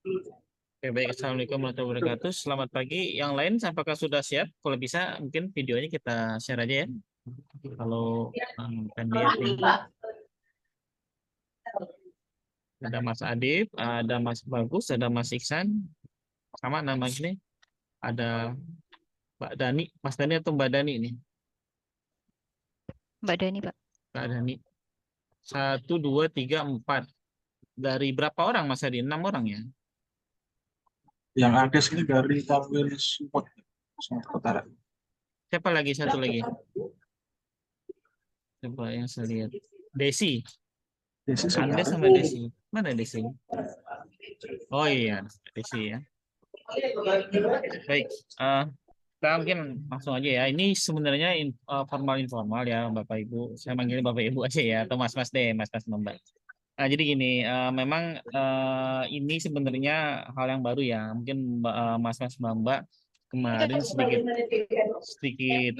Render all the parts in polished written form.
Oke, baik. Assalamualaikum warahmatullahi wabarakatuh. Selamat pagi. Yang lain, apakah sudah siap? Kalau bisa, mungkin videonya kita share aja ya. Kalau kan lihat nih, ada Mas Adib, ada Mas Bagus, ada Mas Iksan, sama nama ini, ada Mbak Dani, Mas Dani atau Mbak Dani ini? Mbak Dani, Pak. Mbak Dani. Satu, dua, tiga, empat. Dari berapa orang Mas Adi? 6 orang ya? Yang ada sini dari Tamrin Sumatera Utara. Siapa lagi? Satu lagi. Coba yang saya lihat. Desi. Desi Anda sebenarnya. sama Desi. Mana Desi? Oh iya, Desi ya. Baik. eh, Kita mungkin langsung aja ya. Ini sebenarnya formal informal ya, Bapak Ibu. Saya manggilnya Bapak Ibu aja ya, atau Mas Mas deh, Mas Mas Mbak. Nah, jadi gini, memang ini sebenarnya hal yang baru ya. Mungkin Mas Mas Mbak kemarin sedikit sedikit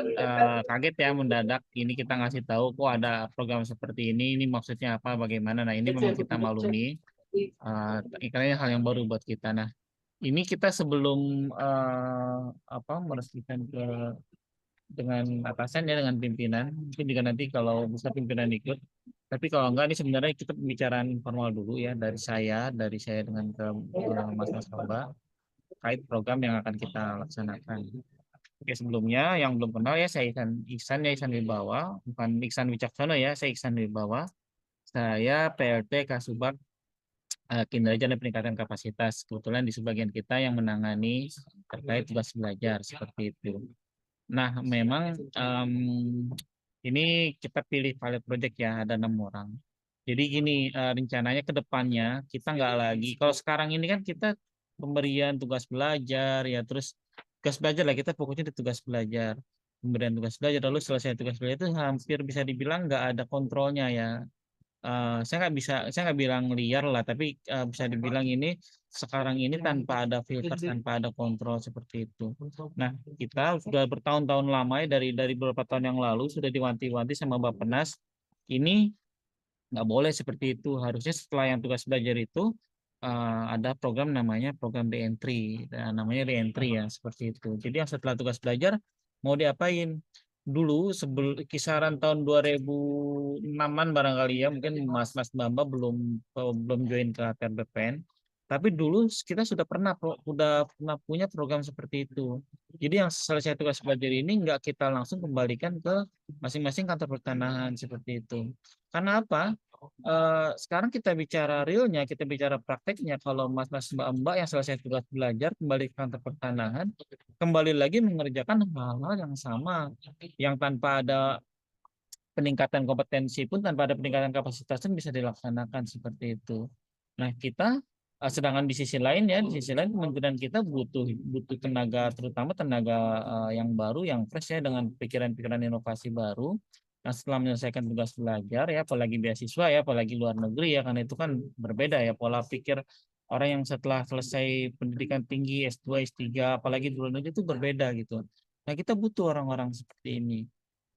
kaget ya mendadak. Ini kita ngasih tahu kok ada program seperti ini. Ini maksudnya apa? Bagaimana? Nah, ini memang kita maklumi. Karena ini hal yang baru buat kita. Nah, ini kita sebelum apa meresmikan ke dengan atasan ya dengan pimpinan mungkin juga nanti kalau bisa pimpinan ikut tapi kalau enggak ini sebenarnya kita pembicaraan informal dulu ya dari saya dengan ke Mas Mas Kamba terkait program yang akan kita laksanakan. Oke, sebelumnya yang belum kenal ya saya Iksan ya Iksan Wibawa, bukan Iksan Wicaksono ya, saya Iksan Wibawa. Saya PLT Kasubag kinerja dan peningkatan kapasitas. Kebetulan di sebagian kita yang menangani terkait tugas belajar seperti itu. Nah, memang ini kita pilih pilot project ya, ada 6 orang. Jadi gini, rencananya ke depannya kita nggak lagi, kalau sekarang ini kan kita pemberian tugas belajar ya, terus tugas belajar lah kita fokusnya di tugas belajar. Pemberian tugas belajar, lalu selesai tugas belajar itu hampir bisa dibilang nggak ada kontrolnya ya. Saya nggak bilang liar lah, tapi bisa dibilang ini sekarang ini tanpa ada filter, tanpa ada kontrol seperti itu. Nah, kita sudah bertahun-tahun lama ya dari beberapa tahun yang lalu sudah diwanti-wanti sama Bappenas. Ini nggak boleh seperti itu. Harusnya setelah yang tugas belajar itu ada program namanya program reentry, namanya reentry ya seperti itu. Jadi yang setelah tugas belajar mau diapain? Dulu kisaran tahun 2006-an barangkali ya, mungkin Mas Bamba belum belum join ke ATR BPN. Tapi dulu kita sudah pernah punya program seperti itu. Jadi yang selesai tugas belajar ini nggak kita langsung kembalikan ke masing-masing kantor pertanahan seperti itu. Karena apa? Sekarang kita bicara realnya, kita bicara prakteknya. Kalau mas-mas mbak-mbak yang selesai tugas belajar kembali ke kantor pertanahan, kembali lagi mengerjakan hal-hal yang sama, yang tanpa ada peningkatan kompetensi pun, tanpa ada peningkatan kapasitas pun bisa dilaksanakan seperti itu. Nah, kita sedangkan di sisi lain ya, di sisi lain kementerian kita butuh butuh tenaga, terutama tenaga yang baru, yang fresh ya dengan pikiran-pikiran inovasi baru. Nah, setelah menyelesaikan tugas belajar ya, apalagi beasiswa ya, apalagi luar negeri ya, karena itu kan berbeda ya pola pikir orang yang setelah selesai pendidikan tinggi S2, S3, apalagi di luar negeri itu berbeda gitu. Nah, kita butuh orang-orang seperti ini.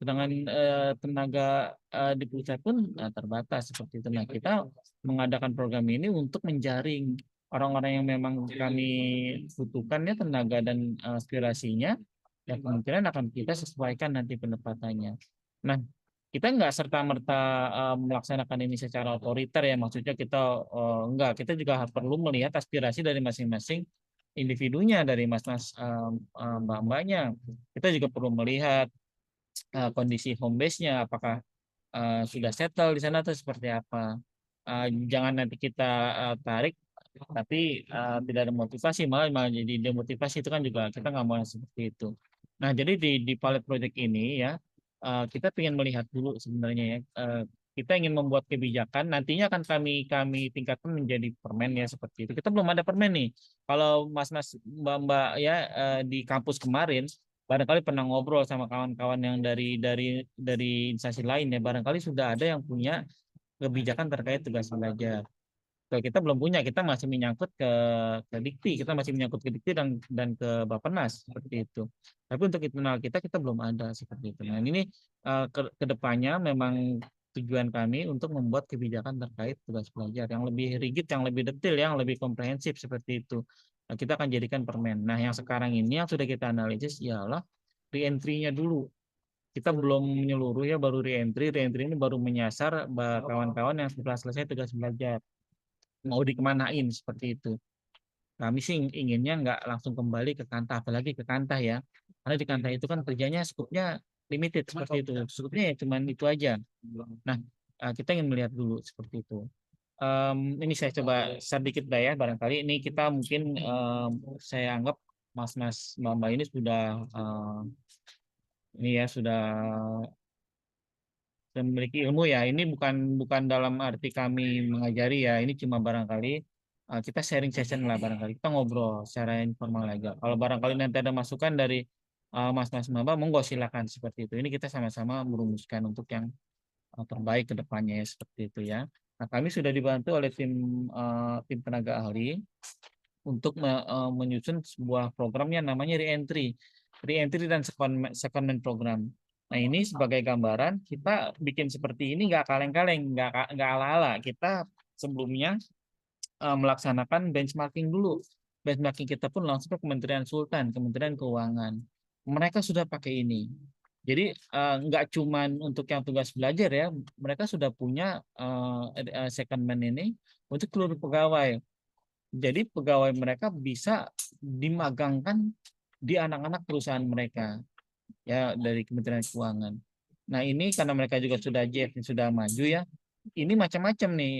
Sedangkan tenaga di pusat pun terbatas seperti itu. Nah, kita mengadakan program ini untuk menjaring orang-orang yang memang kami butuhkan ya tenaga dan aspirasinya, ya kemungkinan akan kita sesuaikan nanti penempatannya. Nah, kita nggak serta-merta melaksanakan ini secara otoriter ya, maksudnya kita enggak, kita juga perlu melihat aspirasi dari masing-masing individunya, dari mas-mas mbak-mbaknya. Kita juga perlu melihat kondisi home base-nya, apakah sudah settle di sana atau seperti apa. Jangan nanti kita tarik tapi tidak ada motivasi, malah malah jadi demotivasi, itu kan juga kita nggak mau yang seperti itu. Nah, jadi di pilot project ini ya kita ingin melihat dulu sebenarnya ya, kita ingin membuat kebijakan nantinya akan kami kami tingkatkan menjadi permen ya seperti itu. Kita belum ada permen nih. Kalau mas-mas mbak-mbak ya di kampus kemarin barangkali pernah ngobrol sama kawan-kawan yang dari instansi lain ya, barangkali sudah ada yang punya kebijakan terkait tugas belajar. Kalau kita belum punya, kita masih menyangkut ke Dikti, kita masih menyangkut ke Dikti dan ke Bappenas seperti itu. Tapi untuk internal kita belum ada seperti itu. Nah, ini ke depannya memang tujuan kami untuk membuat kebijakan terkait tugas belajar yang lebih rigid, yang lebih detail, yang lebih komprehensif seperti itu. Nah, kita akan jadikan permen. Nah, yang sekarang ini yang sudah kita analisis ialah re-entry-nya dulu. Kita belum menyeluruh ya, baru re-entry. Re-entry ini baru menyasar kawan-kawan yang setelah selesai tugas belajar. Mau dikemanain seperti itu. Kami sih inginnya nggak langsung kembali ke Kantah, apalagi ke Kantah ya. Karena di Kantah itu kan kerjanya skupnya limited seperti itu. Skupnya ya cuma itu aja. Nah, kita ingin melihat dulu seperti itu. Ini saya coba sedikit ya, barangkali ini kita mungkin saya anggap mas-mas mbak-mbak ini sudah ini ya sudah memiliki ilmu ya. Ini bukan bukan dalam arti kami mengajari ya. Ini cuma barangkali kita sharing session lah barangkali. Kita ngobrol secara informal aja. Kalau barangkali nanti ada masukan dari mas-mas mbak, monggo silakan seperti itu. Ini kita sama-sama merumuskan untuk yang terbaik ke depannya ya, seperti itu ya. Nah, kami sudah dibantu oleh tim tenaga ahli untuk menyusun sebuah program yang namanya reentry dan secondment program. Nah, ini sebagai gambaran kita bikin seperti ini nggak kaleng-kaleng, nggak ala-ala. Kita sebelumnya melaksanakan benchmarking dulu. Benchmarking kita pun langsung ke Kementerian Sultan, Kementerian Keuangan. Mereka sudah pakai ini. Jadi nggak cuman untuk yang tugas belajar ya, mereka sudah punya secondment ini untuk seluruh pegawai. Jadi pegawai mereka bisa dimagangkan di anak-anak perusahaan mereka ya dari Kementerian Keuangan. Nah, ini karena mereka juga sudah JF sudah maju ya. Ini macam-macam nih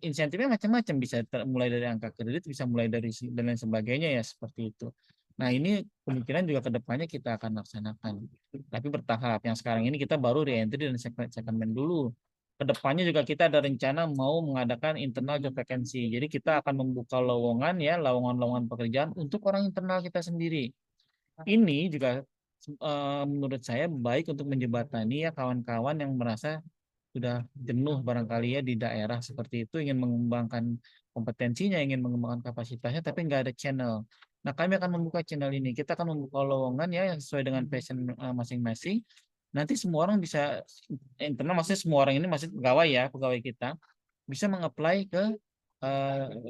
insentifnya macam-macam, bisa mulai dari angka kredit, bisa mulai dari dan lain sebagainya ya seperti itu. Nah, ini kemungkinan juga ke depannya kita akan laksanakan. Tapi bertahap. Yang sekarang ini kita baru re-entry dan secondment dulu. Kedepannya juga kita ada rencana mau mengadakan internal job vacancy. Jadi kita akan membuka lowongan ya, lowongan-lowongan pekerjaan untuk orang internal kita sendiri. Ini juga menurut saya baik untuk menjembatani ya kawan-kawan yang merasa sudah jenuh barangkali ya di daerah seperti itu, ingin mengembangkan kompetensinya, ingin mengembangkan kapasitasnya, tapi nggak ada channel. Nah, kami akan membuka channel ini. Kita akan membuka lowongan ya yang sesuai dengan passion masing-masing. Nanti semua orang bisa internal, maksudnya semua orang ini masih pegawai ya, pegawai kita bisa mengapply ke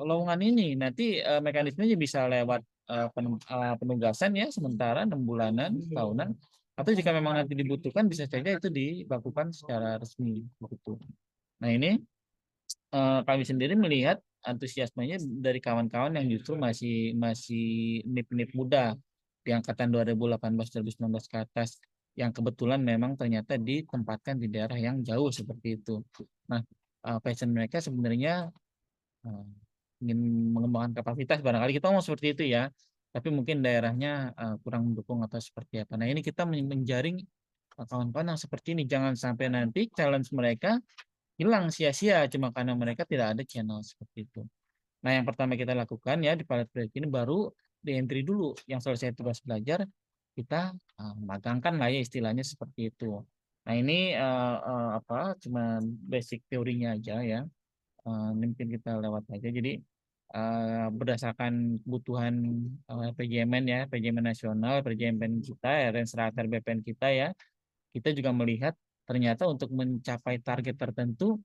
lowongan ini. Nanti mekanismenya bisa lewat penugasan ya sementara 6 bulanan, tahunan, atau jika memang nanti dibutuhkan bisa saja itu dilakukan secara resmi begitu. Nah, ini kami sendiri melihat antusiasmenya dari kawan-kawan yang justru masih masih nip-nip muda di angkatan 2018-2019 ke atas, yang kebetulan memang ternyata ditempatkan di daerah yang jauh seperti itu. Nah, passion mereka sebenarnya ingin mengembangkan kapasitas, barangkali kita mau seperti itu ya, tapi mungkin daerahnya kurang mendukung atau seperti apa. Nah, ini kita menjaring kawan-kawan yang seperti ini, jangan sampai nanti challenge mereka hilang sia-sia cuma karena mereka tidak ada channel seperti itu. Nah, yang pertama kita lakukan ya di pilot project ini baru di entry dulu, yang selesai tugas belajar kita magangkan lah ya istilahnya seperti itu. Nah, ini apa cuma basic teorinya aja ya. Mungkin kita lewat aja. Jadi berdasarkan kebutuhan PJMN ya, PJMN nasional, PJMN kita, range rater BPN kita ya, kita juga melihat ternyata untuk mencapai target tertentu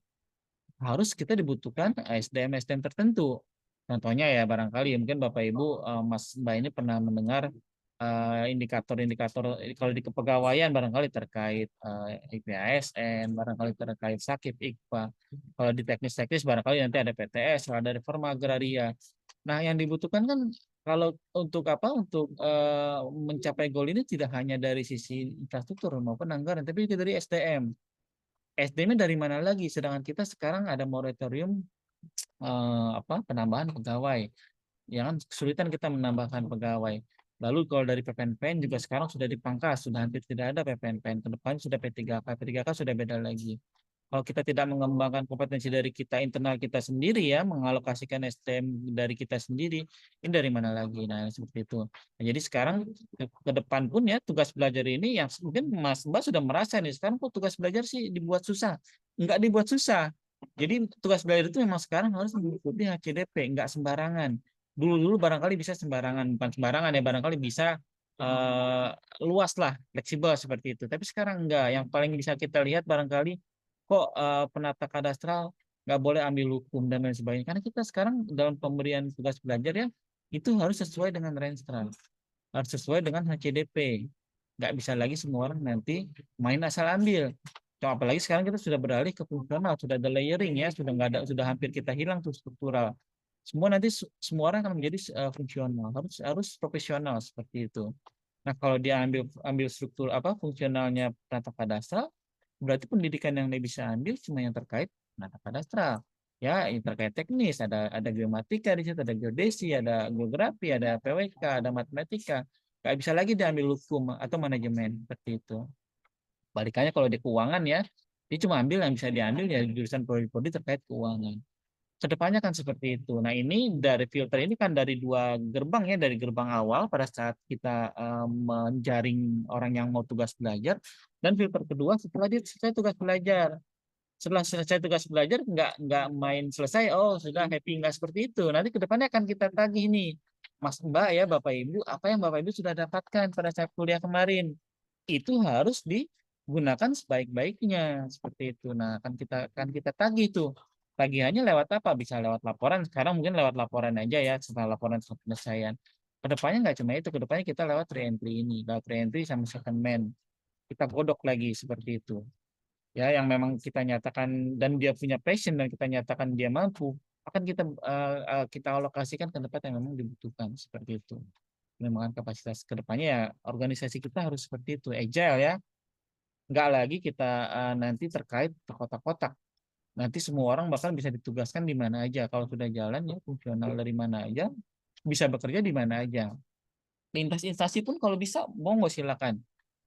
harus kita dibutuhkan SDM-SDM tertentu. Contohnya ya barangkali mungkin Bapak Ibu Mas Mbak ini pernah mendengar indikator-indikator kalau di kepegawaian barangkali terkait IPASN, barangkali terkait Sakip IKPA. Kalau di teknis-teknis barangkali nanti ada PTS, ada reforma agraria. Nah, yang dibutuhkan kan kalau untuk apa? Untuk mencapai goal ini tidak hanya dari sisi infrastruktur maupun anggaran, tapi juga dari SDM. SDM-nya dari mana lagi? Sedangkan kita sekarang ada moratorium penambahan pegawai. Ya kan kesulitan kita menambahkan pegawai. Lalu kalau dari PPNPN juga sekarang sudah dipangkas, sudah hampir tidak ada PPNPN. Ke depan sudah P3K. P3K sudah beda lagi. Kalau kita tidak mengembangkan kompetensi dari kita internal kita sendiri ya, mengalokasikan SDM dari kita sendiri, ini dari mana lagi? Nah, seperti itu. Nah, jadi sekarang ke depan pun ya tugas belajar ini yang mungkin Mas Mbak sudah merasa nih, sekarang kok tugas belajar sih dibuat susah. Enggak dibuat susah. Jadi tugas belajar itu memang sekarang harus mengikuti HCDP, enggak sembarangan. Dulu-dulu barangkali bisa sembarangan, bukan sembarangan ya, barangkali bisa luas lah, fleksibel seperti itu. Tapi sekarang enggak. Yang paling bisa kita lihat barangkali kok penata kadastral nggak boleh ambil hukum dan lain sebagainya. Karena kita sekarang dalam pemberian tugas belajar ya, itu harus sesuai dengan Renstra, harus sesuai dengan HCDP. Nggak bisa lagi semua orang nanti main asal ambil. Cuma apalagi sekarang kita sudah beralih ke fungsional, sudah ada layering ya, sudah nggak ada, sudah hampir kita hilang tuh struktural. Semua nanti semua orang akan menjadi fungsional, harus profesional seperti itu. Nah, kalau dia ambil struktur apa fungsionalnya penata kadastral, berarti pendidikan yang dia bisa ambil cuma yang terkait penata kadastral. Ya, yang terkait teknis, ada geomatika di situ, ada geodesi, ada geografi, ada PWK, ada matematika. Nggak bisa lagi diambil hukum atau manajemen seperti itu. Balikannya kalau di keuangan ya, dia cuma ambil yang bisa diambil ya jurusan prodi-prodi terkait keuangan. Kedepannya kan seperti itu. Nah ini dari filter ini kan dari dua gerbang ya, dari gerbang awal pada saat kita menjaring orang yang mau tugas belajar, dan filter kedua setelah dia selesai tugas belajar. Setelah selesai tugas belajar nggak main selesai, oh sudah happy, nggak seperti itu. Nanti kedepannya akan kita tagih nih, Mas Mbak ya Bapak Ibu, apa yang Bapak Ibu sudah dapatkan pada saat kuliah kemarin itu harus digunakan sebaik-baiknya seperti itu. Nah, kan kita tagih tuh. Tagihannya lewat apa? Bisa lewat laporan. Sekarang mungkin lewat laporan aja ya, setelah laporan penyelesaian. Kedepannya nggak cuma itu, kedepannya kita lewat re-entry ini, lewat re-entry sama secondment. Kita godok lagi seperti itu. Ya, yang memang kita nyatakan dan dia punya passion dan kita nyatakan dia mampu, akan kita alokasikan ke tempat yang memang dibutuhkan seperti itu. Memang kapasitas kedepannya ya organisasi kita harus seperti itu, agile ya. Nggak lagi kita nanti terkait kotak-kotak. Nanti semua orang bahkan bisa ditugaskan di mana aja. Kalau sudah jalan ya fungsional dari mana aja, bisa bekerja di mana aja. Lintas instansi pun kalau bisa, monggo silakan.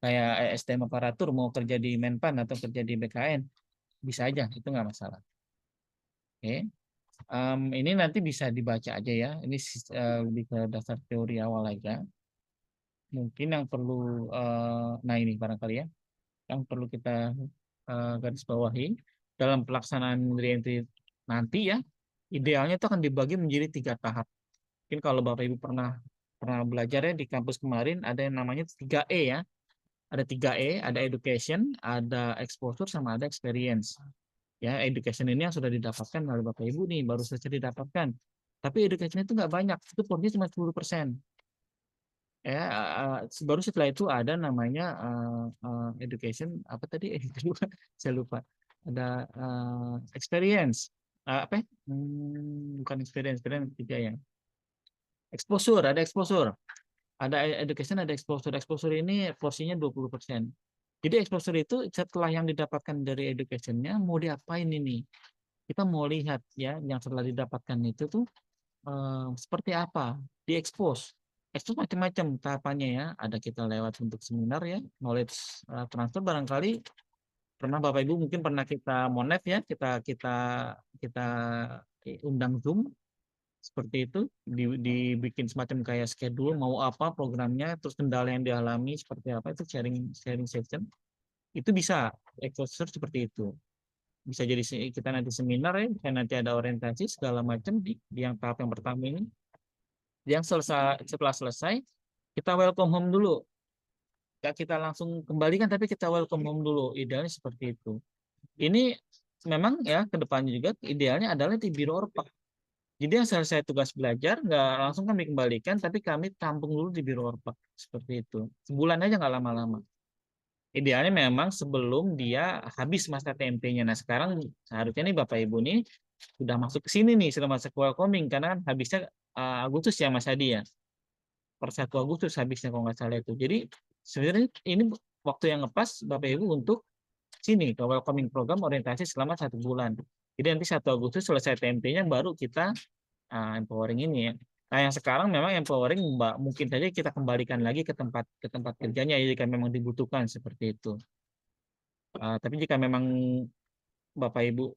Kayak SDM aparatur mau kerja di Menpan atau kerja di BKN, bisa aja, itu nggak masalah. Oke. Ini nanti bisa dibaca aja ya. Ini lebih ke dasar teori awal aja. Mungkin yang perlu, nah ini barangkali ya, yang perlu kita garis bawahi dalam pelaksanaan reentry nanti ya, idealnya itu akan dibagi menjadi 3 tahap. Mungkin kalau Bapak Ibu pernah pernah belajar ya di kampus kemarin ada yang namanya 3E ya. Ada 3E, ada education, ada exposure, sama ada experience. Ya, education ini yang sudah didapatkan oleh Bapak Ibu nih, baru saja didapatkan. Tapi education itu nggak banyak, itu porsinya cuma 10%. Ya, baru setelah itu ada namanya education apa tadi? Saya lupa. Ada experience. Apa ya? Bukan experience, experience tiga ya. Exposure, ada exposure. Ada education, ada exposure. Exposure ini porsinya 20%. Jadi exposure itu setelah yang didapatkan dari educationnya mau diapain ini? Kita mau lihat ya yang setelah didapatkan itu tuh seperti apa, diekspos. Ekspos macam-macam tahapannya ya. Ada kita lewat untuk seminar ya, knowledge transfer barangkali pernah Bapak Ibu mungkin pernah kita monef ya, kita undang Zoom seperti itu, dibikin semacam kayak schedule mau apa programnya, terus kendala yang dialami seperti apa, itu sharing sharing session. Itu bisa exposure seperti itu. Bisa jadi kita nanti seminar ya, bisa nanti ada orientasi segala macam di yang tahap yang pertama ini. Yang setelah selesai kita welcome home dulu. Gak kita langsung kembalikan tapi kita welcome home dulu. Idealnya seperti itu. Ini memang ya kedepannya juga idealnya adalah di biro orpak. Jadi yang selesai tugas belajar nggak langsung kami kembalikan, tapi kami tampung dulu di biro orpak seperti itu. Sebulan aja nggak lama-lama. Idealnya memang sebelum dia habis masa TMP-nya. Nah sekarang seharusnya nih Bapak Ibu nih sudah masuk ke sini nih, sudah masuk welcoming karena kan habisnya Agustus ya Mas Hadi ya. Per 1 Agustus habisnya kalau nggak salah itu. Jadi sebenarnya ini waktu yang ngepas Bapak Ibu untuk sini ke welcoming program orientasi selama 1 bulan. Jadi nanti 1 Agustus selesai TMP-nya baru kita empowering ini ya. Nah yang sekarang memang empowering mungkin saja kita kembalikan lagi ke tempat kerjanya ya, jika memang dibutuhkan seperti itu. Tapi jika memang Bapak Ibu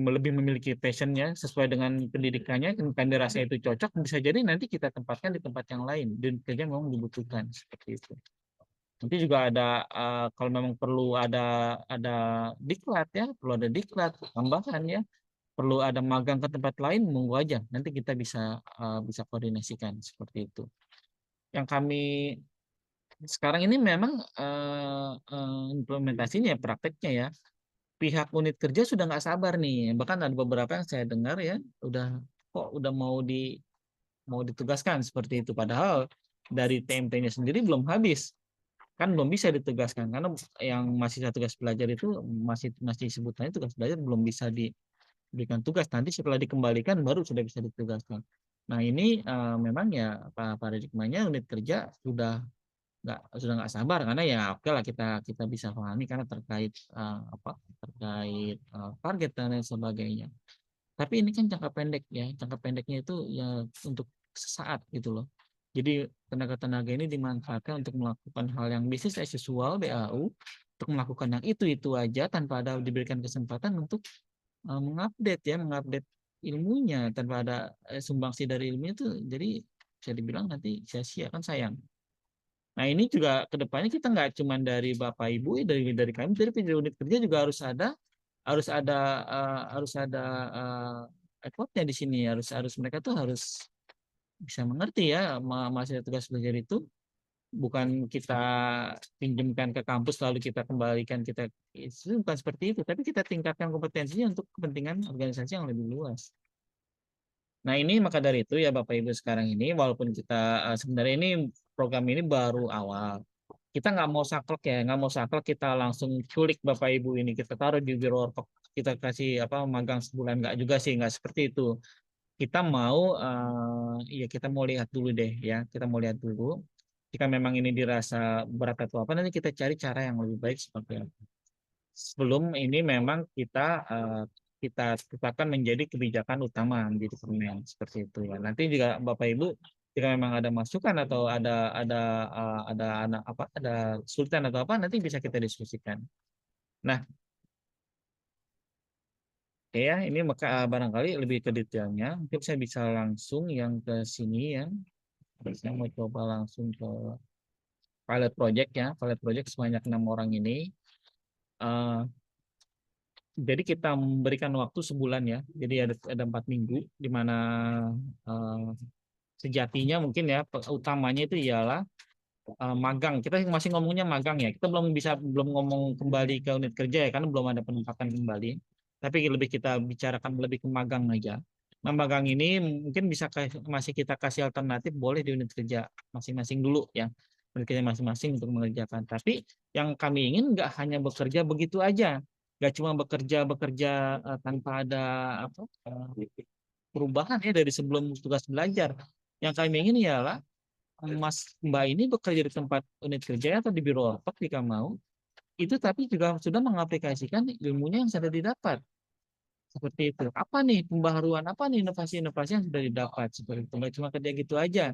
lebih memiliki passionnya sesuai dengan pendidikannya dan dirasa itu cocok, bisa jadi nanti kita tempatkan di tempat yang lain dan kerja memang dibutuhkan seperti itu. Nanti juga ada kalau memang perlu ada diklat ya, perlu ada diklat tambahan ya, perlu ada magang ke tempat lain, monggo aja. Nanti kita bisa koordinasikan seperti itu. Yang kami sekarang ini memang implementasinya prakteknya ya. pihak unit kerja sudah nggak sabar nih. Bahkan ada beberapa yang saya dengar ya, udah mau ditugaskan seperti itu. Padahal dari TMT-nya sendiri belum habis, kan belum bisa ditugaskan karena yang masih tugas belajar itu masih sebutannya tugas belajar, belum bisa diberikan tugas. Nanti setelah dikembalikan baru sudah bisa ditugaskan. Nah ini memang ya paradigmanya unit kerja sudah nggak sabar, karena ya oke lah, kita kita bisa pahami karena terkait terkait target dan lain sebagainya. Tapi ini kan jangka pendek ya, jangka pendeknya itu ya untuk sesaat gitu loh. Jadi tenaga-tenaga ini dimanfaatkan untuk melakukan hal yang business as usual BAU, untuk melakukan yang itu aja tanpa ada diberikan kesempatan untuk mengupdate ilmunya, tanpa ada sumbangsi dari ilmu itu. Jadi bisa dibilang nanti sia-sia, kan sayang. Nah ini juga kedepannya kita nggak cuma dari Bapak Ibu, dari kami, dari unit kerja juga harus ada effortnya di sini. Harus harus mereka tuh harus bisa mengerti ya, masih tugas belajar itu bukan kita pinjamkan ke kampus lalu kita kembalikan, itu bukan seperti itu, tapi kita tingkatkan kompetensinya untuk kepentingan organisasi yang lebih luas. Nah ini maka dari itu ya Bapak Ibu, sekarang ini walaupun kita sebenarnya ini program ini baru awal, kita nggak mau saklek kita langsung culik Bapak Ibu ini kita taruh di biro orpok, kita kasih magang sebulan, nggak juga sih, nggak seperti itu. Kita mau ya kita mau lihat dulu deh ya, kita mau lihat dulu, jika memang ini dirasa berat atau apa, nanti kita cari cara yang lebih baik seperti apa. Sebelum ini memang kita tetapkan menjadi kebijakan utama di Permen seperti itu ya. Nanti juga Bapak Ibu jika memang ada masukan atau ada kesulitan atau apa, nanti bisa kita diskusikan. Nah, oke ya, ini maka barangkali lebih ke detailnya. Mungkin saya bisa langsung yang ke sini ya. Saya mau coba langsung ke pilot project ya. Pilot project sebanyak 6 orang ini. Eh, jadi kita memberikan waktu sebulan ya. Jadi ada 4 minggu di mana eh, sejatinya mungkin ya utamanya itu ialah magang. Kita masih ngomongnya magang ya. Kita belum ngomong kembali ke unit kerja ya, karena belum ada penempatan kembali. Tapi lebih kita bicarakan lebih ke magang aja. Nah, magang ini mungkin masih kita kasih alternatif, boleh di unit kerja masing-masing dulu ya. Unit kerja masing-masing untuk mengerjakan. Tapi yang kami ingin nggak hanya bekerja begitu aja. Nggak cuma bekerja tanpa ada perubahan ya dari sebelum tugas belajar. Yang kami ingin ialah Mbak ini bekerja di tempat unit kerja atau di biro orpok jika mau, itu tapi juga sudah mengaplikasikan ilmunya yang sudah didapat. Seperti itu. Apa nih pembaharuan, apa nih inovasi-inovasi yang sudah didapat. Seperti itu. Nggak cuma kerja gitu aja.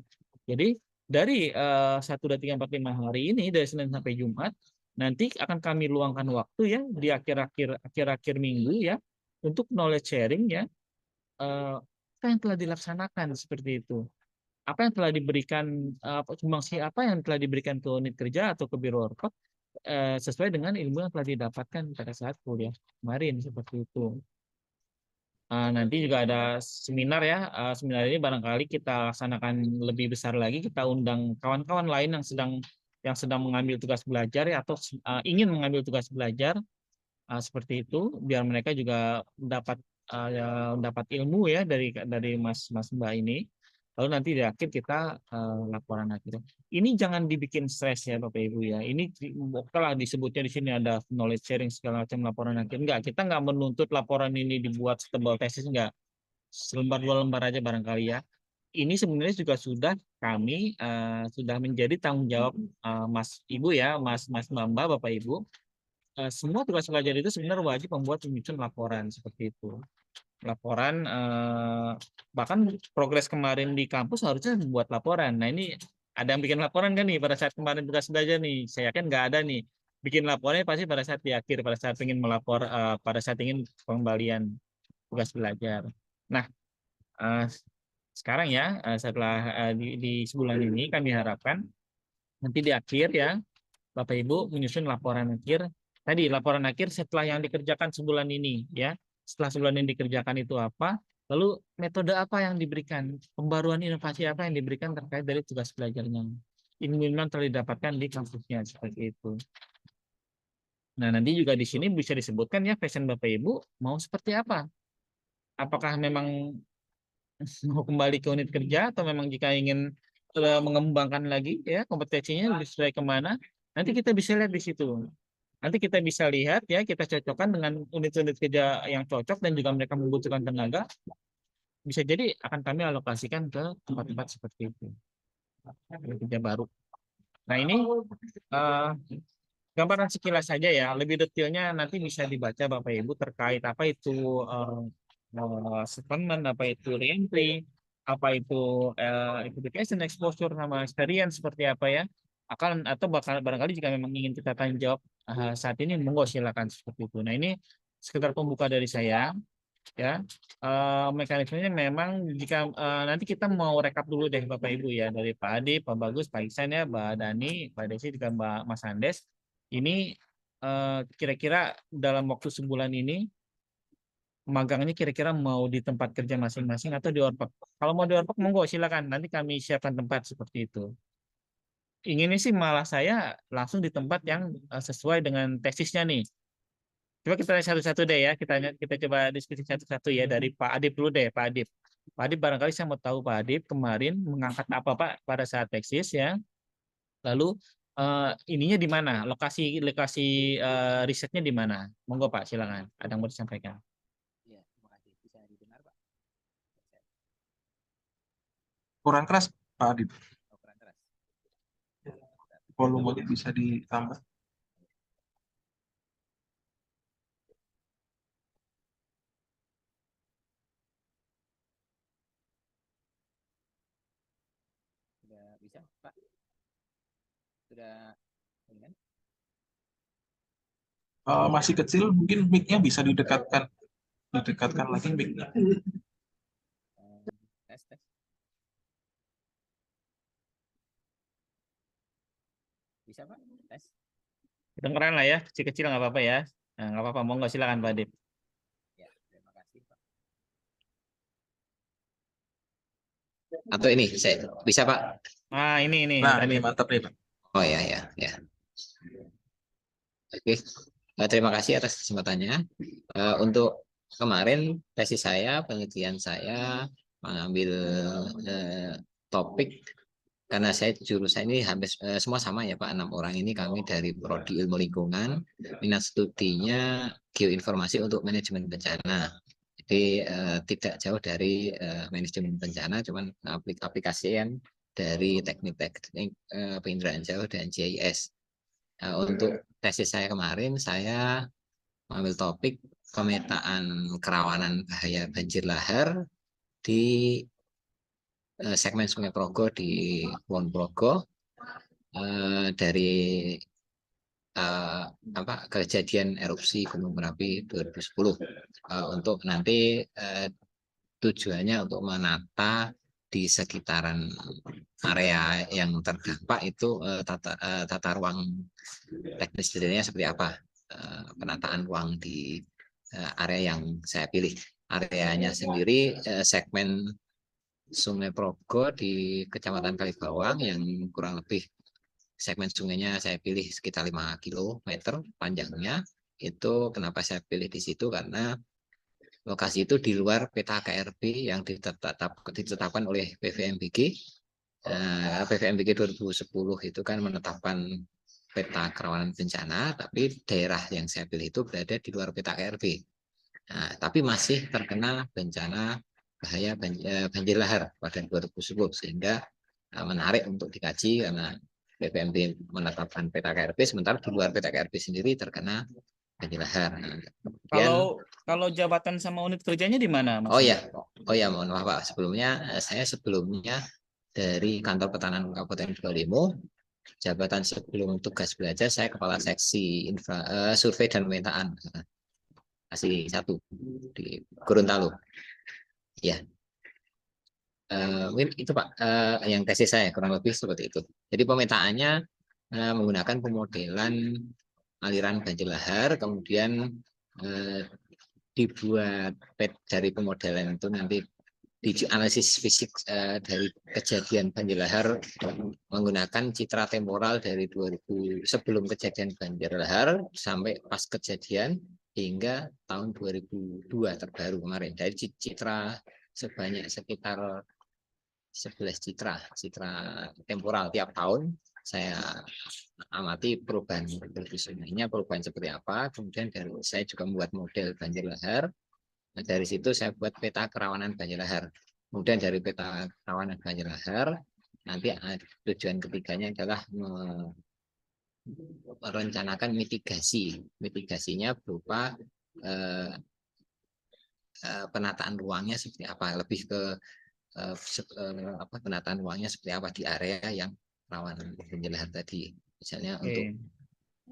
Jadi dari 1, 2, 3, 4, 5 hari ini, dari Senin sampai Jumat, nanti akan kami luangkan waktu ya di akhir-akhir minggu ya, untuk knowledge sharing ya, apa yang telah dilaksanakan seperti itu, apa yang telah diberikan, sumbangsi apa yang telah diberikan ke unit kerja atau ke biro orpok sesuai dengan ilmu yang telah didapatkan pada saat kuliah kemarin seperti itu. Nanti juga ada seminar ya. Seminar ini barangkali kita laksanakan lebih besar lagi. Kita undang kawan-kawan lain yang sedang mengambil tugas belajar ya, atau ingin mengambil tugas belajar seperti itu, biar mereka juga dapat ya, dapat ilmu ya dari Mas Mbak ini. Lalu nanti di akhir kita laporan akhir. Ini jangan dibikin stres ya Bapak Ibu ya. Ini kalau disebutnya di sini ada knowledge sharing segala macam laporan akhir. Enggak, kita nggak menuntut laporan ini dibuat setebal tesis, enggak. Selembar 2 lembar aja barangkali ya. Ini sebenarnya juga kami sudah menjadi tanggung jawab Mas Ibu ya, Mas Mbak, Bapak Ibu. Semua tugas pelajar itu sebenarnya wajib membuat menyusun laporan seperti itu. Laporan bahkan progres kemarin di kampus harusnya membuat laporan. Nah ini ada yang bikin laporan kan nih pada saat kemarin tugas belajar nih. Saya yakin nggak ada nih. Bikin laporannya pasti pada saat di akhir, pada saat ingin melapor, pada saat ingin pengembalian tugas belajar. Nah, eh, sekarang ya setelah di sebulan ini kami harapkan nanti di akhir ya Bapak Ibu menyusun laporan akhir. Tadi laporan akhir setelah yang dikerjakan sebulan ini ya. Setelah sebulan ini dikerjakan itu apa? Lalu metode apa yang diberikan? Pembaruan inovasi apa yang diberikan terkait dari tugas belajarnya? Ilmu yang telah didapatkan di kampusnya seperti itu. Nah, nanti juga di sini bisa disebutkan ya passion Bapak Ibu mau seperti apa. Apakah memang mau kembali ke unit kerja atau memang jika ingin mengembangkan lagi ya kompetensinya lebih sesuai kemana, nanti kita bisa lihat di situ. Nanti kita bisa lihat ya, kita cocokkan dengan unit-unit kerja yang cocok dan juga mereka membutuhkan tenaga, bisa jadi akan kami alokasikan ke tempat-tempat seperti itu. Kerja baru. Nah, ini eh, gambaran sekilas saja ya. Lebih detailnya nanti bisa dibaca Bapak Ibu terkait apa itu settlement, apa itu reentry, apa itu education exposure sama experience seperti apa ya. Akan atau bakal barangkali jika memang ingin kita tanya jawab saat ini, monggo silakan seperti itu. Nah, ini sekedar pembuka dari saya ya. Mekanismenya memang jika nanti kita mau rekap dulu deh Bapak Ibu ya, dari Pak Adi, Pak Bagus, Pak Iksan ya, Mbak Dani, Pak Desi juga Mbak Mas Andes. Ini kira-kira dalam waktu sebulan ini magangnya kira-kira mau di tempat kerja masing-masing atau di Orpek. Kalau mau di Orpek monggo silakan, nanti kami siapkan tempat seperti itu. Inginnya sih malah saya langsung di tempat yang sesuai dengan tesisnya nih. Coba kita lihat satu-satu deh ya. Kita coba diskusi satu-satu ya, dari Pak Adip dulu deh, Pak Adip. Pak Adip, barangkali saya mau tahu Pak Adip kemarin mengangkat apa Pak pada saat teksis ya. Lalu ininya di mana? Lokasi lokasi risetnya di mana? Monggo Pak, silakan. Ada yang mau disampaikan. Iya, terima kasih. Bisa didengar, Pak? Kurang keras, Pak Adit. Oh, kurang keras. Volumenya bisa ditambah. Sudah bisa, Pak? Sudah ini kan? Masih kecil, mungkin mic-nya bisa didekatkan lagi mic-nya. Tes, tes. Bisa, Pak? Tes. Kedengeran lah ya, kecil-kecil nggak apa-apa ya. Nah, nggak apa-apa, monggo silakan Pak Adip. Ya, terima kasih, Pak. Atau ini saya bisa Pak? Ah, ini Nah, tadi. ini mantap nih, Pak. Oh ya ya ya. Oke. Terima kasih atas kesempatannya. Untuk kemarin tesis saya, penelitian saya mengambil topik karena saya jurusan ini hampir semua sama ya Pak, 6 orang ini kami dari Prodi Ilmu Lingkungan, minat studinya geoinformasi untuk manajemen bencana. Jadi tidak jauh dari manajemen bencana, cuman aplikasian dari teknik-teknik penginderaan jauh dan GIS. Untuk tesis saya kemarin, saya mengambil topik pemetaan kerawanan bahaya banjir lahar di segmen Sungai Progo di Kulon Progo dari kejadian erupsi Gunung Merapi 2010 untuk nanti tujuannya untuk menata di sekitaran area yang terdampak itu tata ruang teknis detailnya seperti apa, penataan ruang di area yang saya pilih. Areanya sendiri segmen Sungai Progo di Kecamatan Kalibawang yang kurang lebih segmen sungainya saya pilih sekitar 5 km panjangnya. Itu kenapa saya pilih di situ karena lokasi itu di luar peta KRB yang ditetapkan oleh PVMBG. PVMBG 2010 itu kan menetapkan peta kerawanan bencana, tapi daerah yang saya pilih itu berada di luar peta KRB. Nah, tapi masih terkena bencana bahaya banjir lahar pada 2010, sehingga menarik untuk dikaji karena BPMD menetapkan peta KRB, sementara di luar peta KRB sendiri terkena banjir lahar. Nah, Kalau jabatan sama unit kerjanya di mana Mas? Oh ya, mohon maaf Pak. Saya sebelumnya dari kantor pertanahan Kabupaten Balimu. Jabatan sebelum tugas belajar saya kepala seksi survei dan pemetaan masih 1 di Gorontalo. Ya, mungkin itu Pak yang tesis saya kurang lebih seperti itu. Jadi pemetaannya menggunakan pemodelan aliran banjir lahar, kemudian dibuat dari pemodelan itu nanti analisis fisik dari kejadian banjir lahar menggunakan citra temporal dari 2000 sebelum kejadian banjir lahar sampai pas kejadian hingga tahun 2002 terbaru kemarin. Dari citra sebanyak sekitar 11 citra temporal tiap tahun saya amati perubahan sunainya, perubahan seperti apa. Kemudian saya juga membuat model banjir lahar. Nah, dari situ saya buat peta kerawanan banjir lahar. Kemudian dari peta kerawanan banjir lahar, nanti tujuan ketiganya adalah merencanakan mitigasi. Mitigasinya berupa penataan ruangnya seperti apa, lebih ke penataan ruangnya seperti apa di area yang rawan banjir lahar tadi. Misalnya untuk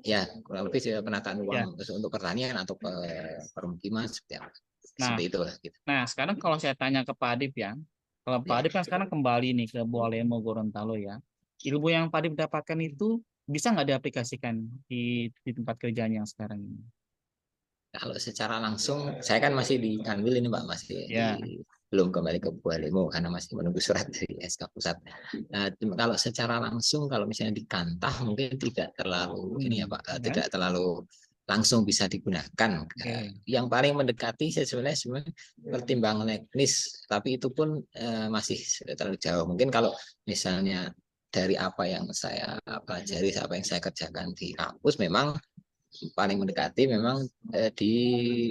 ya kurang lebih penataan ruang untuk pertanian atau permukiman seperti apa. Nah, Seperti itulah gitu. Nah, sekarang kalau saya tanya ke Pak Adip ya, kalau Pak Adip kan sekarang kembali nih ke Bualemo Gorontalo ya, ilmu yang Pak Adip dapatkan itu bisa nggak diaplikasikan di tempat kerjaan yang sekarang ini? Kalau secara langsung, saya kan masih di Kanwil ini Pak, masih Ya. belum kembali ke Bualemo karena masih menunggu surat dari SK Pusat. Nah, kalau secara langsung, kalau misalnya di Kantah mungkin tidak terlalu ini ya Pak, tidak terlalu langsung bisa digunakan. Yang paling mendekati sebenarnya pertimbangan teknis, tapi itu pun masih terlalu jauh. Mungkin kalau misalnya dari apa yang saya pelajari, apa yang saya kerjakan di kampus, memang paling mendekati memang di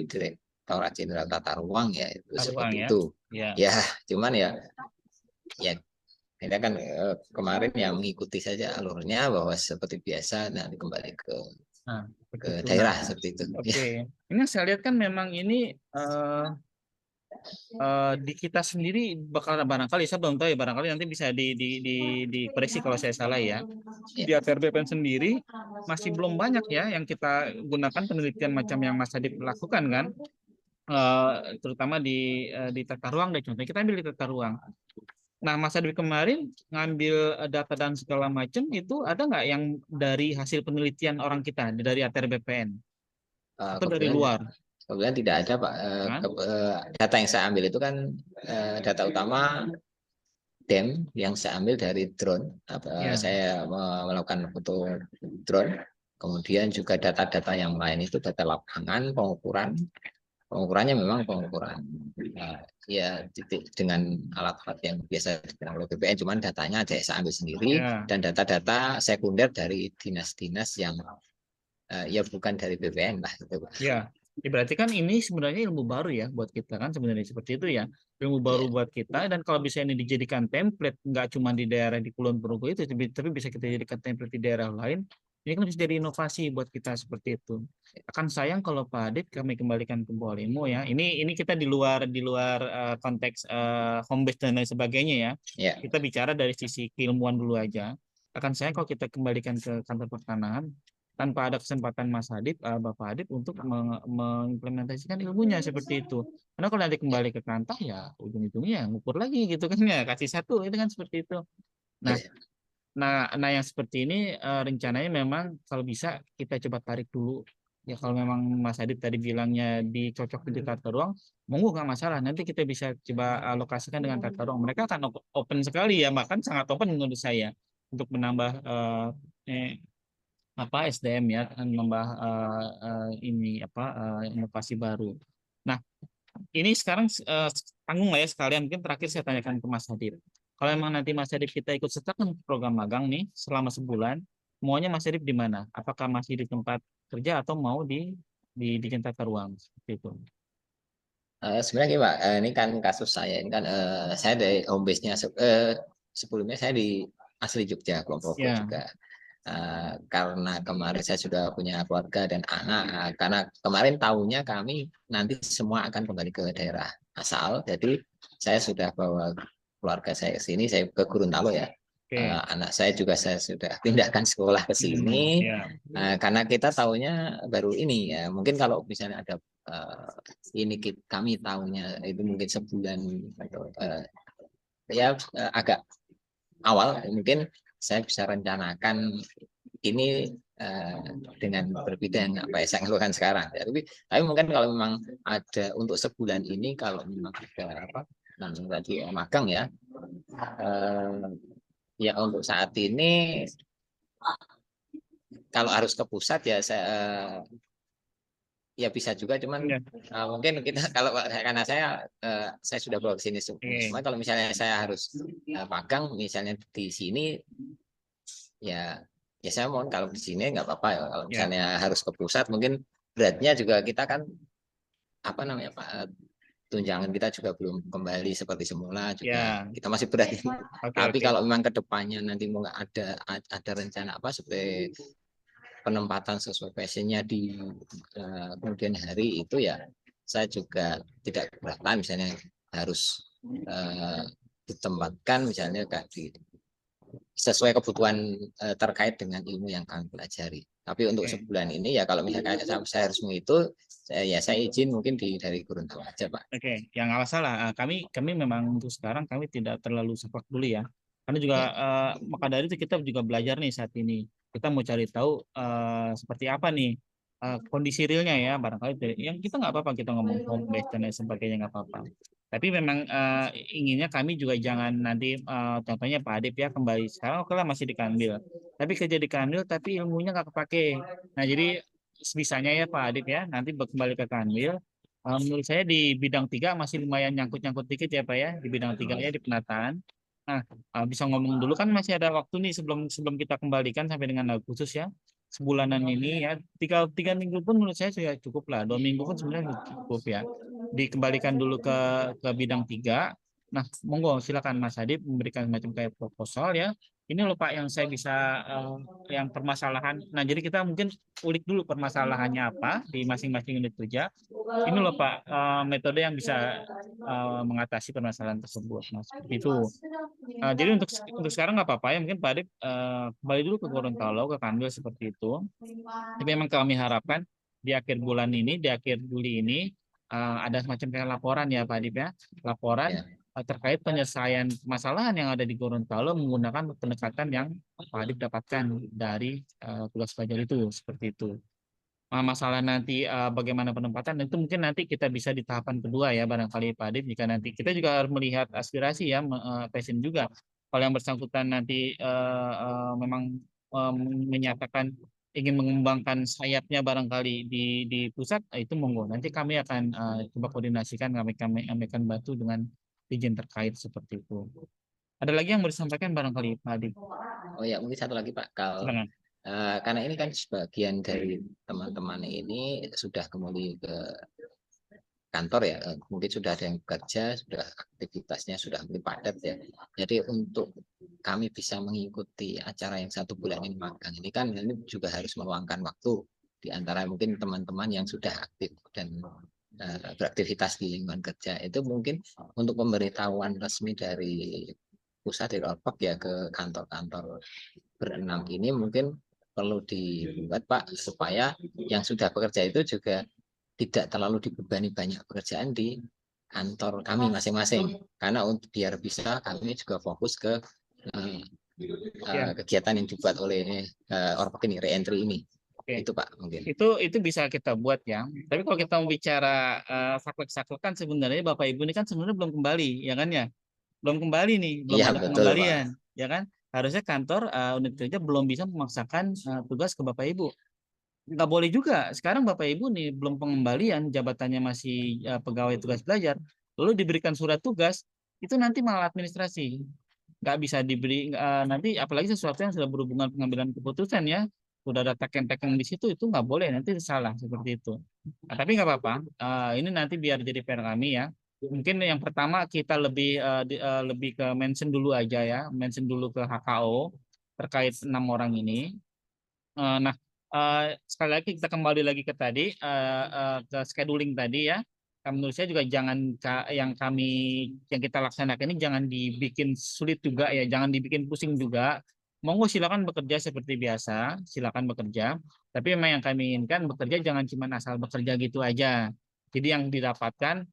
Direktorat Jenderal Tata Ruang ya itu seperti itu. Ya, cuman ya ini kan kemarin yang mengikuti saja alurnya bahwa seperti biasa nanti kembali ke daerah seperti itu. Oke. Ini saya lihat kan memang ini di kita sendiri bakal barangkali saya belum tahu ya, barangkali nanti bisa dikoreksi kalau saya salah ya. Di ATR BPN sendiri masih belum banyak ya yang kita gunakan penelitian macam yang Mas Adip lakukan kan, terutama di tata ruang deh, contohnya kita ambil di tata ruang. Nah, Mas Adip kemarin ngambil data dan segala macam itu ada nggak yang dari hasil penelitian orang kita dari ATR BPN atau dari luar? Kemudian tidak ada Pak. Data yang saya ambil itu kan data utama DEM yang saya ambil dari drone. Saya melakukan foto drone. Kemudian juga data-data yang lain itu data lapangan, pengukurannya memang pengukuran ya dengan alat-alat yang biasa digunakan oleh BPN, cuman datanya saya ambil sendiri dan data-data sekunder dari dinas-dinas yang ya bukan dari BPN lah gitu Pak. Ya, berarti kan ini sebenarnya ilmu baru ya buat kita kan sebenarnya seperti itu ya, ilmu baru buat kita. Dan kalau bisa ini dijadikan template nggak cuma di daerah di Kulon Progo itu, tapi bisa kita jadikan template di daerah lain, ini kan bisa jadi inovasi buat kita seperti itu. Akan sayang kalau Pak Adit kami kembalikan ke Bualemo ya. Ini kita di luar konteks home base dan lain sebagainya ya. Kita bicara dari sisi keilmuan dulu aja. Akan sayang kalau kita kembalikan ke kantor pertanahan tanpa ada kesempatan Mas Adip, Bapak Adip untuk mengimplementasikan ilmunya seperti itu. Karena kalau nanti kembali ke Kantah ya ujung-ujungnya ngukur lagi gitu kan ya, kasih satu itu kan seperti itu. Nah yang seperti ini rencananya memang kalau bisa kita coba tarik dulu. Ya kalau memang Mas Adip tadi bilangnya dicocok di tata ruang, monggo nggak masalah. Nanti kita bisa coba alokasikan dengan tata ruang. Mereka akan open sekali ya, bahkan sangat open menurut saya untuk menambah SDM ya, menambah inovasi baru. Nah, ini sekarang tanggung lah ya sekalian, mungkin terakhir saya tanyakan ke Mas Hadip. Kalau memang nanti Mas Hadip kita ikut serta kan program magang nih selama sebulan, maunya Mas Hadip di mana? Apakah masih di tempat kerja atau mau di tata ruang seperti itu? Sebenarnya Pak, ini kan kasus saya ini kan saya dari home base-nya sebelumnya saya di asli Jogja, Kulon Progo juga. Karena kemarin saya sudah punya keluarga dan anak, karena kemarin tahunya kami nanti semua akan kembali ke daerah asal, jadi saya sudah bawa keluarga saya ke sini, saya ke Gorontalo ya. Anak saya juga saya sudah pindahkan sekolah ke sini karena kita tahunya baru ini ya. Mungkin kalau misalnya ada ini kami tahunya itu mungkin sebulan atau ya agak awal, mungkin saya bisa rencanakan ini dengan berbeda yang apa yang saya lakukan sekarang. Tapi mungkin kalau memang ada untuk sebulan ini, kalau memang ada tadi magang ya. Ya untuk saat ini kalau harus ke pusat ya ya bisa juga, cuman Ya, mungkin kita kalau karena saya sudah bawa ke sini semua. oke. Kalau misalnya saya harus magang misalnya di sini ya ya saya mohon kalau di sini nggak apa-apa ya. Kalau Ya, misalnya harus ke pusat mungkin beratnya juga kita kan apa namanya Pak, tunjangan kita juga belum kembali seperti semula juga ya, kita masih berat. oke, Tapi oke. kalau memang ke depannya nanti mau nggak ada rencana apa seperti penempatan sesuai passionnya di kemudian hari itu ya saya juga tidak keberatan misalnya harus ditempatkan misalnya sesuai kebutuhan terkait dengan ilmu yang kami pelajari. Tapi untuk Oke. sebulan ini ya kalau misalnya saya harus menghitung, saya izin mungkin dari Gorontalo aja Pak. Oke, yang nggak masalah. Kami memang untuk sekarang kami tidak terlalu sepak dulu ya. Karena juga Ya, maka dari itu kita juga belajar nih saat ini. Kita mau cari tahu seperti apa nih kondisi realnya ya barangkali. Yang kita nggak apa-apa kita ngomong home base dan lain sebagainya nggak apa-apa. Tapi memang inginnya kami juga jangan nanti contohnya Pak Adip ya kembali sekarang oke lah masih di Kanwil. Tapi kerja di Kanwil tapi ilmunya nggak kepake. Nah jadi sebisanya ya Pak Adip ya nanti kembali ke Kanwil. Menurut saya di bidang 3 masih lumayan nyangkut-nyangkut dikit ya Pak ya di bidang 3 ya di penataan. Nah, bisa ngomong dulu kan masih ada waktu nih sebelum sebelum kita kembalikan sampai dengan Agustus ya. Sebulanan ini ya tiga minggu pun menurut saya sudah cukup lah. 2 minggu pun sebenarnya cukup ya. Dikembalikan dulu ke bidang 3. Nah, monggo silakan Mas Adib memberikan semacam kayak proposal ya. Ini loh Pak yang saya bisa yang permasalahan. Nah, jadi kita mungkin ulik dulu permasalahannya apa di masing-masing unit kerja. Ini loh Pak, metode yang bisa mengatasi permasalahan tersebut. Nah, seperti itu. Jadi untuk sekarang nggak apa-apa ya, mungkin Pak Adip kembali dulu ke Gorontalo, ke Kanwil seperti itu. Tapi memang kami harapkan di akhir bulan ini, di akhir Juli ini, ada semacam kayak laporan ya Pak Adip ya. Laporan ya. terkait penyelesaian permasalahan yang ada di Gorontalo menggunakan pendekatan yang Pak Adip dapatkan dari tugas pelajar itu, seperti itu. Masalah nanti bagaimana penempatan itu mungkin nanti kita bisa di tahapan kedua ya barangkali Pak Adip jika nanti kita juga harus melihat aspirasi ya passion juga kalau yang bersangkutan nanti memang eh, menyatakan ingin mengembangkan sayapnya barangkali di pusat itu monggo nanti kami akan coba koordinasikan kami akan bantu dengan izin terkait seperti itu. Ada lagi yang mau disampaikan barangkali Pak Adip? Oh ya mungkin satu lagi Pak, kalau Silakan. karena ini kan sebagian dari teman-teman ini sudah kembali ke kantor ya, mungkin sudah ada yang bekerja, sudah aktivitasnya sudah mulai padat ya. Jadi untuk kami bisa mengikuti acara yang 1 bulan ini magang ini kan ini juga harus meluangkan waktu di antara mungkin teman-teman yang sudah aktif dan beraktivitas di lingkungan kerja itu mungkin untuk pemberitahuan resmi dari pusat dari Orpok ya ke kantor-kantor berenam ini mungkin perlu dibuat Pak supaya yang sudah bekerja itu juga tidak terlalu dibebani banyak pekerjaan di kantor kami masing-masing karena untuk biar bisa kami juga fokus ke Ya, kegiatan yang dibuat oleh Orpok ini reentry ini oke. itu Pak mungkin. Itu bisa kita buat ya. Tapi kalau kita mau bicara saklek-saklek kan sebenarnya Bapak Ibu ini kan sebenarnya belum kembali, ya kan ya? Belum kembali nih, belum Iya ada betul Pak. pengembalian, ya kan? Harusnya kantor unit kerja belum bisa memaksakan tugas ke Bapak Ibu. Nggak boleh juga. Sekarang Bapak Ibu nih belum pengembalian, jabatannya masih pegawai tugas belajar, lalu diberikan surat tugas, itu nanti malah administrasi nggak bisa diberi nanti apalagi sesuatu yang sudah berhubungan pengambilan keputusan ya sudah ada teken-teken di situ itu nggak boleh nanti salah seperti itu. Nah, tapi nggak apa-apa. Ini nanti biar jadi PR kami ya mungkin yang pertama kita lebih ke mention dulu aja ya mention dulu ke HKO terkait 6 orang ini. Nah, sekali lagi kita kembali lagi ke tadi ke scheduling tadi ya. Menurut saya juga jangan yang kita laksanakan ini jangan dibikin sulit juga ya, jangan dibikin pusing juga. Monggo silakan bekerja seperti biasa, silakan bekerja. Tapi memang yang kami inginkan bekerja jangan cuma asal bekerja gitu aja. Jadi yang didapatkan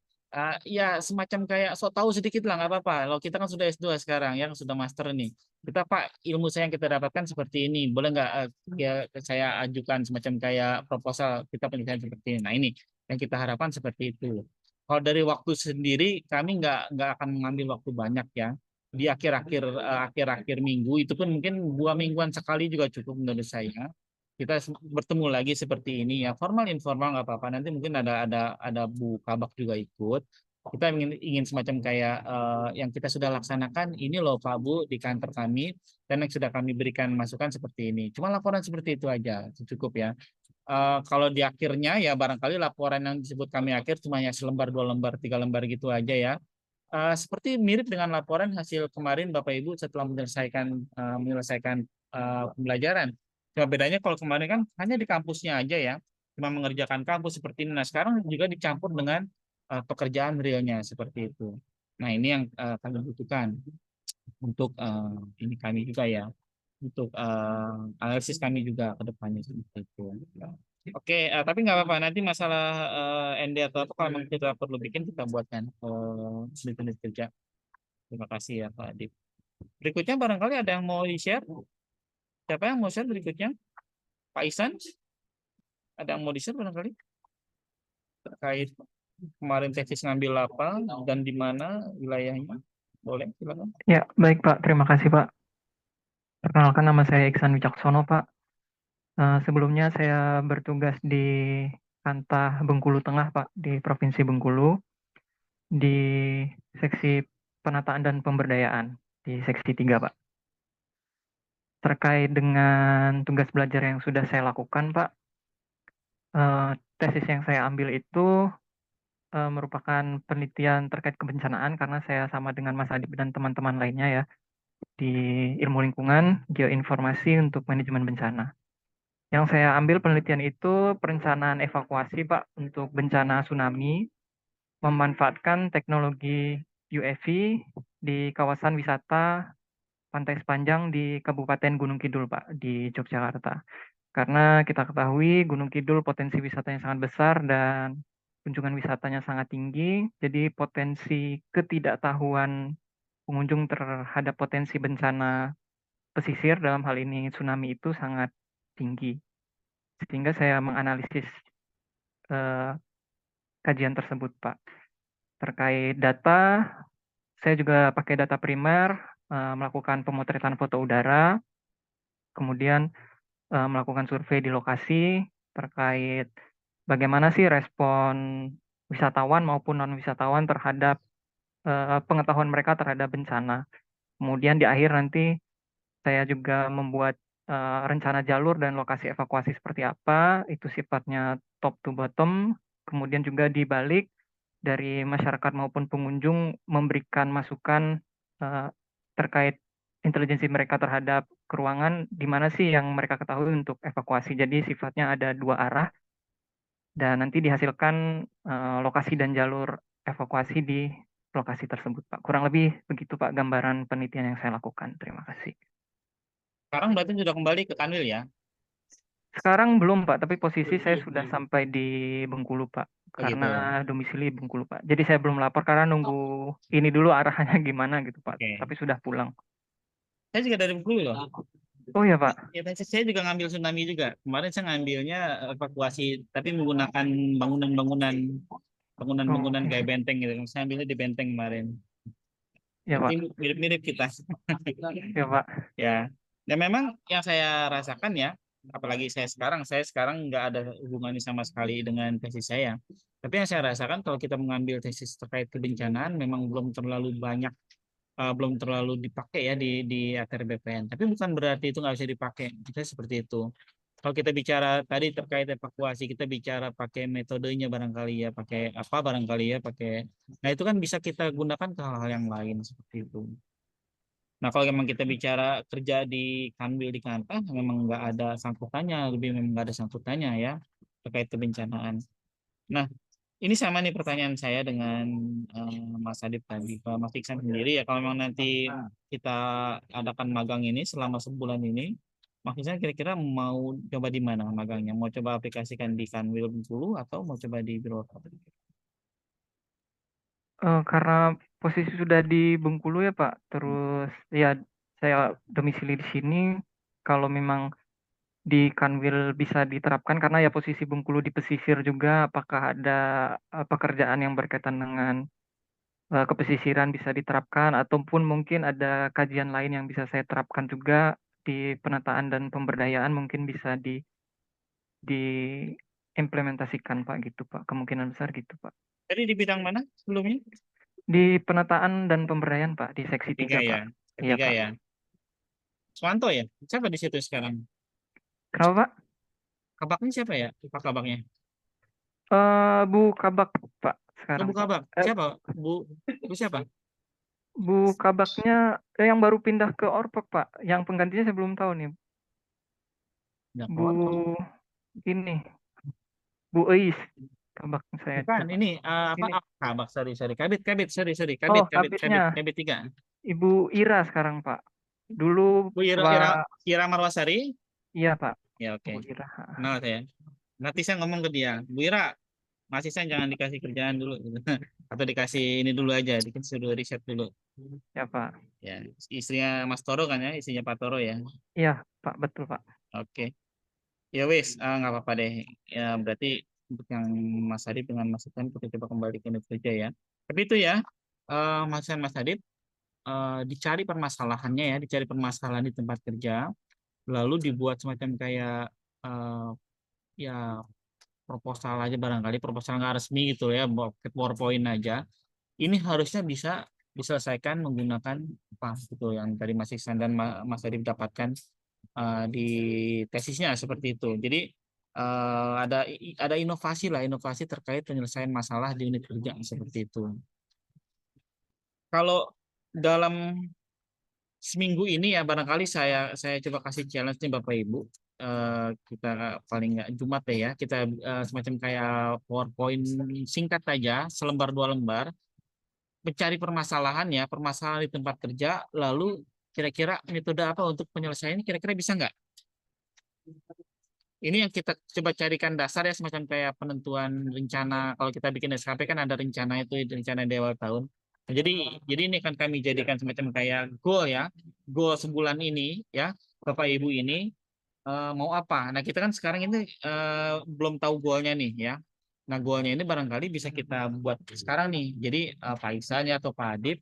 ya semacam kayak sok tahu sedikit lah nggak apa-apa. Kalau kita kan sudah S2 sekarang, yang sudah master nih kita Pak ilmu saya yang kita dapatkan seperti ini boleh nggak ya saya ajukan semacam kayak proposal kita penyelesaian seperti ini. Nah ini yang kita harapkan seperti itu. Kalau dari waktu sendiri, kami nggak akan mengambil waktu banyak ya. Di akhir-akhir minggu itu pun mungkin 2 mingguan sekali juga cukup menurut saya. Kita bertemu lagi seperti ini ya, formal informal nggak apa-apa. Nanti mungkin ada Bu Kabak juga ikut. Kita ingin semacam kayak yang kita sudah laksanakan ini loh Pak Bu di kantor kami, dan yang sudah kami berikan masukan seperti ini. Cuma laporan seperti itu aja cukup ya. Kalau di akhirnya ya barangkali laporan yang disebut kami akhir cuma ya selembar, 2 lembar, 3 lembar gitu aja ya. Seperti mirip dengan laporan hasil kemarin Bapak Ibu setelah menyelesaikan pembelajaran. Cuma bedanya kalau kemarin kan hanya di kampusnya aja ya, cuma mengerjakan kampus seperti ini. Nah sekarang juga dicampur dengan pekerjaan realnya seperti itu. Nah ini yang kami butuhkan untuk ini kami juga ya, untuk analisis kami juga ke depannya seperti itu. Oke, tapi nggak apa-apa. Nanti masalah ND atau apa kalau memang kita perlu bikin kita buatkan unit kerja. Terima kasih ya Pak Adip. Berikutnya barangkali ada yang mau di-share? Siapa yang mau share berikutnya? Pak Isan? Ada yang mau di-share barangkali? Terkait kemarin tesis ngambil apa dan di mana wilayahnya? Boleh, silakan. Ya, baik Pak. Terima kasih Pak. Perkenalkan nama saya Iksan Wicaksono Pak. Sebelumnya saya bertugas di Kantah Bengkulu Tengah Pak, di Provinsi Bengkulu, di seksi penataan dan pemberdayaan, di seksi 3 Pak. Terkait dengan tugas belajar yang sudah saya lakukan Pak, tesis yang saya ambil itu merupakan penelitian terkait kebencanaan karena saya sama dengan Mas Adib dan teman-teman lainnya ya, di ilmu lingkungan, geoinformasi untuk manajemen bencana. Yang saya ambil penelitian itu perencanaan evakuasi, Pak, untuk bencana tsunami, memanfaatkan teknologi UAV di kawasan wisata Pantai Sepanjang di Kabupaten Gunung Kidul, Pak, di Yogyakarta. Karena kita ketahui Gunung Kidul potensi wisatanya sangat besar dan kunjungan wisatanya sangat tinggi, jadi potensi ketidaktahuan pengunjung terhadap potensi bencana pesisir dalam hal ini tsunami itu sangat tinggi. Sehingga saya menganalisis kajian tersebut, Pak. Terkait data, saya juga pakai data primer, melakukan pemotretan foto udara, kemudian melakukan survei di lokasi terkait bagaimana sih respon wisatawan maupun non-wisatawan terhadap pengetahuan mereka terhadap bencana. Kemudian di akhir nanti saya juga membuat rencana jalur dan lokasi evakuasi seperti apa, itu sifatnya top to bottom, kemudian juga dibalik dari masyarakat maupun pengunjung memberikan masukan terkait intelijensi mereka terhadap keruangan, di mana sih yang mereka ketahui untuk evakuasi. Jadi sifatnya ada 2 arah, dan nanti dihasilkan lokasi dan jalur evakuasi di lokasi tersebut, Pak. Kurang lebih begitu, Pak, gambaran penelitian yang saya lakukan. Terima kasih. Sekarang berarti sudah kembali ke Kanwil ya? Sekarang belum, Pak, tapi posisi saya sudah sampai di Bengkulu, Pak. Oh, gitu. Karena domisili Bengkulu, Pak. Jadi saya belum lapor karena nunggu ini dulu arahannya gimana gitu, Pak. Oke. Tapi sudah pulang. Saya juga dari Bengkulu loh. Oh ya, Pak. Ya, saya juga ngambil tsunami juga. Kemarin saya ngambilnya evakuasi, tapi menggunakan bangunan-bangunan Oh, oke. kayak benteng gitu. Saya ambilnya di benteng kemarin. Ya, Pak. Berarti mirip-mirip kita. Ya, Pak. Ya. Dan memang yang saya rasakan ya, apalagi saya sekarang nggak ada hubungannya sama sekali dengan tesis saya. Tapi yang saya rasakan kalau kita mengambil tesis terkait kebencanaan memang belum terlalu dipakai ya di ATR BPN. Tapi bukan berarti itu nggak bisa dipakai. Kita seperti itu. Kalau kita bicara tadi terkait evakuasi, kita bicara pakai metodenya barangkali ya, pakai apa barangkali ya, pakai. Nah itu kan bisa kita gunakan ke hal-hal yang lain seperti itu. Nah kalau memang kita bicara kerja di Kanwil di Kantah, memang nggak ada sangkutannya, lebih memang nggak ada sangkutannya ya terkait kebencanaan. Nah ini sama nih pertanyaan saya dengan Mas Adip tadi. Kalau Mas Iksan sendiri ya, kalau memang nanti kita adakan magang ini selama sebulan ini, Mas Iksan kira-kira mau coba di mana magangnya? Mau coba aplikasikan di Kanwil Bengkulu atau mau coba di Biro apa? Karena posisi sudah di Bengkulu ya, Pak. Terus ya saya domisili di sini. Kalau memang di Kanwil bisa diterapkan karena ya posisi Bengkulu di pesisir juga, apakah ada pekerjaan yang berkaitan dengan kepesisiran bisa diterapkan ataupun mungkin ada kajian lain yang bisa saya terapkan juga di penataan dan pemberdayaan mungkin bisa diimplementasikan Pak gitu Pak. Kemungkinan besar gitu Pak. Jadi di bidang mana sebelumnya? Di penataan dan pemberdayaan Pak di seksi 3 Ketiga Pak. ya. Iya Ketiga Pak. ya. Swanto ya? Siapa di situ sekarang? Kenapa Pak? Kabaknya siapa ya? Pak Kabaknya. Bu Kabak Pak Oh, sekarang Bu Pak. Kabak. Siapa? Bu siapa? Bu Kabaknya yang baru pindah ke Orpek Pak. Yang penggantinya saya belum tahu nih. Nggak Bu tahu. ini Bu Eis Kabak saya Bukan, coba. ini apa? Ini Kabak, sorry. Kabit, sorry. oh Kabit kabitnya 3. Ibu Ira sekarang Pak. Dulu Bu Pak, Ira Marwasari. iya Pak. Ya oke. Bu Ira. Kenal saya. Nanti saya ngomong ke dia, Bu Ira, masih saya jangan dikasih kerjaan dulu, gitu. Atau dikasih ini dulu aja, dikasih dulu riset dulu. Ya Pak. Ya, istrinya Mas Toro kan ya, istrinya Pak Toro ya. Iya Pak, betul Pak. Oke. Ya wis, nggak apa-apa deh. Ya berarti untuk yang Mas Adit dengan Mas Itan kita coba kembali ke unit kerja ya. Tapi itu ya, Mas Adit, dicari permasalahannya ya, dicari permasalahan di tempat kerja, lalu dibuat semacam kayak eh, ya proposal aja barangkali, proposal nggak resmi gitu ya, pakai PowerPoint aja. Ini harusnya bisa diselesaikan menggunakan apa gitu yang tadi Mas Iksan dan Mas Adit dapatkan di tesisnya seperti itu. Jadi ada inovasi lah, inovasi terkait penyelesaian masalah di unit kerja seperti itu. Kalau dalam seminggu ini ya barangkali saya coba kasih challenge nih Bapak Ibu. Kita paling nggak Jumat deh ya, kita semacam kayak PowerPoint singkat aja, selembar 2 lembar, mencari permasalahannya, permasalahan di tempat kerja, lalu kira-kira metode apa untuk penyelesaiannya, kira-kira bisa nggak? Ini yang kita coba carikan dasar ya, semacam kayak penentuan rencana. Kalau kita bikin SKP kan ada rencana itu, rencana di awal tahun. Nah, jadi ini akan kami jadikan semacam kayak goal ya, goal sebulan ini ya, Bapak Ibu ini mau apa? Nah kita kan sekarang ini belum tahu goalnya nih ya. Nah goalnya ini barangkali bisa kita buat sekarang nih. Jadi Pak Iksan ya atau Pak Adit,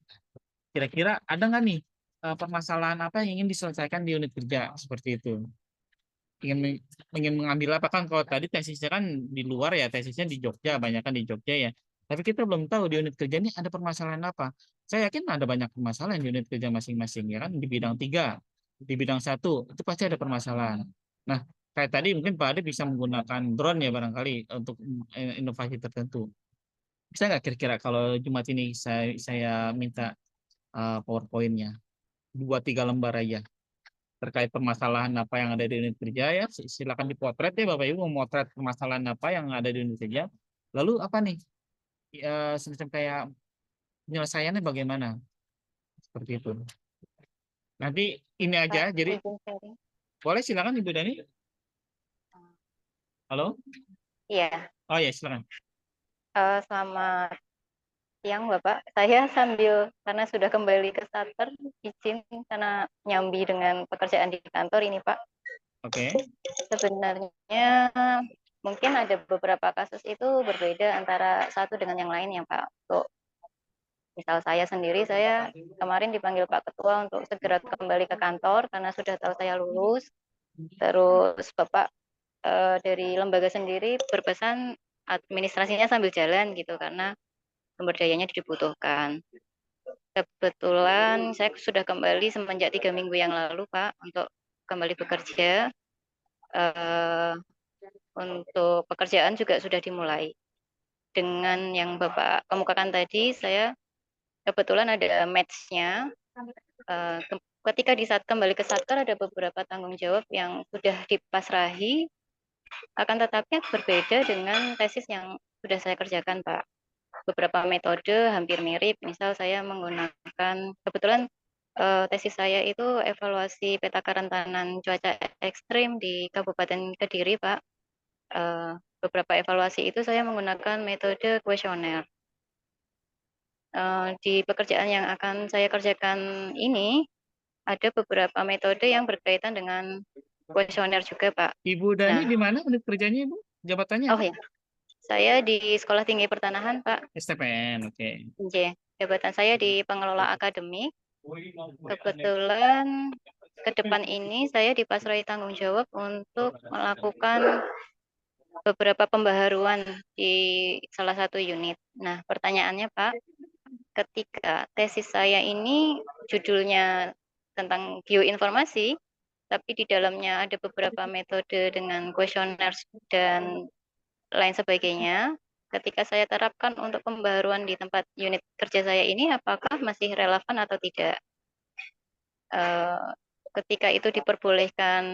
kira-kira ada nggak nih permasalahan apa yang ingin diselesaikan di unit kerja seperti itu? Ingin mengambil apa kan kalau tadi tesisnya kan di luar ya, tesisnya di Jogja, banyak kan di Jogja ya, tapi kita belum tahu di unit kerja ini ada permasalahan apa. Saya yakin ada banyak permasalahan di unit kerja masing-masing ya kan, di bidang 3, di bidang 1 itu pasti ada permasalahan. Nah kayak tadi mungkin Pak Ade bisa menggunakan drone ya barangkali untuk inovasi tertentu. Bisa nggak kira-kira kalau Jumat ini saya minta PowerPoint-nya 2-3 lembar aja terkait permasalahan apa yang ada di unit kerja ya, silakan dipotret ya Bapak Ibu, memotret permasalahan apa yang ada di unit kerja, lalu apa nih ya, semacam kayak penyelesaiannya bagaimana seperti itu. Nanti ini aja, Pak, jadi izin sharing. boleh silakan Ibu Dani. Halo. Iya, Oh ya silakan. selamat siang Bapak. Saya sambil karena sudah kembali ke starter, izin karena nyambi dengan pekerjaan di kantor ini Pak. Oke. Sebenarnya mungkin ada beberapa kasus itu berbeda antara satu dengan yang lain ya Pak. Untuk misal saya sendiri, saya kemarin dipanggil Pak Ketua untuk segera kembali ke kantor karena sudah tahu saya lulus. Terus Bapak dari lembaga sendiri berpesan administrasinya sambil jalan gitu karena sumber dayanya dibutuhkan. Kebetulan saya sudah kembali semenjak 3 minggu yang lalu Pak untuk kembali bekerja. Untuk pekerjaan juga sudah dimulai. Dengan yang Bapak kemukakan tadi, saya kebetulan ada match-nya. Ketika di saat kembali ke satker ada beberapa tanggung jawab yang sudah dipasrahi, akan tetapi berbeda dengan tesis yang sudah saya kerjakan Pak. Beberapa metode hampir mirip, misal saya menggunakan, kebetulan tesis saya itu evaluasi peta kerentanan cuaca ekstrim di Kabupaten Kediri Pak. Beberapa evaluasi itu saya menggunakan metode kuesioner. Di pekerjaan yang akan saya kerjakan ini, ada beberapa metode yang berkaitan dengan kuesioner juga, Pak. Ibu Dani Nah, di mana unit kerjanya, Ibu? Jabatannya oh apa? ya, saya di Sekolah Tinggi Pertanahan, Pak. STPN, oke. J. Jabatan saya di pengelola akademik. Kebetulan ke depan ini saya dipasrahi tanggung jawab untuk melakukan beberapa pembaharuan di salah satu unit. Nah, pertanyaannya, Pak, ketika tesis saya ini judulnya tentang geoinformasi, tapi di dalamnya ada beberapa metode dengan kuesioner dan lain sebagainya. Ketika saya terapkan untuk pembaharuan di tempat unit kerja saya ini, apakah masih relevan atau tidak? Ketika itu diperbolehkan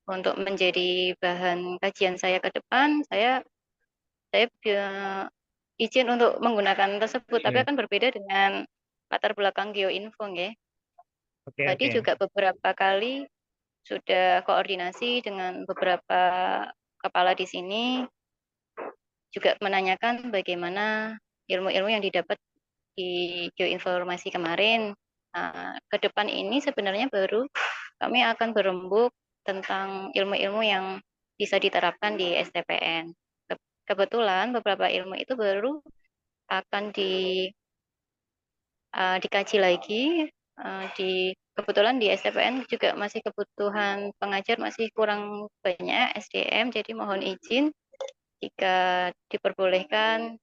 untuk menjadi bahan kajian saya ke depan, saya izin untuk menggunakan tersebut, tapi Oke, akan berbeda dengan latar belakang geoinfo, ya. oke, Tadi oke. juga beberapa kali sudah koordinasi dengan beberapa kepala di sini, juga menanyakan bagaimana ilmu-ilmu yang didapat di geoinformasi kemarin. Nah, ke depan ini sebenarnya baru kami akan berembuk tentang ilmu-ilmu yang bisa diterapkan di STPN. Kebetulan beberapa ilmu itu baru akan dikaji lagi. Kebetulan di STPN juga masih kebutuhan pengajar masih kurang banyak SDM, jadi mohon izin jika diperbolehkan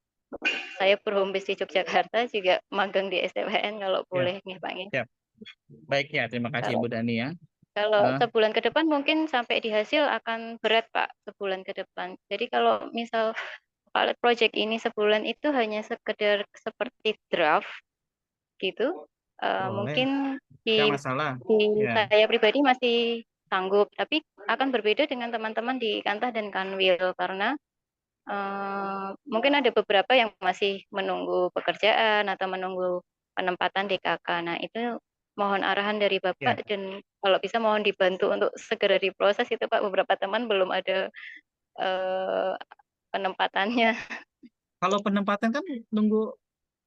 saya berhome base di Yogyakarta juga magang di STPN kalau Ya, boleh nih Pak. siap. Baik ya, terima kasih Kalau Ibu Dani ya. kalau Eh, sebulan ke depan mungkin sampai di hasil akan berat Pak sebulan ke depan. Jadi kalau misal pilot project ini sebulan itu hanya sekedar seperti draft gitu, boleh, mungkin nggak di masalah. di Ya, saya pribadi masih sanggup, tapi akan berbeda dengan teman-teman di Kantah dan Kanwil karena mungkin ada beberapa yang masih menunggu pekerjaan atau menunggu penempatan DKK. Nah, itu mohon arahan dari ya. Bapak dan kalau bisa mohon dibantu untuk segera diproses itu Pak. Beberapa teman belum ada eh, penempatannya. Kalau penempatan kan nunggu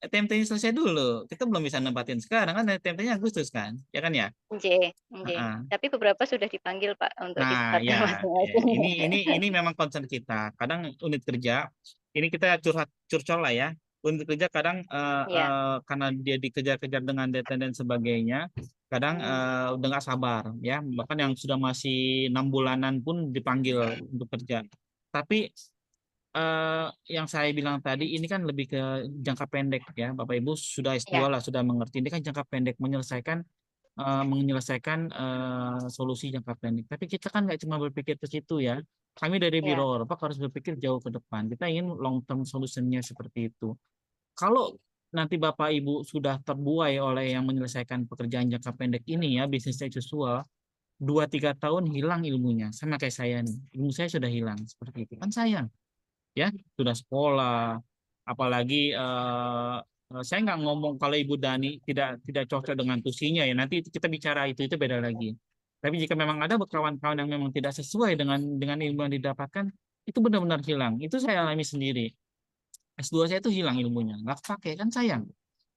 TMT-nya selesai dulu. Kita belum bisa nempatin sekarang kan TMT-nya Agustus kan, ya kan ya? Nj, nj. Heeh. Tapi beberapa sudah dipanggil Pak untuk di Nah, starter ya, ya, masing-masing. ini memang concern kita. Kadang unit kerja, ini kita curcol lah ya. Unit kerja kadang Ya, karena dia dikejar-kejar dengan deadline dan sebagainya, kadang udah nggak sabar ya. Bahkan yang sudah masih 6 bulanan pun dipanggil untuk kerja. Tapi yang saya bilang tadi ini kan lebih ke jangka pendek ya. Bapak Ibu sudah S2 ya, lah, sudah mengerti. Ini kan jangka pendek menyelesaikan solusi jangka pendek. Tapi kita kan nggak cuma berpikir ke situ ya. Kami dari ya, Biro Orpak harus berpikir jauh ke depan. Kita ingin long term solutionnya seperti itu. Kalau nanti Bapak Ibu sudah terbuai oleh yang menyelesaikan pekerjaan jangka pendek ini ya, bisnis as usual, 2-3 tahun hilang ilmunya. Sama kayak saya nih. Ilmu saya sudah hilang. Seperti itu. Kan sayang. Ya, sudah sekolah. Apalagi saya nggak ngomong kalau Ibu Dani tidak cocok dengan tusinya ya nanti kita bicara itu beda lagi. Tapi jika memang ada kawan-kawan yang memang tidak sesuai dengan ilmu yang didapatkan itu benar-benar hilang. Itu saya alami sendiri. S2 saya itu hilang ilmunya, nggak pakai kan sayang.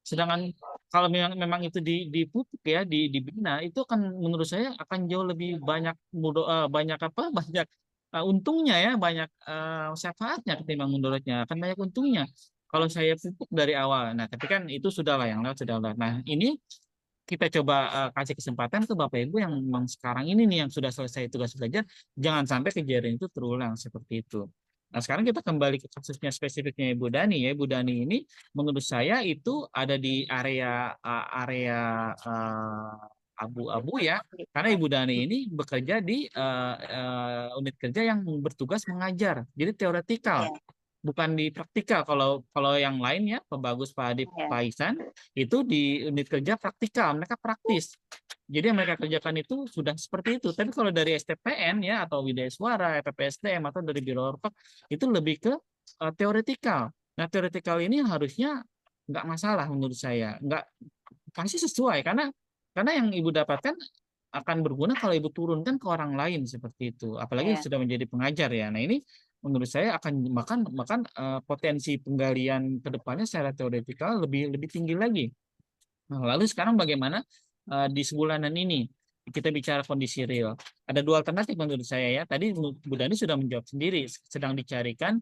Sedangkan kalau memang itu dipupuk ya dibina itu akan menurut saya akan jauh lebih banyak banyak apa banyak untungnya ya banyak syafaatnya ketimbang mudaratnya akan banyak untungnya kalau saya pupuk dari awal. Nah tapi kan itu sudahlah yang lewat sudah lewat. Nah ini kita coba kasih kesempatan ke Bapak Ibu yang memang sekarang ini nih yang sudah selesai tugas belajar, jangan sampai kejadian itu terulang seperti itu. Nah, sekarang kita kembali ke kasusnya spesifiknya Ibu Dani ya. Ibu Dani ini menurut saya itu ada di area abu-abu ya. Karena Ibu Dani ini bekerja di unit kerja yang bertugas mengajar. Jadi teoretikal, ya, bukan di praktikal. Kalau kalau yang lain ya, Pak Bagus, Pak Adip, ya, Pak Ihsan, itu di unit kerja praktikal, mereka praktis. Jadi yang mereka kerjakan itu sudah seperti itu. Tapi kalau dari STPN ya atau Widya Suara, PPSDM atau dari Biro Orpak itu lebih ke teoretikal. Nah teoretikal ini harusnya nggak masalah menurut saya, nggak pasti sesuai karena yang ibu dapatkan akan berguna kalau ibu turunkan ke orang lain seperti itu. Apalagi ya. sudah menjadi pengajar ya. Nah ini menurut saya akan makan potensi penggalian ke depannya secara teoretikal lebih lebih tinggi lagi. Nah, lalu sekarang bagaimana di sebulanan ini? kita bicara kondisi real. Ada dua alternatif menurut saya ya. Tadi Bu Dani sudah menjawab sendiri, sedang dicarikan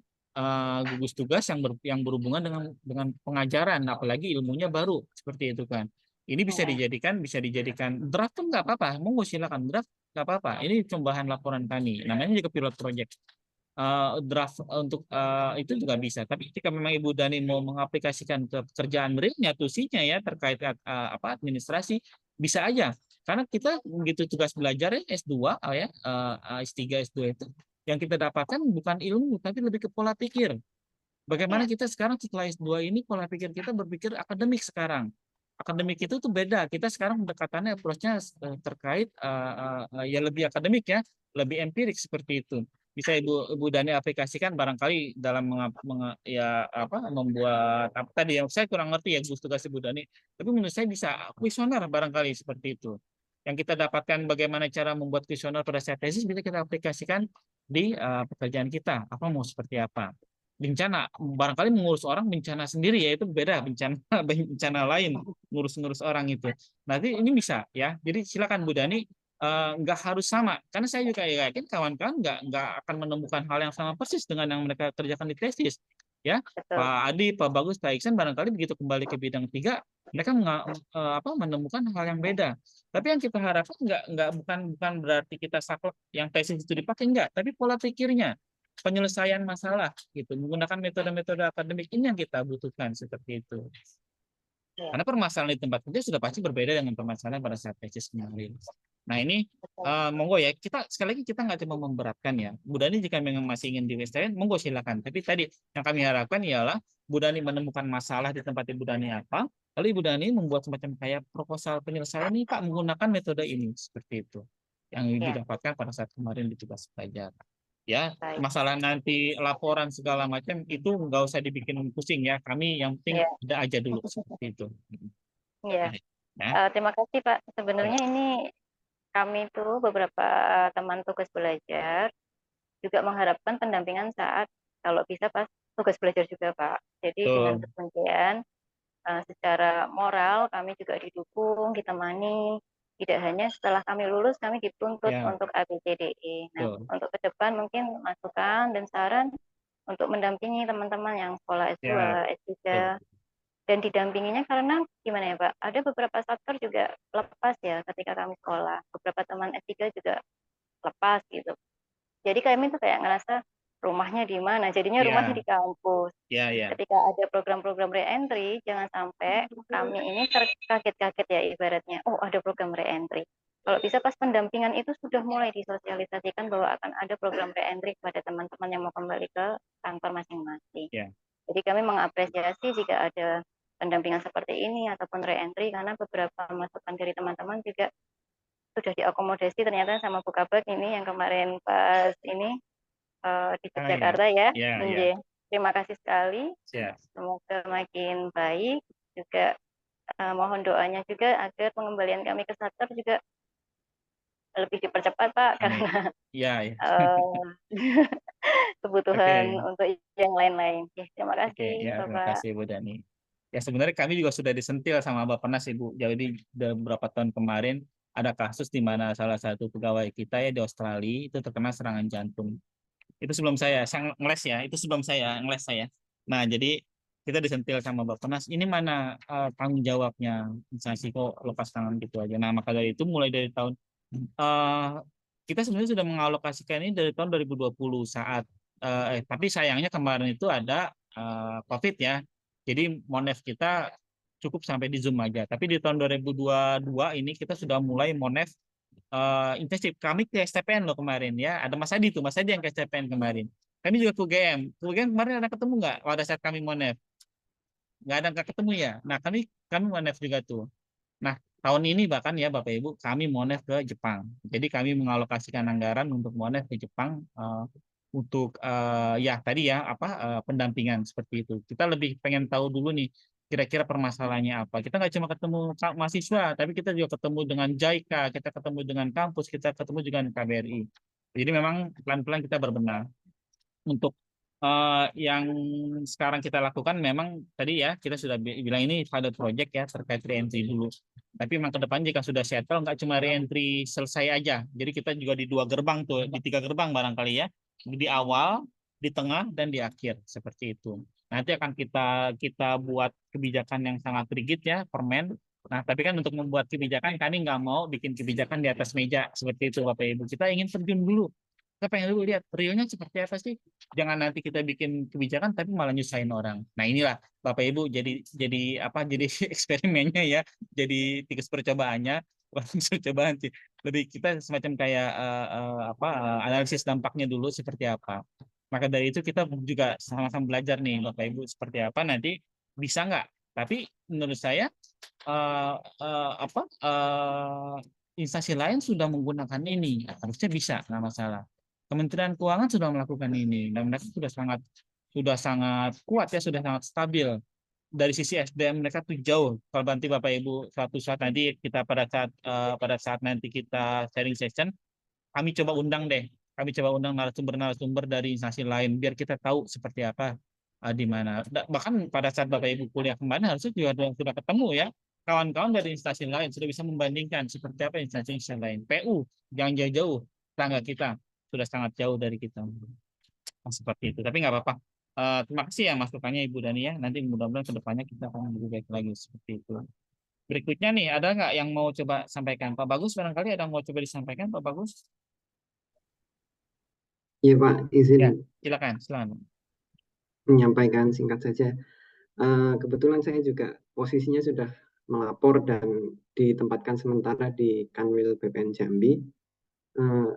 gugus tugas yang berhubungan dengan pengajaran, apalagi ilmunya baru seperti itu kan. Ini bisa dijadikan draft pun nggak apa-apa, monggo silakan draft nggak apa-apa. Ini bahan laporan kami, namanya juga pilot project. Draft untuk itu juga bisa. Tapi ketika memang Ibu Dani mau mengaplikasikan ke pekerjaan realnya, tusinya ya terkait apa administrasi, bisa aja. Karena kita begitu tugas belajar S2 ya S3 S2 itu yang kita dapatkan bukan ilmu tapi lebih ke pola pikir. Bagaimana kita sekarang setelah S2 ini pola pikir kita berpikir akademik sekarang. Akademik itu tuh beda. Kita sekarang pendekatannya approach-nya terkait ya lebih akademik ya, lebih empirik seperti itu. Bisa Ibu Dani aplikasikan barangkali dalam membuat apa tadi yang saya kurang ngerti ya gugus tugas Ibu Dani. Tapi menurut saya bisa kuesioner barangkali seperti itu. Yang kita dapatkan bagaimana cara membuat kuesioner pada saat tesis bisa kita aplikasikan di pekerjaan kita. Apa mau seperti apa? Bencana barangkali mengurus orang bencana sendiri ya itu beda bencana lain ngurus orang itu. Nanti ini bisa ya. Jadi silakan Bu Dani nggak harus sama karena saya juga yakin kawan-kawan nggak akan menemukan hal yang sama persis dengan yang mereka kerjakan di tesis ya. Betul. Pak Adi, Pak Bagus, Pak Iksan barangkali begitu kembali ke bidang 3 mereka menemukan hal yang beda. Tapi yang kita harapkan bukan berarti kita saklek yang tesis itu dipakai enggak, tapi pola pikirnya, penyelesaian masalah gitu, menggunakan metode-metode akademik ini yang kita butuhkan seperti itu. Ya. Karena permasalahan di tempat kerja sudah pasti berbeda dengan permasalahan pada saat tesis kemarin. Nah ini monggo ya, kita sekali lagi kita nggak cuma memberatkan ya. Bu Dani jika memang masih ingin di Western, monggo silakan. Tapi tadi yang kami harapkan ialah Bu Dani menemukan masalah di tempat Ibu Dani apa, lalu Ibu Dani membuat semacam kayak proposal penyelesaian ini Pak menggunakan metode ini seperti itu yang didapatkan pada saat kemarin di tugas belajar. Ya, masalah nanti laporan segala macam itu nggak usah dibikin pusing ya. Kami yang penting ada aja dulu seperti itu. Iya. Terima kasih Pak. Sebenarnya ini kami itu beberapa teman tugas belajar juga mengharapkan pendampingan saat kalau bisa pas tugas belajar juga Pak. Jadi dengan demikian secara moral kami juga didukung, ditemani. Tidak hanya setelah kami lulus kami dituntut untuk ABCDE. Nah, untuk ke depan mungkin masukan dan saran untuk mendampingi teman-teman yang sekolah S2, S3 dan didampinginya karena gimana ya Pak? Ada beberapa satker juga lepas ya ketika kami sekolah. Beberapa teman S3 juga lepas gitu. Jadi kami tuh kayak ngerasa rumahnya di mana? Jadinya rumahnya di kampus. Ketika ada program-program re-entry, jangan sampai kami ini terkaget-kaget ya ibaratnya. Oh, ada program re-entry. Kalau bisa pas pendampingan itu sudah mulai disosialisasikan bahwa akan ada program re-entry kepada teman-teman yang mau kembali ke kantor masing-masing. Jadi kami mengapresiasi jika ada pendampingan seperti ini ataupun re-entry karena beberapa masukan dari teman-teman juga sudah diakomodasi ternyata sama Bu Kabak ini yang kemarin pas ini di Jakarta ya. Terima kasih sekali. Semoga makin baik. Juga mohon doanya juga agar pengembalian kami ke Satker juga lebih dipercepat Pak karena kebutuhan untuk yang lain-lain. Terima kasih Bapak. Terima kasih Bu Dani. Ya sebenarnya kami juga sudah disentil sama Bappenas Ibu. Jadi beberapa tahun kemarin ada kasus di mana salah satu pegawai kita ya di Australia itu terkena serangan jantung. Itu sebelum saya ngeles ya, itu sebelum saya ngeles saya. Nah, jadi kita disentil sama Bappenas, ini mana tanggung jawabnya? Instansi kok lepas tangan gitu aja. Nah, maka dari itu mulai dari tahun kita sebenarnya sudah mengalokasikan ini dari tahun 2020 saat tapi sayangnya kemarin itu ada COVID ya. Jadi Monef kita cukup sampai di Zoom aja. Tapi di tahun 2022 ini kita sudah mulai Monef intensif. Kami ke STPN loh kemarin ya. Ada Mas Adi tuh, Mas Adi yang ke STPN kemarin. Kami juga ke UGM. Ke UGM kemarin ada ketemu nggak pada saat kami Monef? Nggak ketemu ya. Nah kami Monef juga tuh. Nah tahun ini bahkan ya Bapak Ibu kami Monef ke Jepang. Jadi kami mengalokasikan anggaran untuk Monef ke Jepang untuk ya tadi ya pendampingan seperti itu. Kita lebih pengen tahu dulu nih kira-kira permasalahannya apa. Kita nggak cuma ketemu mahasiswa, tapi kita juga ketemu dengan JICA, kita ketemu dengan kampus, kita ketemu juga dengan KBRI. Jadi memang pelan-pelan kita berbenah untuk Yang sekarang kita lakukan memang tadi ya kita sudah bilang ini pilot project ya terkait reentry dulu. Tapi memang ke depan jika sudah settle nggak cuma reentry selesai aja. Jadi kita juga di 2 gerbang tuh, di 3 gerbang barangkali ya. Di awal, di tengah dan di akhir seperti itu. Nanti akan kita buat kebijakan yang sangat rigid ya, permen. Nah, tapi kan untuk membuat kebijakan kami nggak mau bikin kebijakan di atas meja seperti itu Bapak Ibu. Kita ingin terjun dulu. Kita pengen dulu lihat realnya seperti apa sih. Jangan nanti kita bikin kebijakan tapi malah nyusahin orang. Nah, inilah Bapak Ibu jadi apa? Jadi eksperimennya ya, jadi tikus percobaannya, bukan tikus percobaan sih. Lebih kita semacam kayak analisis dampaknya dulu seperti apa. Maka dari itu kita juga sama-sama belajar nih Bapak Ibu seperti apa nanti bisa nggak? Tapi menurut saya instansi lain sudah menggunakan ini, harusnya bisa nggak masalah. Kementerian Keuangan sudah melakukan ini dan mereka sudah sangat kuat ya, sudah sangat stabil. Dari sisi SDM mereka tuh jauh. Kalau nanti Bapak Ibu suatu saat nanti kita pada saat nanti kita sharing session, kami coba undang deh. Kami coba undang narasumber-narasumber dari instansi lain biar kita tahu seperti apa di mana. Bahkan pada saat Bapak Ibu kuliah kemarin harusnya juga sudah ketemu ya kawan-kawan dari instansi lain sudah bisa membandingkan seperti apa instansi-instansi lain. PU jangan jauh-jauh, tetangga kita sudah sangat jauh dari kita. Nah, seperti itu. Tapi nggak apa-apa. Terima kasih ya masukannya Ibu Dani ya. Nanti mudah-mudahan kedepannya kita akan lebih baik lagi seperti itu. Berikutnya nih, ada nggak yang mau coba sampaikan? Pak Bagus barangkali ada yang mau coba disampaikan, Pak Bagus? Iya Pak, izin Ya, silakan. menyampaikan singkat saja. Kebetulan saya juga posisinya sudah melapor dan ditempatkan sementara di Kanwil BPN Jambi.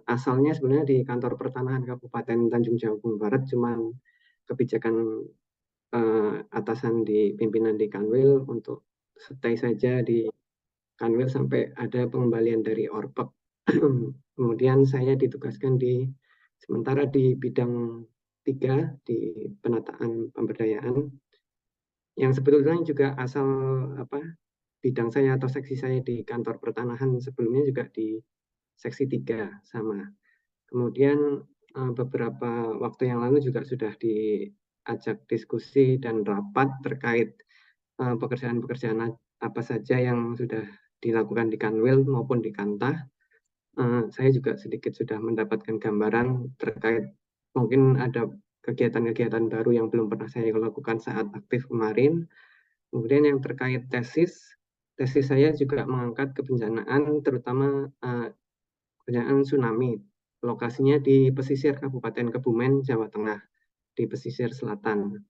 Asalnya sebenarnya di kantor pertanahan Kabupaten Tanjung Jabung Barat, cuman kebijakan atasan di pimpinan di Kanwil untuk stay saja di Kanwil sampai ada pengembalian dari Orpek. Kemudian saya ditugaskan sementara di bidang 3 di penataan pemberdayaan yang sebetulnya juga asal bidang saya atau seksi saya di kantor pertanahan sebelumnya juga di seksi 3 sama. Kemudian beberapa waktu yang lalu juga sudah diajak diskusi dan rapat terkait pekerjaan-pekerjaan apa saja yang sudah dilakukan di Kanwil maupun di Kantah. Saya juga sedikit sudah mendapatkan gambaran terkait mungkin ada kegiatan-kegiatan baru yang belum pernah saya lakukan saat aktif kemarin. Kemudian yang terkait tesis saya juga mengangkat kebencanaan terutama bencana tsunami. Lokasinya di pesisir Kabupaten Kebumen, Jawa Tengah, di pesisir selatan.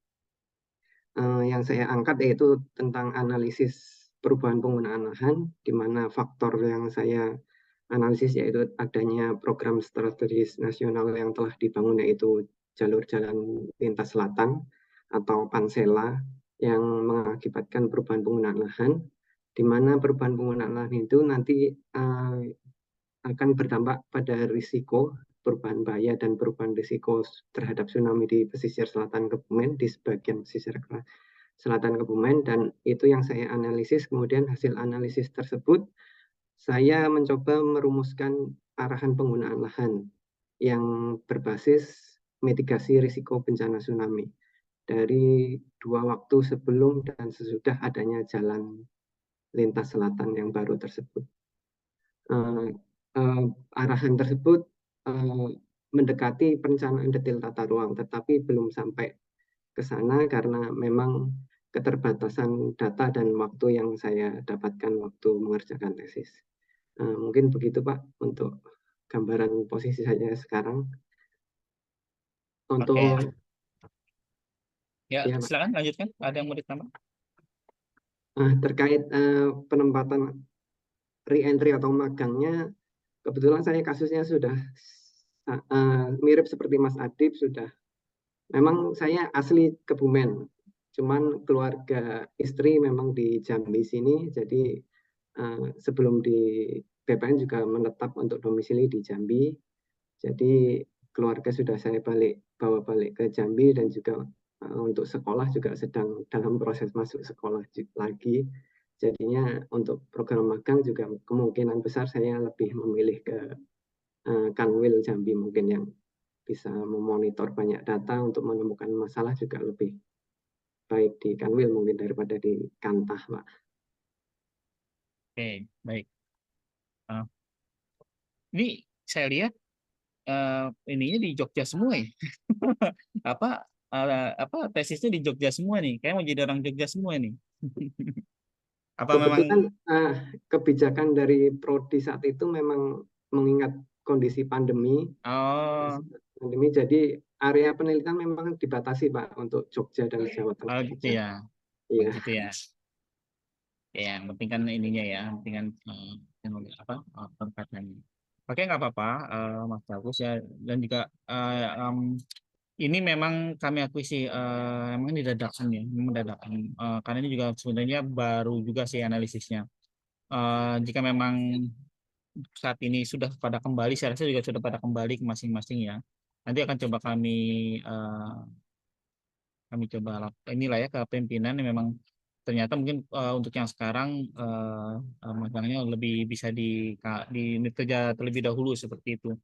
Yang saya angkat yaitu tentang analisis perubahan penggunaan lahan, di mana faktor yang saya analisis yaitu adanya program strategis nasional yang telah dibangun yaitu jalur jalan lintas selatan atau Pansela yang mengakibatkan perubahan penggunaan lahan, di mana perubahan penggunaan lahan itu nanti akan berdampak pada risiko perubahan bahaya dan perubahan risiko terhadap tsunami di pesisir selatan Kebumen, di sebagian pesisir selatan Kebumen, dan itu yang saya analisis. Kemudian hasil analisis tersebut saya mencoba merumuskan arahan penggunaan lahan yang berbasis mitigasi risiko bencana tsunami dari 2 waktu sebelum dan sesudah adanya jalan lintas selatan yang baru tersebut. Arahan tersebut mendekati perencanaan detail tata ruang, tetapi belum sampai ke sana karena memang keterbatasan data dan waktu yang saya dapatkan waktu mengerjakan tesis. Mungkin begitu Pak untuk gambaran posisi saya sekarang. Untuk Oke. Ya, ya, Pak. silakan lanjutkan. Ada yang mau ditambah? Terkait penempatan re-entry atau magangnya, kebetulan saya kasusnya sudah mirip seperti Mas Adib, sudah. Memang saya asli Kebumen, cuman keluarga istri memang di Jambi sini, jadi sebelum di BPN juga menetap untuk domisili di Jambi. Jadi keluarga sudah saya bawa balik ke Jambi dan juga untuk sekolah juga sedang dalam proses masuk sekolah lagi. Jadinya untuk program magang juga kemungkinan besar saya lebih memilih ke Kanwil Jambi mungkin yang bisa memonitor banyak data untuk menemukan masalah juga lebih baik di Kanwil mungkin daripada di Kantah, Pak. Oke, baik. Ini saya lihat ininya di Jogja semua ya. Apa tesisnya di Jogja semua nih? Kayak mau jadi orang Jogja semua nih. Apa memang Kebetulan kebijakan dari Prodi saat itu memang mengingat kondisi pandemi, jadi area penelitian memang dibatasi Pak untuk Jogja dan Jawa Tengah. gitu ya. Iya. Gitu ya. Ya, yang penting kan ininya ya, yang penting kan tempatnya. Oke, nggak apa-apa, Mas Bagus ya. Dan juga ini memang kami akui sih, memang ini dadakan ya, memang dadakan. Karena ini juga sebenarnya baru juga sih analisisnya. Jika memang saat ini sudah pada kembali, saya rasa juga sudah pada kembali ke masing-masing ya. Nanti akan coba kami coba inilah ya ke pimpinan yang memang ternyata mungkin untuk yang sekarang magangnya lebih bisa di unit kerja terlebih dahulu seperti itu.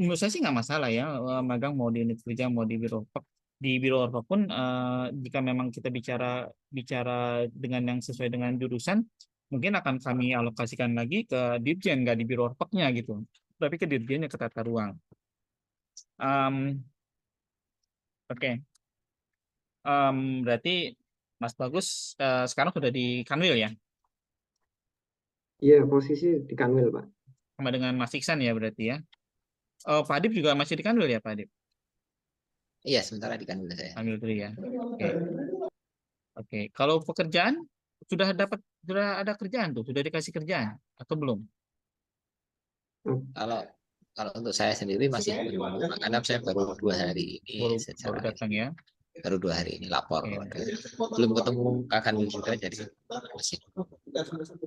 Menurut saya sih nggak masalah ya, magang mau di unit kerja mau di biro orpek. Di biro orpek pun jika memang kita bicara dengan yang sesuai dengan jurusan, mungkin akan kami alokasikan lagi ke dirjen, nggak di biro orpeknya gitu, tapi ke dirjennya, ke tata ruang. Oke. Berarti Mas Bagus sekarang sudah di Kanwil ya? Iya, posisi di Kanwil, Pak. Sama dengan Mas Iksan ya berarti ya? Oh, Pak Adip juga masih di Kanwil ya, Pak Adip? Iya, sementara di Kanwil saya. Kanwil dulu ya. Oke. Oke. Kalau pekerjaan sudah ada kerjaan tuh, sudah dikasih kerjaan atau belum? Kalau untuk saya sendiri masih belum, karena saya baru 2 hari ini baru datang ya. Baru 2 hari ini lapor. Belum ketemu Kanwil juga, jadi masih.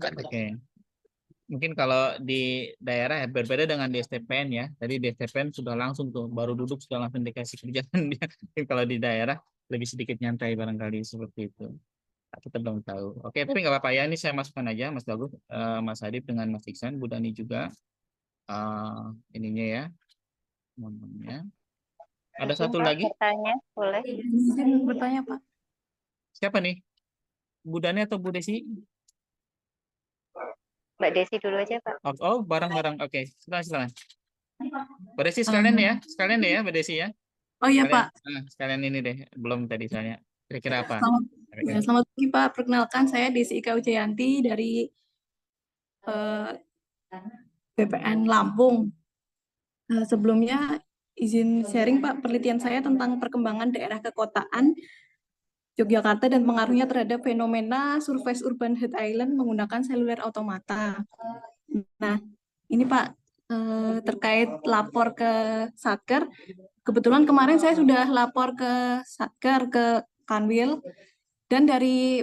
Oke. Mungkin kalau di daerah berbeda dengan di STPN ya. Tadi di STPN sudah langsung tuh, baru duduk sudah langsung dikasih kerjaan. Kalau di daerah lebih sedikit nyantai barangkali seperti itu. Kita belum tahu. Oke, tapi nggak apa-apa ya. Ini saya masukkan aja, Mas Bagus, Mas Adip dengan Mas Iksan, Bu Dani juga. Ininya ya. Momennya. Ada satu lagi. Bertanya, boleh. Izin bertanya, Pak. Siapa nih? Bu Dani atau Bu Desi? Mbak Desi dulu aja, Pak. Oh, bareng-bareng. Oke, silakan. Mbak Desi sekalian deh ya. Sekalian deh ya, Mbak Desi ya. Oh iya, Sekalian, Pak. sekalian ini deh. Belum tadi saya. Kira-kira apa? Selamat pagi, Pak. Perkenalkan, saya Desi Ika Ujayanti dari BPN Lampung. Sebelumnya izin sharing, Pak, penelitian saya tentang perkembangan daerah kekotaan Yogyakarta dan pengaruhnya terhadap fenomena surface urban heat island menggunakan seluler automata. Nah, ini Pak, terkait lapor ke Satker, kebetulan kemarin saya sudah lapor ke Satker, ke Kanwil, dan dari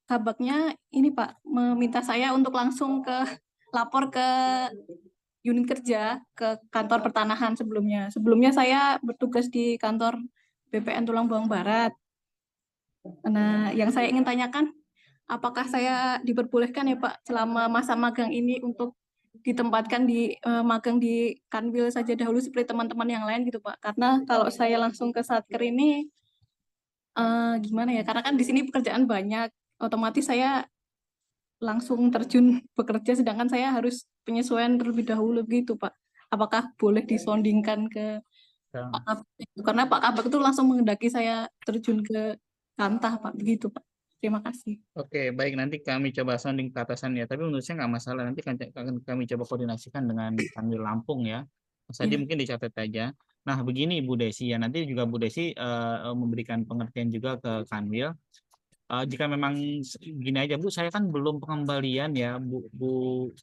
Kabaknya ini Pak, meminta saya untuk langsung lapor ke unit kerja, ke kantor pertanahan sebelumnya. Sebelumnya saya bertugas di kantor BPN Tulang Bawang Barat. Nah, yang saya ingin tanyakan, apakah saya diperbolehkan ya Pak, selama masa magang ini untuk ditempatkan di magang di Kanwil saja dahulu seperti teman-teman yang lain gitu Pak? Karena kalau saya langsung ke Satker ini, gimana ya, karena kan di sini pekerjaan banyak, otomatis saya langsung terjun bekerja, sedangkan saya harus penyesuaian terlebih dahulu gitu Pak. Apakah boleh disondingkan ke Pak Kabak? Karena Pak Kabak itu langsung menghendaki saya terjun ke Kantah Pak, begitu Pak. Terima kasih. Oke, baik, nanti kami coba sounding ke atasan ya. Tapi menurut saya nggak masalah. Nanti akan kami coba koordinasikan dengan Kanwil Lampung ya. Mas Adi mungkin dicatat aja. Nah, begini Bu Desi ya. Nanti juga Bu Desi memberikan pengertian juga ke Kanwil. Jika memang gini aja Bu, saya kan belum pengembalian ya Bu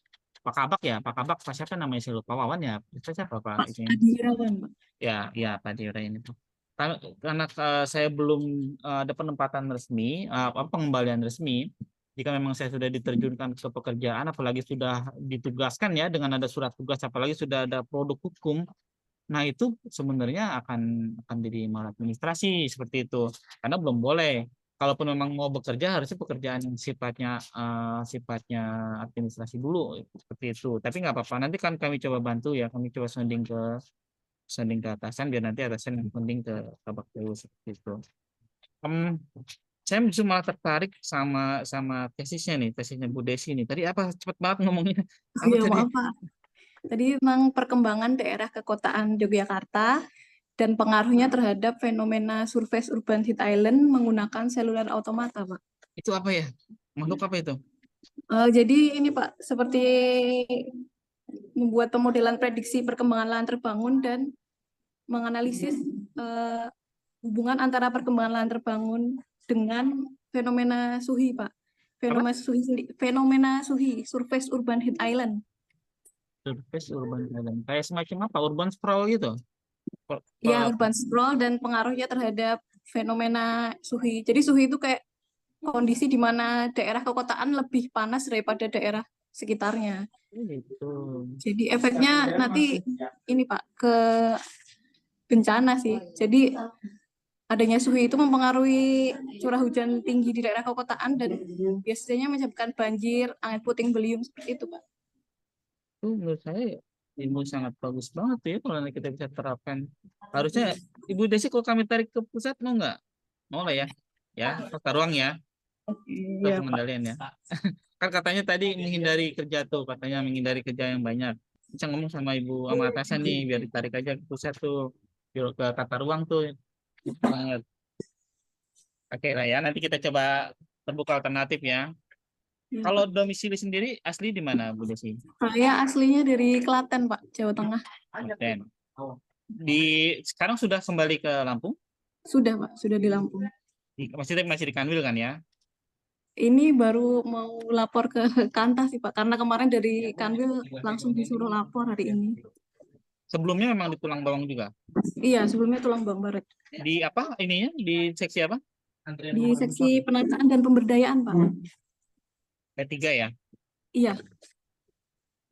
Pak Kabak ya. Pak Kabak, siapa namanya? Saya lupa. Wawan ya. Siapa Pak? Adi Irawan, Pak. Ya Pak Dira ini. Karena saya belum ada penempatan resmi, pengembalian resmi. Jika memang saya sudah diterjunkan ke pekerjaan, apalagi sudah ditugaskan ya dengan ada surat tugas, apalagi sudah ada produk hukum, nah itu sebenarnya akan jadi maladministrasi seperti itu. Karena belum boleh. Kalaupun memang mau bekerja, harusnya pekerjaan yang sifatnya administrasi dulu seperti itu. Tapi nggak apa-apa. Nanti kan kami coba bantu ya, kami coba sounding ke sending ke atasan biar nanti atasan yang penting ke Kabak PU seperti itu. Saya justru malah tertarik sama tesisnya nih, tesisnya Bu Desi nih. Tadi apa cepet banget ngomongnya? Apa Iya, tadi? maaf Pak. Tadi tentang perkembangan daerah kekotaan Yogyakarta dan pengaruhnya terhadap fenomena surface urban heat island menggunakan seluler automata, Pak. Itu apa ya? Makhluk apa itu? Jadi ini Pak, seperti membuat pemodelan prediksi perkembangan lahan terbangun dan menganalisis hubungan antara perkembangan lahan terbangun dengan fenomena SUHI, Pak. Fenomena SUHI, surface urban heat island. Surface urban island. Kayak semacam apa? Urban sprawl gitu? Ya, urban sprawl dan pengaruhnya terhadap fenomena SUHI. Jadi SUHI itu kayak kondisi di mana daerah kekotaan lebih panas daripada daerah sekitarnya. Gitu. Jadi efeknya nanti ini Pak ke bencana sih. Jadi adanya SUHI itu mempengaruhi curah hujan tinggi di daerah kekotaan dan biasanya menyebabkan banjir, angin puting beliung seperti itu, Pak. Itu menurut saya ilmu sangat bagus banget tuh ya kalau nanti kita bisa terapkan. Harusnya Ibu Desi kalau kami tarik ke pusat mau nggak? Mau lah ya. Ya, tata ruang ya. Itu Iya, Pak. pengendalian ya. Kan katanya tadi menghindari kerja tuh, katanya menghindari kerja yang banyak. Bisa ngomong sama Ibu sama atasan nih biar ditarik aja ke pusat tuh. Biar ke tata ruang tuh. Banget. Oke lah ya, nanti kita coba terbuka alternatif ya. Iya, Kalau Pak. domisili sendiri asli di mana Bu Desi? Saya aslinya dari Klaten, Pak, Jawa Tengah. Klaten. Sekarang sudah kembali ke Lampung? Sudah, Pak, sudah di Lampung. Masih di Kanwil kan ya? Ini baru mau lapor ke Kanta sih, Pak, karena kemarin dari Kanwil langsung disuruh lapor hari ini. Sebelumnya memang di Tulang Bawang juga? Iya, sebelumnya Tulang Bawang Barat. Di apa ininya? Di seksi apa? Di seksi penataan dan pemberdayaan, Pak. P3 ya? Iya.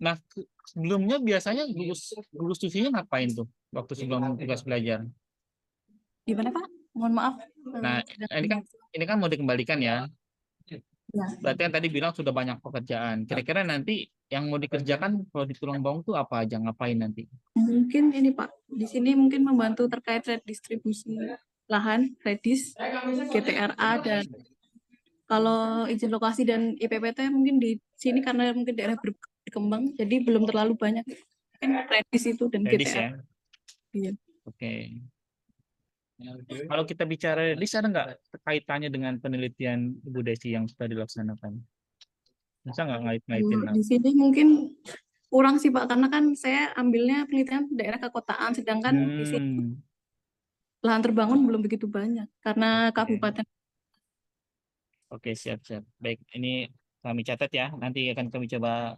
Nah, sebelumnya biasanya gugus tusinya ngapain tuh waktu sebelum tugas belajar? Gimana, Pak? Mohon maaf. Nah, ini kan mau dikembalikan ya. Ya. Berarti yang tadi bilang sudah banyak pekerjaan. Kira-kira nanti yang mau dikerjakan kalau di Tulang Bawang tuh apa aja, ngapain nanti? Mungkin ini Pak, di sini mungkin membantu terkait redistribusi lahan, redis, GTRA, dan kalau izin lokasi dan IPPT mungkin di sini karena mungkin daerah berkembang, jadi belum terlalu banyak. Mungkin redis itu dan Redis GTRA. ya? Iya. Oke. Kalau kita bicara redis, ada nggak kaitannya dengan penelitian Ibu Desi yang sudah dilaksanakan? Bisa nggak ngait-ngaitin? Di sini mungkin kurang sih Pak, karena kan saya ambilnya penelitian daerah kekotaan, sedangkan di sini lahan terbangun belum begitu banyak karena kabupaten. Oke, siap-siap. Baik, ini kami catat ya. Nanti akan kami coba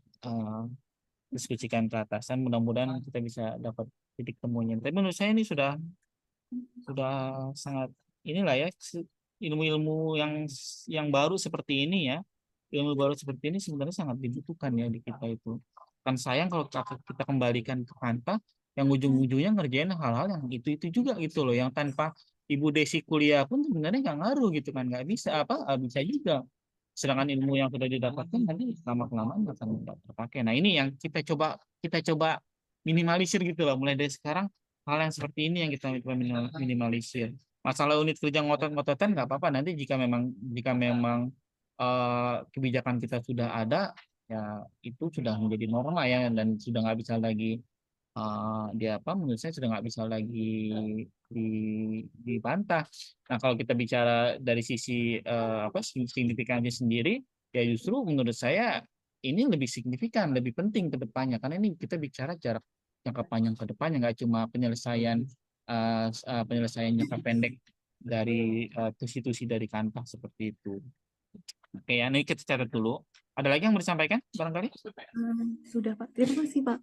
diskusikan ke atasan. Mudah-mudahan kita bisa dapat titik temunya. Tapi menurut saya ini sudah sangat inilah ya, ilmu-ilmu yang baru seperti ini ya. Ilmu baru seperti ini sebenarnya sangat dibutuhkan ya di kita itu. Kan sayang kalau kita kembalikan ke Kanta yang ujung-ujungnya ngerjain hal-hal yang itu juga gitu loh, yang tanpa Ibu Desi kuliah pun sebenarnya nggak ngaruh gitu kan, nggak bisa bisa juga. Sedangkan ilmu yang sudah didapatkan nanti lama-kelamaan akan tidak terpakai. Nah ini yang kita coba minimalisir gitu loh, mulai dari sekarang hal yang seperti ini yang kita minimalisir. Masalah unit kerja ngotot-ngototan nggak apa-apa, nanti jika memang kebijakan kita sudah ada ya itu sudah menjadi norma ya, dan sudah nggak bisa lagi menurut saya sudah nggak bisa lagi dibantah. Nah kalau kita bicara dari sisi signifikannya sendiri ya justru menurut saya ini lebih signifikan, lebih penting ke depannya, karena ini kita bicara jarak jangka panjang ke depannya, nggak cuma penyelesaian jangka pendek dari tusi-tusi dari Kanta seperti itu. Oke ya, ini kita catat dulu. Ada lagi yang mau disampaikan barangkali? Sudah Pak, terima kasih Pak.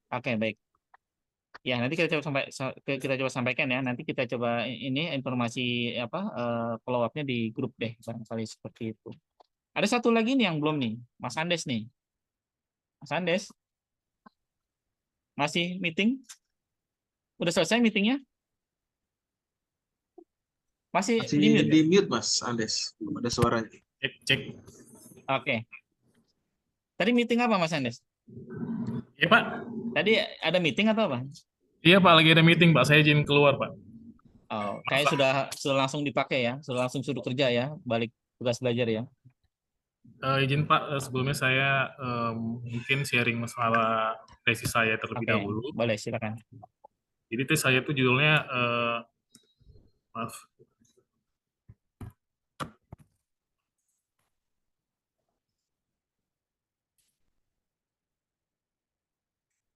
Oke, baik. Ya, nanti kita coba sampaikan ya. Nanti kita coba ini informasi follow up-nya di grup deh barangkali seperti itu. Ada satu lagi nih yang belum nih, Mas Andes nih. Mas Andes. Masih meeting? Udah selesai meetingnya? Masih di mute Mas Andes, belum ada suaranya. Cek. Oke. Tadi meeting apa Mas Andes? Ya Pak. Tadi ada meeting atau apa? Iya Pak, lagi ada meeting Pak, saya izin keluar Pak. Oh, Maaf, kayak Pak. sudah langsung dipakai ya, sudah langsung suruh kerja ya, balik tugas belajar ya. Izin Pak, sebelumnya saya mungkin sharing masalah tesis saya terlebih Oke, dahulu. boleh silakan. Jadi tesis saya itu judulnya, maaf,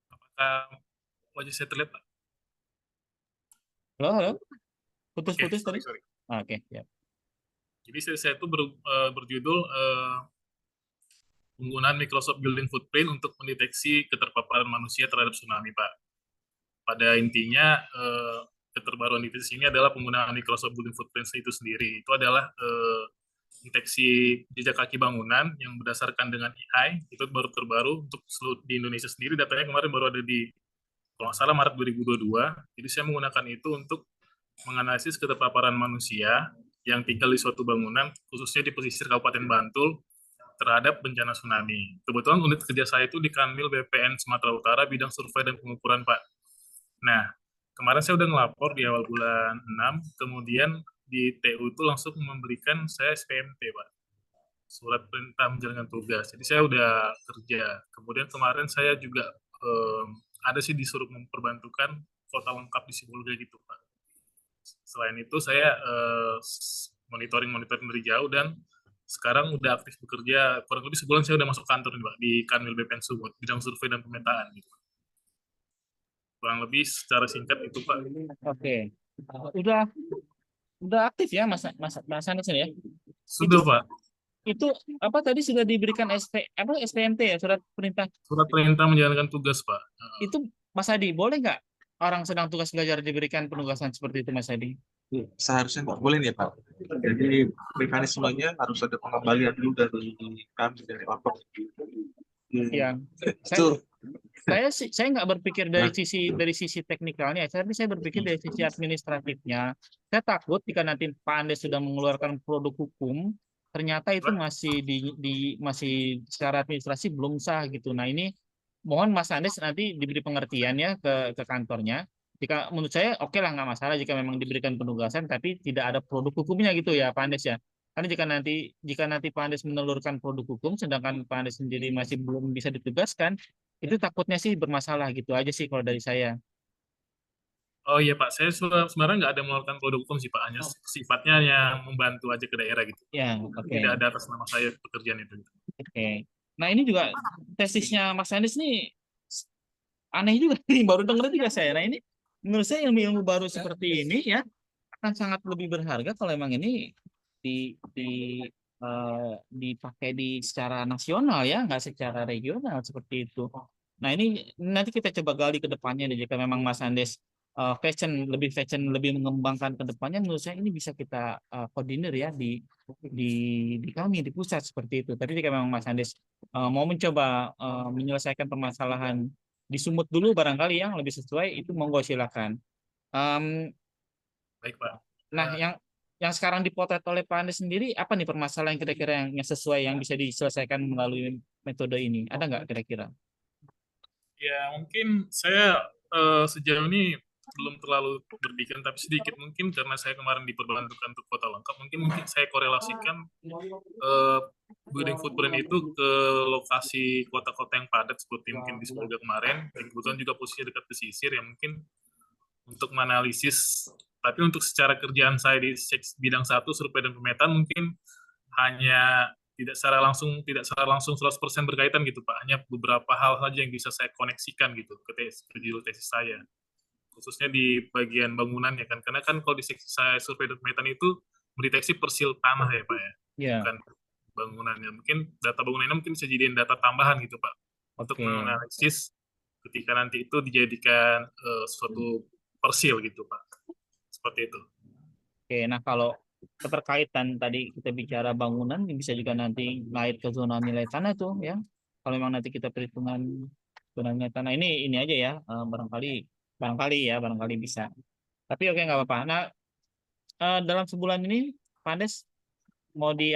apakah wajah saya terlihat Pak? Halo, halo, Oke, putus-putus tadi. sorry. Oke, ya. Jadi saya itu berjudul penggunaan Microsoft Building Footprint untuk mendeteksi keterpaparan manusia terhadap tsunami, Pak. Pada intinya, keterbaruan di tesis ini adalah penggunaan Microsoft Building Footprint itu sendiri. Itu adalah deteksi jejak kaki bangunan yang berdasarkan dengan AI, itu baru terbaru untuk seluruh di Indonesia sendiri. Datanya kemarin baru ada di, kalau nggak salah, Maret 2022. Jadi saya menggunakan itu untuk menganalisis keterpaparan manusia yang tinggal di suatu bangunan, khususnya di pesisir Kabupaten Bantul, terhadap bencana tsunami. Kebetulan unit kerja saya itu di Kanwil BPN Sumatera Utara, bidang survei dan pengukuran, Pak. Nah, kemarin saya udah ngelapor di awal bulan 6, kemudian di TU itu langsung memberikan saya SPMT, Pak. Surat Perintah Menjalankan Tugas. Jadi saya udah kerja. Kemudian kemarin saya juga ada sih disuruh memperbantukan kota lengkap di Sibolga gitu, Pak. Selain itu saya monitoring dari jauh dan sekarang udah aktif bekerja, kurang lebih sebulan saya udah masuk kantor nih Pak, di Kanwil BPN Sumut, bidang survei dan pemetaan gitu. Kurang lebih secara singkat itu Pak. Oke. Udah aktif ya Mas Anis ya? Sudah Itu Pak. itu apa tadi sudah diberikan SPMT ya, surat perintah. Surat perintah menjalankan tugas Pak. Itu Mas Adi, boleh nggak orang sedang tugas belajar diberikan penugasan seperti itu Mas Adi? Seharusnya nggak boleh ya Pak. Jadi mekanismenya harus ada pengembalian dulu dari kami, dari lapor. Ya, saya nggak berpikir dari sisi teknikalnya, tapi saya berpikir dari sisi administratifnya. Saya takut jika nanti Pak Andes sudah mengeluarkan produk hukum, ternyata itu masih secara administrasi belum sah gitu. Nah ini mohon Mas Andes nanti diberi pengertian ya ke kantornya. Jika menurut saya oke lah, nggak masalah jika memang diberikan penugasan, tapi tidak ada produk hukumnya gitu ya Pak Andes ya. Karena jika nanti Pak Andes menelurkan produk hukum, sedangkan Pak Andes sendiri masih belum bisa ditugaskan, itu takutnya sih bermasalah gitu aja sih kalau dari saya. Oh iya Pak, saya sebenarnya nggak ada mengeluarkan produk hukum sih Pak, hanya sifatnya yang membantu aja ke daerah gitu. Ya, oke. Tidak ada atas nama saya pekerjaan itu. Oke. Nah ini juga tesisnya Mas Anies nih aneh juga nih, baru denger juga saya. Nah ini menurut saya ilmu-ilmu baru seperti ini ya akan sangat lebih berharga kalau emang ini dipakai secara nasional ya, nggak secara regional seperti itu. Nah ini nanti kita coba gali ke depannya deh, jika memang Mas Andes lebih mengembangkan ke depannya, menurut saya ini bisa kita koordinir ya di kami di pusat seperti itu. Tapi jika memang Mas Andes mau mencoba menyelesaikan permasalahan di Sumut dulu barangkali yang lebih sesuai, itu monggo silakan. Baik Pak. Nah, yang sekarang dipotret oleh Pak Anies sendiri, apa nih permasalahan kira-kira yang sesuai yang bisa diselesaikan melalui metode ini? Ada nggak kira-kira? Ya, mungkin saya sejauh ini belum terlalu berpikir, tapi sedikit mungkin karena saya kemarin diperbantukan untuk kota lengkap, mungkin saya korelasikan building footprint itu ke lokasi kota-kota yang padat seperti mungkin di Sibolga kemarin, dan kebetulan juga posisinya dekat pesisir, yang mungkin untuk menganalisis. Tapi untuk secara kerjaan saya di bidang 1 survei dan pemetaan mungkin hanya tidak secara langsung 100% berkaitan gitu Pak. Hanya beberapa hal saja yang bisa saya koneksikan gitu ke judul tesis saya. Khususnya di bagian bangunan ya kan. Karena kan kalau di seksi saya survei dan pemetaan itu mendeteksi persil tanah ya Pak ya. Yeah. Bukan bangunannya. Mungkin data bangunannya mungkin bisa jadiin data tambahan gitu Pak. Untuk menganalisis ketika nanti itu dijadikan suatu persil gitu Pak. Seperti itu. Oke, nah kalau keterkaitan tadi kita bicara bangunan, bisa juga nanti naik ke zona nilai tanah tuh ya. Kalau memang nanti kita perhitungan zona nilai tanah ini aja ya, barangkali bisa. Tapi oke, nggak apa-apa. Nah, dalam sebulan ini Pak Andes mau di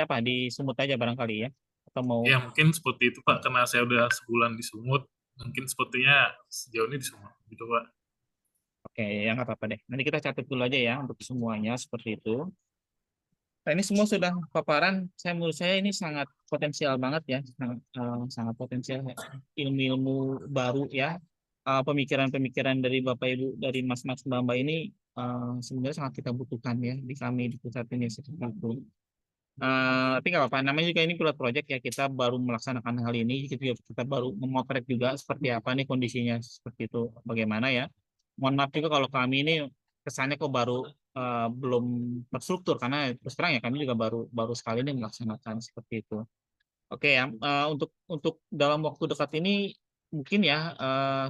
Sumut aja barangkali ya, atau mau? Ya mungkin seperti itu Pak, karena saya udah sebulan di Sumut, mungkin sepertinya sejauh ini di Sumut gitu Pak. Oke, ya nggak apa-apa deh. Nanti kita catat dulu aja ya untuk semuanya seperti itu. Nah, ini semua sudah paparan. Menurut saya ini sangat potensial banget ya, sangat potensial ya. Ilmu-ilmu baru ya, pemikiran-pemikiran dari Bapak Ibu, dari Mas-Mas Mbak-Mbak ini sebenarnya sangat kita butuhkan ya di kami di pusat ini seperti itu. Tapi nggak apa-apa, namanya juga ini pilot project ya, kita baru melaksanakan hal ini, kita baru memotret juga seperti apa nih kondisinya seperti itu, bagaimana ya. Mohon maaf juga kalau kami ini kesannya kok baru belum terstruktur karena terus terang ya kami juga baru baru sekali ini melaksanakan seperti itu. Oke ya, untuk dalam waktu dekat ini mungkin ya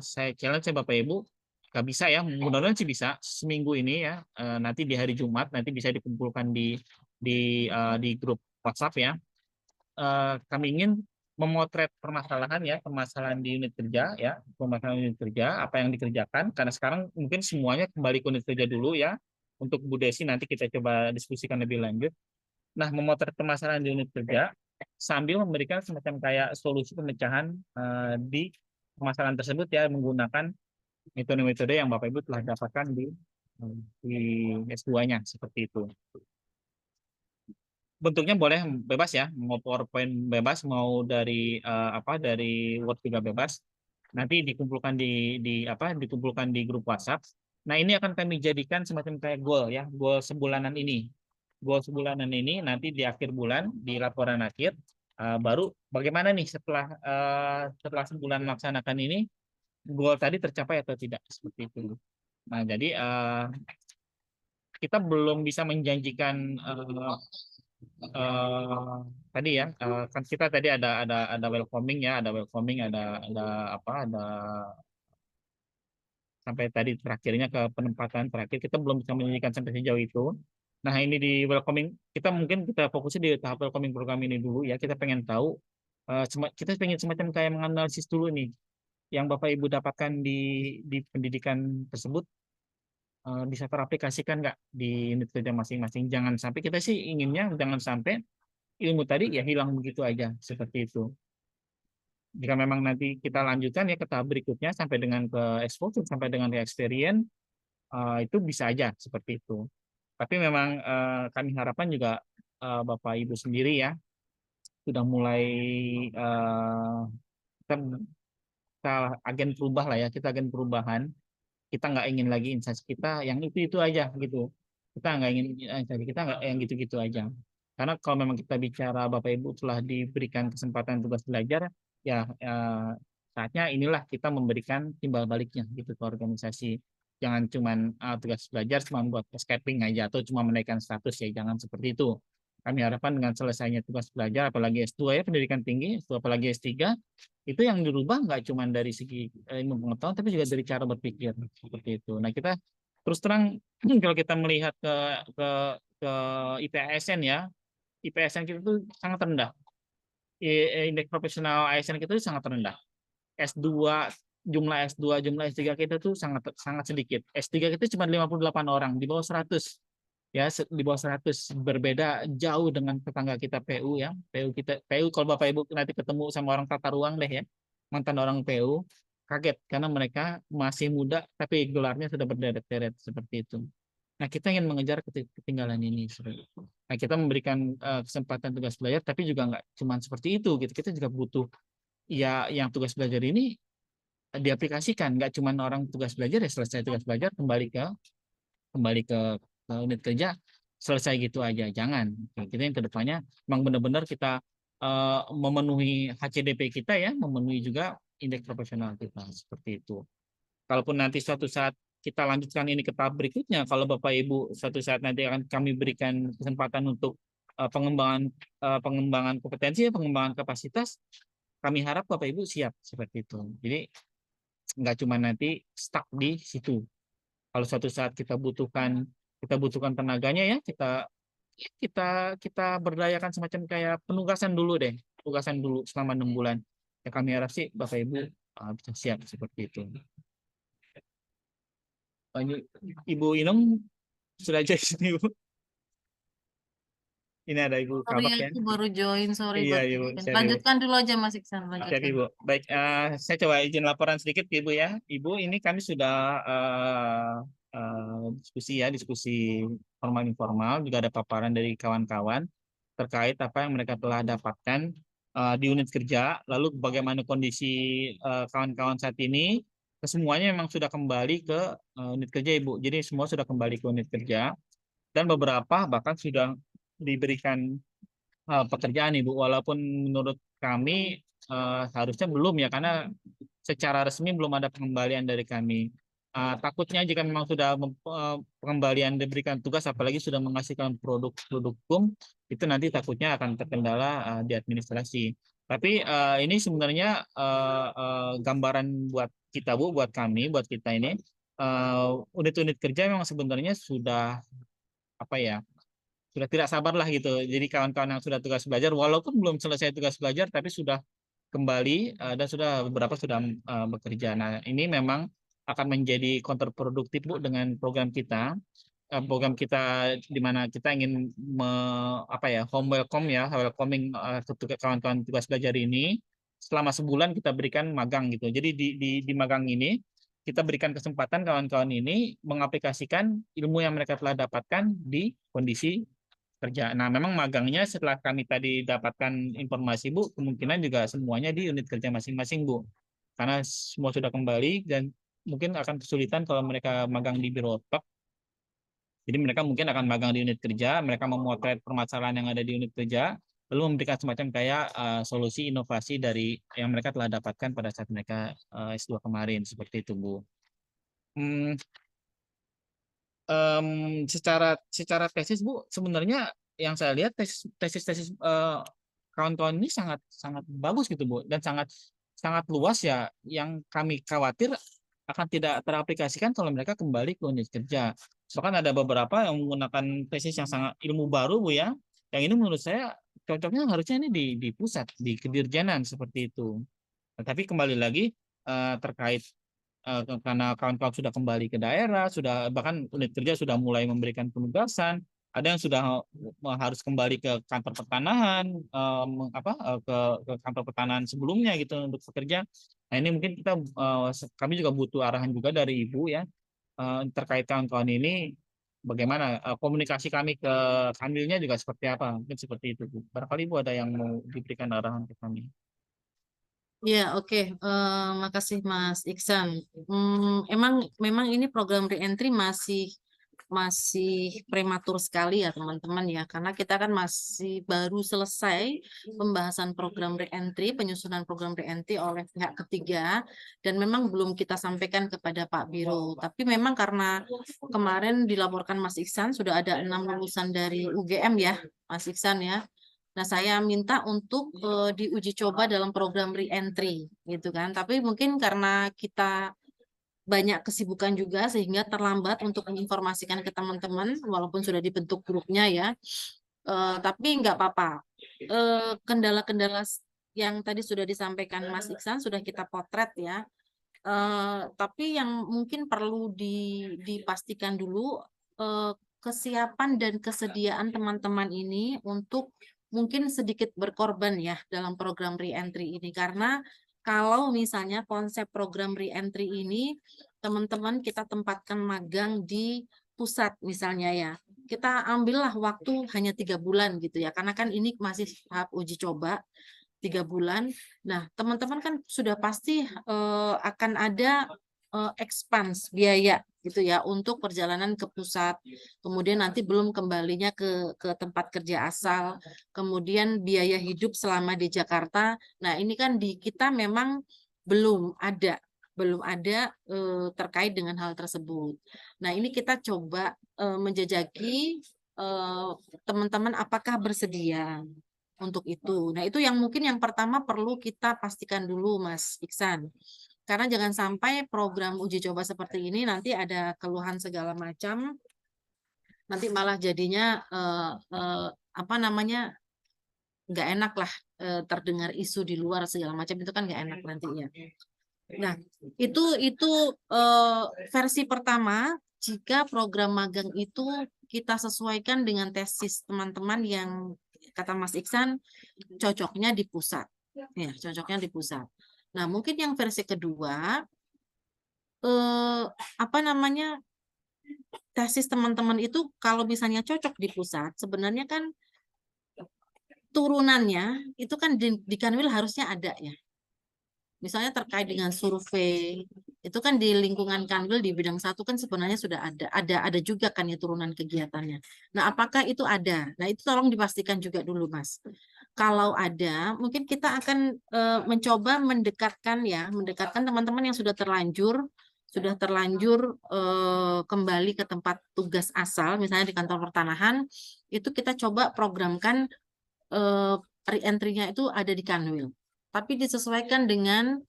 saya challenge ya Bapak Ibu, nggak bisa ya, mudah-mudahan sih bisa seminggu ini ya, nanti di hari Jumat nanti bisa dikumpulkan di grup WhatsApp ya. Kami ingin memotret permasalahan ya, permasalahan di unit kerja ya, permasalahan unit kerja, apa yang dikerjakan, karena sekarang mungkin semuanya kembali ke unit kerja dulu ya. Untuk Bu Desi nanti kita coba diskusikan lebih lanjut. Nah, memotret permasalahan di unit kerja sambil memberikan semacam kayak solusi pemecahan di permasalahan tersebut ya, menggunakan metode-metode yang Bapak Ibu telah dapatkan di S2-nya seperti itu. Bentuknya boleh bebas ya, mau PowerPoint bebas, mau dari dari Word juga bebas. Nanti dikumpulkan di grup WhatsApp. Nah, ini akan kami jadikan semacam kayak goal ya, goal sebulanan ini. Goal sebulanan ini nanti di akhir bulan di laporan akhir baru bagaimana nih setelah sebulan melaksanakan ini goal tadi tercapai atau tidak seperti itu. Nah, jadi kita belum bisa menjanjikan tadi ya kan kita tadi ada welcoming ya, ada sampai tadi terakhirnya ke penempatan terakhir kita belum bisa menyanyikan sampai sejauh itu. Nah, ini di welcoming kita mungkin kita fokusnya di tahap welcoming program ini dulu ya. Kita pengen tahu kita pengen semacam kayak menganalisis dulu nih yang Bapak Ibu dapatkan di pendidikan tersebut bisa teraplikasikan nggak di unit kerja masing-masing. Jangan sampai kita sih inginnya jangan sampai ilmu tadi ya hilang begitu aja seperti itu. Jika memang nanti kita lanjutkan ya ke tahap berikutnya sampai dengan ke exposure sampai dengan ke experience itu bisa aja seperti itu. Tapi memang kami harapkan juga Bapak Ibu sendiri ya sudah mulai kita, kita agen perubah lah ya, kita agen perubahan. Kita nggak ingin lagi instansi kita yang itu aja gitu. Kita nggak ingin instansi kita nggak yang gitu-gitu aja. Karena kalau memang kita bicara Bapak Ibu telah diberikan kesempatan tugas belajar, ya saatnya inilah kita memberikan timbal baliknya gitu ke organisasi. Jangan cuman tugas belajar cuma buat escaping aja atau cuma menaikkan status ya, jangan seperti itu. Kami harapkan dengan selesainya tugas belajar, apalagi S2 ya, pendidikan tinggi, S2 apalagi S3, itu yang dirubah nggak cuma dari segi ilmu pengetahuan, tapi juga dari cara berpikir seperti itu. Nah, kita terus terang kalau kita melihat ke IPASN ya, IPASN kita itu sangat rendah. Indeks profesional ASN kita itu sangat rendah. S2 jumlah S2 jumlah S3 kita tuh sangat sangat sedikit. S3 kita cuma 58 orang di bawah 100 ya, di bawah 100, berbeda jauh dengan tetangga kita PU ya. PU kalau Bapak Ibu nanti ketemu sama orang tata ruang deh ya, mantan orang PU kaget karena mereka masih muda tapi gelarnya sudah berderet-deret seperti itu. Nah, kita ingin mengejar ketinggalan ini. Nah, kita memberikan kesempatan tugas belajar tapi juga nggak cuma seperti itu gitu. Kita juga butuh ya yang tugas belajar ini diaplikasikan, nggak cuma orang tugas belajar ya selesai tugas belajar kembali ke unit kerja selesai gitu aja, jangan. Kita yang kedepannya memang benar-benar kita memenuhi HCDP kita ya, memenuhi juga indeks profesional kita seperti itu. Kalaupun nanti suatu saat kita lanjutkan ini ke tahap berikutnya, kalau Bapak Ibu suatu saat nanti akan kami berikan kesempatan untuk pengembangan kompetensi, pengembangan kapasitas, kami harap Bapak Ibu siap seperti itu. Jadi nggak cuma nanti stuck di situ. Kalau suatu saat kita butuhkan tenaganya ya kita berdayakan semacam kayak penugasan dulu deh, penugasan dulu selama 6 bulan. Ya kami harap sih Bapak Ibu bisa siap seperti itu. Ini Ibu Inung sudah jadi sini Bu. Ini ada Ibu Sorry, Kabak ya. aku baru join, sorry Iya, baru Ibu. join. Siap, Ibu. Lanjutkan dulu aja Mas Iksan, Siap, lanjutkan. Ibu. Baik, saya coba izin laporan sedikit Ibu ya. Ibu, ini kami sudah diskusi formal informal, juga ada paparan dari kawan-kawan terkait apa yang mereka telah dapatkan di unit kerja, lalu bagaimana kondisi kawan-kawan saat ini. Kesemuanya memang sudah kembali ke unit kerja Ibu. Jadi semua sudah kembali ke unit kerja dan beberapa bahkan sudah diberikan pekerjaan Ibu, walaupun menurut kami harusnya belum ya, karena secara resmi belum ada pengembalian dari kami. Takutnya jika memang sudah pengembalian diberikan tugas, apalagi sudah menghasilkan produk hukum, itu nanti takutnya akan terkendala di administrasi. Tapi ini sebenarnya gambaran buat kita Bu, buat kami, buat kita ini, unit-unit kerja memang sebenarnya sudah apa ya, sudah tidak sabar lah gitu. Jadi kawan-kawan yang sudah tugas belajar, walaupun belum selesai tugas belajar, tapi sudah kembali dan sudah beberapa sudah bekerja. Nah, ini memang akan menjadi kontraproduktif Bu dengan program kita. Program kita di mana kita ingin home welcome ya, welcoming kawan-kawan tugas belajar ini selama sebulan kita berikan magang gitu. Jadi di magang ini kita berikan kesempatan kawan-kawan ini mengaplikasikan ilmu yang mereka telah dapatkan di kondisi kerja. Nah, memang magangnya setelah kami tadi dapatkan informasi Bu, kemungkinan juga semuanya di unit kerja masing-masing Bu. Karena semua sudah kembali dan mungkin akan kesulitan kalau mereka magang di biro otak. Jadi mereka mungkin akan magang di unit kerja, mereka memotret permasalahan yang ada di unit kerja, lalu memberikan semacam kayak solusi inovasi dari yang mereka telah dapatkan pada saat mereka S2 kemarin, seperti itu Bu. Secara tesis Bu, sebenarnya yang saya lihat tesis kawan-kawan ini sangat bagus gitu Bu, dan sangat luas ya. Yang kami khawatir akan tidak teraplikasikan kalau mereka kembali ke unit kerja. Bahkan ada beberapa yang menggunakan tesis yang sangat ilmu baru Bu ya. Yang ini menurut saya cocoknya harusnya ini di pusat, di kedirjenan seperti itu. Tapi kembali lagi terkait karena kawan-kawan sudah kembali ke daerah, sudah bahkan unit kerja sudah mulai memberikan penugasan, ada yang sudah harus kembali ke kantor pertanahan, ke kantor pertanahan sebelumnya gitu untuk bekerja. Nah ini mungkin kami juga butuh arahan juga dari Ibu ya terkait kawan-kawan ini, bagaimana komunikasi kami ke Kanwilnya juga seperti apa, mungkin seperti itu Bu. Barangkali Ibu ada yang mau diberikan arahan ke kami. Ya, oke. Makasih Mas Iksan. Memang ini program reentry masih prematur sekali ya teman-teman ya, karena kita kan masih baru selesai pembahasan program reentry, penyusunan program reentry oleh pihak ketiga, dan memang belum kita sampaikan kepada Pak Biro. Tapi memang karena kemarin dilaporkan Mas Iksan sudah ada 6 lulusan dari UGM ya, Mas Iksan ya. Nah, saya minta untuk diuji coba dalam program reentry gitu kan. Tapi mungkin karena kita banyak kesibukan juga sehingga terlambat untuk menginformasikan ke teman-teman walaupun sudah dibentuk grupnya ya. Tapi nggak apa-apa. Kendala-kendala yang tadi sudah disampaikan Mas Iksan sudah kita potret ya. Tapi yang mungkin perlu dipastikan dulu kesiapan dan kesediaan teman-teman ini untuk mungkin sedikit berkorban ya dalam program reentry ini, karena kalau misalnya konsep program reentry ini teman-teman kita tempatkan magang di pusat misalnya ya, kita ambillah waktu hanya 3 bulan gitu ya, karena kan ini masih tahap uji coba 3 bulan. Nah teman-teman kan sudah pasti akan ada expans biaya gitu ya untuk perjalanan ke pusat, kemudian nanti belum kembalinya ke tempat kerja asal, kemudian biaya hidup selama di Jakarta. Nah ini kan di kita memang belum ada terkait dengan hal tersebut. Nah ini kita coba menjajaki teman-teman apakah bersedia untuk itu. Nah itu yang mungkin yang pertama perlu kita pastikan dulu Mas Iksan. Karena jangan sampai program uji coba seperti ini nanti ada keluhan segala macam, nanti malah jadinya nggak enak lah, terdengar isu di luar segala macam, itu kan nggak enak nantinya. Nah itu versi pertama jika program magang itu kita sesuaikan dengan tesis teman-teman yang kata Mas Iksan cocoknya di pusat. Ya, cocoknya di pusat. Nah, mungkin yang versi kedua apa namanya? Tesis teman-teman itu kalau misalnya cocok di pusat, sebenarnya kan turunannya itu kan di Kanwil harusnya ada ya. Misalnya terkait dengan survei, itu kan di lingkungan Kanwil di bidang 1 kan sebenarnya sudah ada juga kan ya turunan kegiatannya. Nah, apakah itu ada? Nah, itu tolong dipastikan juga dulu, Mas. Kalau ada, mungkin kita akan mencoba mendekatkan teman-teman yang sudah terlanjur kembali ke tempat tugas asal, misalnya di kantor pertanahan, itu kita coba programkan re-entry-nya itu ada di Kanwil. Tapi disesuaikan dengan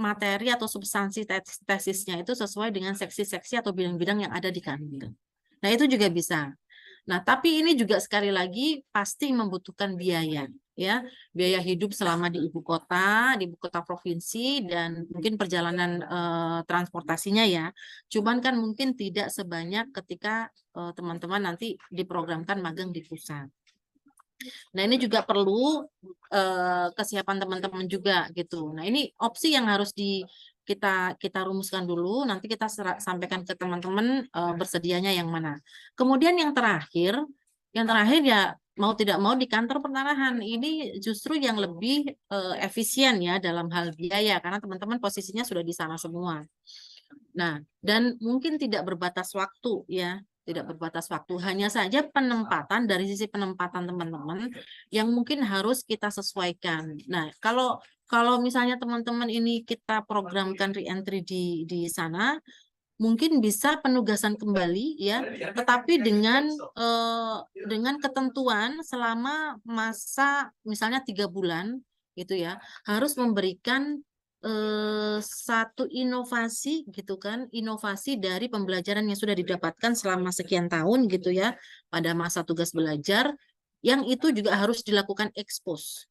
materi atau substansi tesisnya itu sesuai dengan seksi-seksi atau bidang-bidang yang ada di Kanwil. Nah, itu juga bisa. Nah, tapi ini juga sekali lagi pasti membutuhkan biaya, ya, biaya hidup selama di ibu kota provinsi, dan mungkin perjalanan transportasinya ya. Cuman kan mungkin tidak sebanyak ketika teman-teman nanti diprogramkan magang di pusat. Nah, ini juga perlu kesiapan teman-teman juga gitu. Nah, ini opsi yang harus kita rumuskan dulu, nanti kita sampaikan ke teman-teman bersedianya yang mana. Kemudian yang terakhir ya mau tidak mau di kantor pertanahan ini justru yang lebih efisien ya dalam hal biaya, karena teman-teman posisinya sudah di sana semua. Nah, dan mungkin tidak berbatas waktu ya, tidak berbatas waktu, hanya saja penempatan dari sisi penempatan teman-teman yang mungkin harus kita sesuaikan. Nah, kalau misalnya teman-teman ini kita programkan re-entry di sana, mungkin bisa penugasan kembali ya, tetapi dengan ketentuan selama masa misalnya 3 bulan gitu ya, harus memberikan satu inovasi gitu kan, inovasi dari pembelajaran yang sudah didapatkan selama sekian tahun gitu ya pada masa tugas belajar, yang itu juga harus dilakukan expose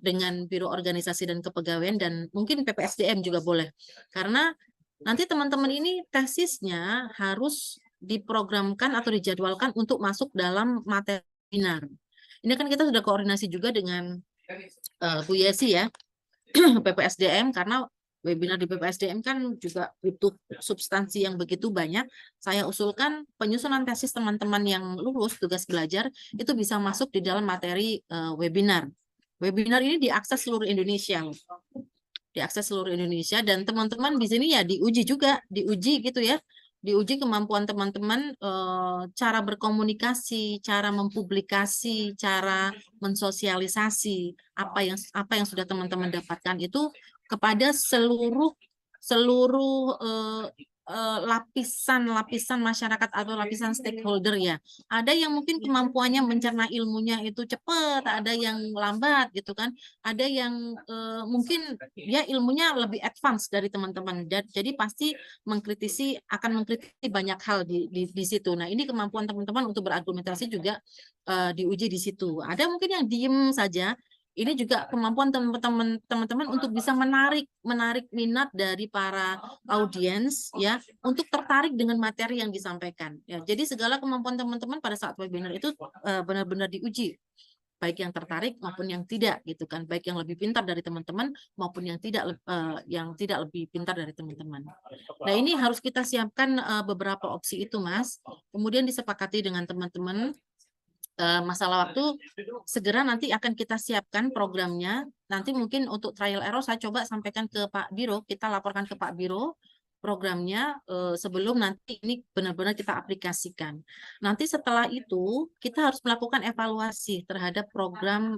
dengan Biro Organisasi dan Kepegawaian, dan mungkin PPSDM juga boleh, karena nanti teman-teman ini tesisnya harus diprogramkan atau dijadwalkan untuk masuk dalam materi webinar. Ini kan kita sudah koordinasi juga dengan Bu Yesi ya, PPSDM, karena webinar di PPSDM kan juga butuh substansi yang begitu banyak. Saya usulkan penyusunan tesis teman-teman yang lulus tugas belajar itu bisa masuk di dalam materi webinar. Webinar ini diakses seluruh Indonesia. Dan teman-teman di sini ya diuji gitu ya. Diuji kemampuan teman-teman cara berkomunikasi, cara mempublikasi, cara mensosialisasi apa yang sudah teman-teman dapatkan itu kepada seluruh lapisan masyarakat atau lapisan stakeholder ya. Ada yang mungkin kemampuannya mencerna ilmunya itu cepat, ada yang lambat gitu kan. Ada yang mungkin ya ilmunya lebih advance dari teman-teman. Jadi pasti akan mengkritisi banyak hal di situ. Nah, ini kemampuan teman-teman untuk berargumentasi juga diuji di situ. Ada mungkin yang diem saja. Ini juga kemampuan teman-teman untuk bisa menarik minat dari para audiens ya, untuk tertarik dengan materi yang disampaikan ya. Jadi segala kemampuan teman-teman pada saat webinar itu benar-benar diuji, baik yang tertarik maupun yang tidak gitu kan, baik yang lebih pintar dari teman-teman maupun yang tidak lebih pintar dari teman-teman. Nah, ini harus kita siapkan beberapa opsi itu, Mas. Kemudian disepakati dengan teman-teman. Masalah waktu segera nanti akan kita siapkan programnya. Nanti mungkin untuk trial error saya coba sampaikan ke Pak Biro, kita laporkan ke Pak Biro programnya sebelum nanti ini benar-benar kita aplikasikan. Nanti setelah itu kita harus melakukan evaluasi terhadap program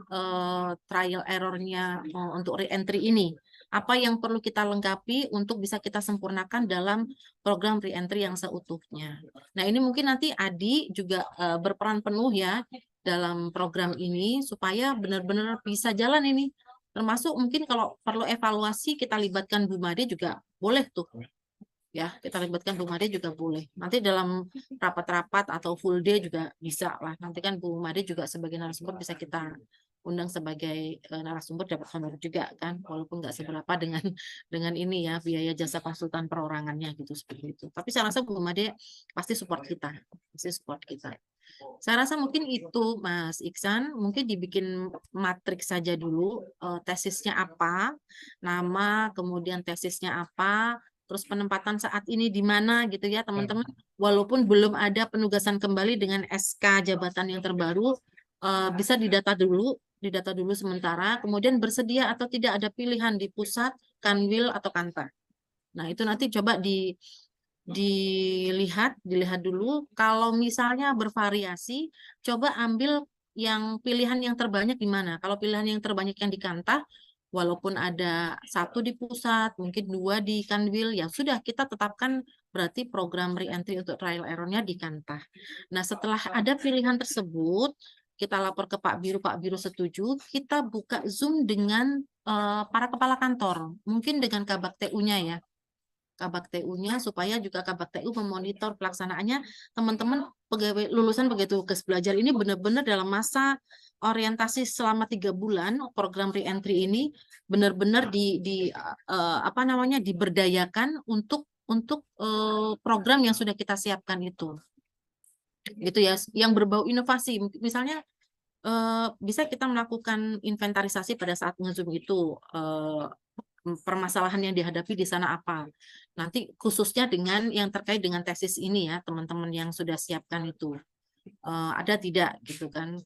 trial errornya untuk re-entry ini. Apa yang perlu kita lengkapi untuk bisa kita sempurnakan dalam program re-entry yang seutuhnya. Nah, ini mungkin nanti Adi juga berperan penuh ya dalam program ini supaya benar-benar bisa jalan ini. Termasuk mungkin kalau perlu evaluasi kita libatkan Bu Made juga boleh tuh. Ya, kita libatkan Bu Made juga boleh. Nanti dalam rapat-rapat atau full day juga bisa lah. Nanti kan Bu Made juga sebagai narasumber bisa kita undang sebagai narasumber dapat honor juga kan, walaupun nggak seberapa dengan ini ya biaya jasa konsultan perorangannya gitu seperti itu. Tapi saya rasa Bu Made pasti support kita, pasti support kita. Saya rasa mungkin itu Mas Iksan, mungkin dibikin matriks saja dulu, tesisnya apa, nama, kemudian tesisnya apa, terus penempatan saat ini di mana gitu ya teman-teman. Walaupun belum ada penugasan kembali dengan SK jabatan yang terbaru, bisa didata dulu sementara, kemudian bersedia atau tidak ada pilihan di pusat, kanwil atau kantor. Nah itu nanti coba dilihat dulu. Kalau misalnya bervariasi, coba ambil yang pilihan yang terbanyak di mana. Kalau pilihan yang terbanyak yang di Kantah, walaupun ada 1 di pusat, mungkin 2 di Kanwil, ya sudah kita tetapkan berarti program re-entry untuk trial error-nya di Kantah. Nah setelah ada pilihan tersebut, kita lapor ke Pak Biru setuju, kita buka Zoom dengan para kepala kantor, mungkin dengan Kabak TU-nya ya. Kabak TU-nya supaya juga Kabak TU memonitor pelaksanaannya teman-teman pegawai lulusan pegawai tugas belajar ini benar-benar dalam masa orientasi selama 3 bulan program re-entry ini benar-benar diberdayakan untuk program yang sudah kita siapkan itu gitu ya, yang berbau inovasi. Misalnya bisa kita melakukan inventarisasi pada saat nge-Zoom itu, permasalahan yang dihadapi di sana apa. Nanti khususnya dengan yang terkait dengan tesis ini ya, teman-teman yang sudah siapkan itu. Ada tidak gitu kan.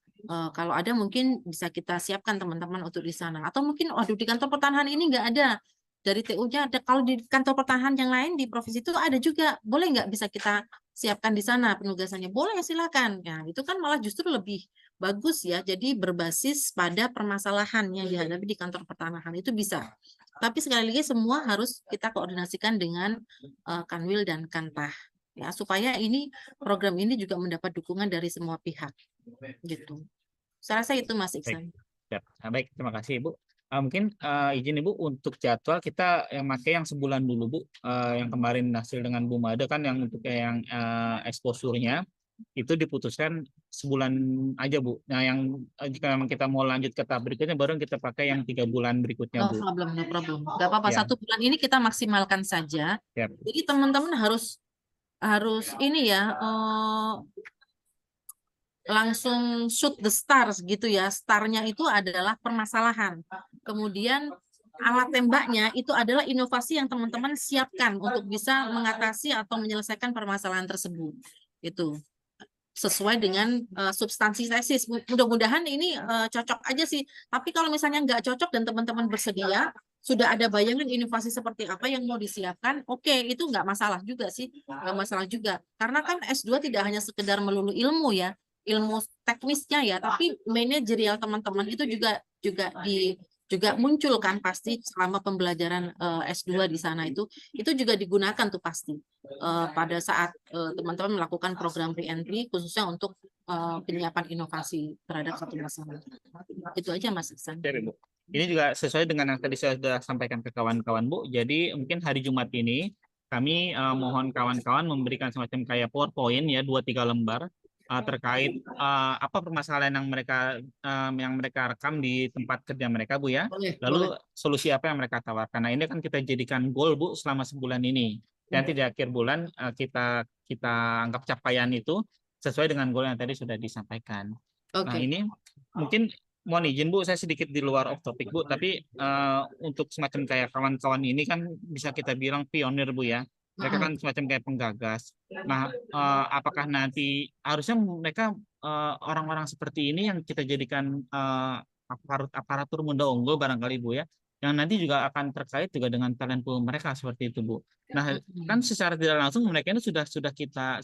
Kalau ada mungkin bisa kita siapkan teman-teman untuk di sana. Atau mungkin waduh di kantor pertanahan ini nggak ada. Dari TU-nya ada, kalau di kantor pertanahan yang lain di provinsi itu ada juga. Boleh nggak bisa kita siapkan di sana penugasannya? Boleh, silakan. Ya, itu kan malah justru lebih bagus ya. Jadi berbasis pada permasalahan yang dihadapi di kantor pertanahan itu bisa. Tapi sekali lagi semua harus kita koordinasikan dengan Kanwil dan Kantah ya, supaya ini program ini juga mendapat dukungan dari semua pihak gitu. Saya rasa itu Mas Iksan. Baik, terima kasih Ibu. Mungkin izin Ibu untuk jadwal kita yang pakai yang sebulan dulu Bu, yang kemarin hasil dengan Bu Made kan yang untuk yang exposure-nya itu diputuskan sebulan aja Bu. Nah yang jika memang kita mau lanjut ke tahap berikutnya baru kita pakai yang 3 bulan berikutnya Bu. No problem. Gak apa-apa, ya. 1 bulan ini kita maksimalkan saja. Yep. Jadi teman-teman harus ini ya langsung shoot the stars gitu ya. Starnya itu adalah permasalahan. Kemudian alat tembaknya itu adalah inovasi yang teman-teman siapkan untuk bisa mengatasi atau menyelesaikan permasalahan tersebut. Itu sesuai dengan substansi tesis. Mudah-mudahan ini cocok aja sih. Tapi kalau misalnya nggak cocok dan teman-teman bersedia, sudah ada bayangan inovasi seperti apa yang mau disiapkan, oke, itu nggak masalah juga sih. Nggak masalah juga. Karena kan S2 tidak hanya sekedar melulu ilmu ya, ilmu teknisnya ya, tapi manajerial teman-teman itu juga muncul kan pasti selama pembelajaran S2 di sana itu juga digunakan tuh pasti pada saat teman-teman melakukan program re-entry khususnya untuk penyiapan inovasi terhadap satu masalah. Itu aja Mas Iksan. Ini juga sesuai dengan yang tadi saya sudah sampaikan ke kawan-kawan Bu. Jadi mungkin hari Jumat ini kami mohon kawan-kawan memberikan semacam kayak PowerPoint ya 2-3 lembar terkait apa permasalahan yang mereka rekam di tempat kerja mereka Bu ya. Lalu solusi apa yang mereka tawarkan. Nah ini kan kita jadikan goal Bu selama sebulan ini. Nanti di akhir bulan kita anggap capaian itu sesuai dengan goal yang tadi sudah disampaikan. Nah ini mungkin mohon izin Bu, saya sedikit di luar off topic Bu, tapi untuk semacam kayak kawan-kawan ini kan bisa kita bilang pionir Bu ya. Mereka kan semacam kayak penggagas. Nah, apakah nanti harusnya mereka orang-orang seperti ini yang kita jadikan aparatur muda unggul barangkali Bu ya, yang nanti juga akan terkait juga dengan talent pool mereka seperti itu Bu. Nah, kan secara tidak langsung mereka ini sudah kita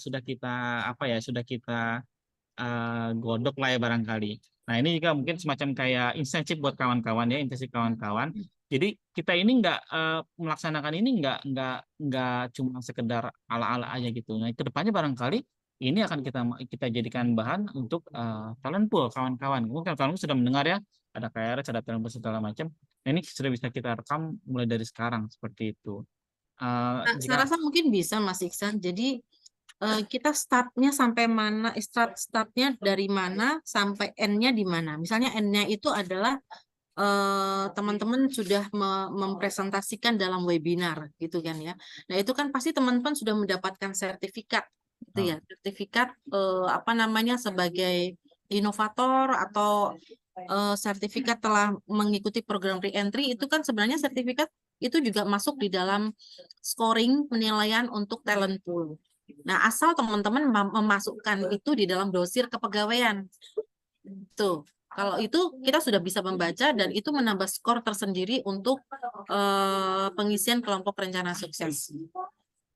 godok lah ya barangkali. Nah ini juga mungkin semacam kayak insentif buat kawan-kawan ya, intensif kawan-kawan. Jadi kita ini melaksanakan ini nggak cuma sekedar ala-ala aja gitu. Nah kedepannya barangkali ini akan kita jadikan bahan untuk talent pool kawan-kawan. Mungkin kawan-kawan sudah mendengar ya, ada KRS, ada talent pool segala macam. Nah ini sudah bisa kita rekam mulai dari sekarang seperti itu. Saya rasa mungkin bisa Mas Iksan. Jadi kita startnya sampai mana, startnya dari mana sampai end-nya di mana. Misalnya end-nya itu adalah teman-teman sudah mempresentasikan dalam webinar gitu kan ya. Nah itu kan pasti teman-teman sudah mendapatkan sertifikat gitu ya, sertifikat apa namanya sebagai inovator atau sertifikat telah mengikuti program re-entry. Itu kan sebenarnya sertifikat itu juga masuk di dalam scoring penilaian untuk talent pool. Nah asal teman-teman memasukkan itu di dalam dosir kepegawaian tuh. Kalau itu kita sudah bisa membaca dan itu menambah skor tersendiri untuk pengisian kelompok rencana sukses.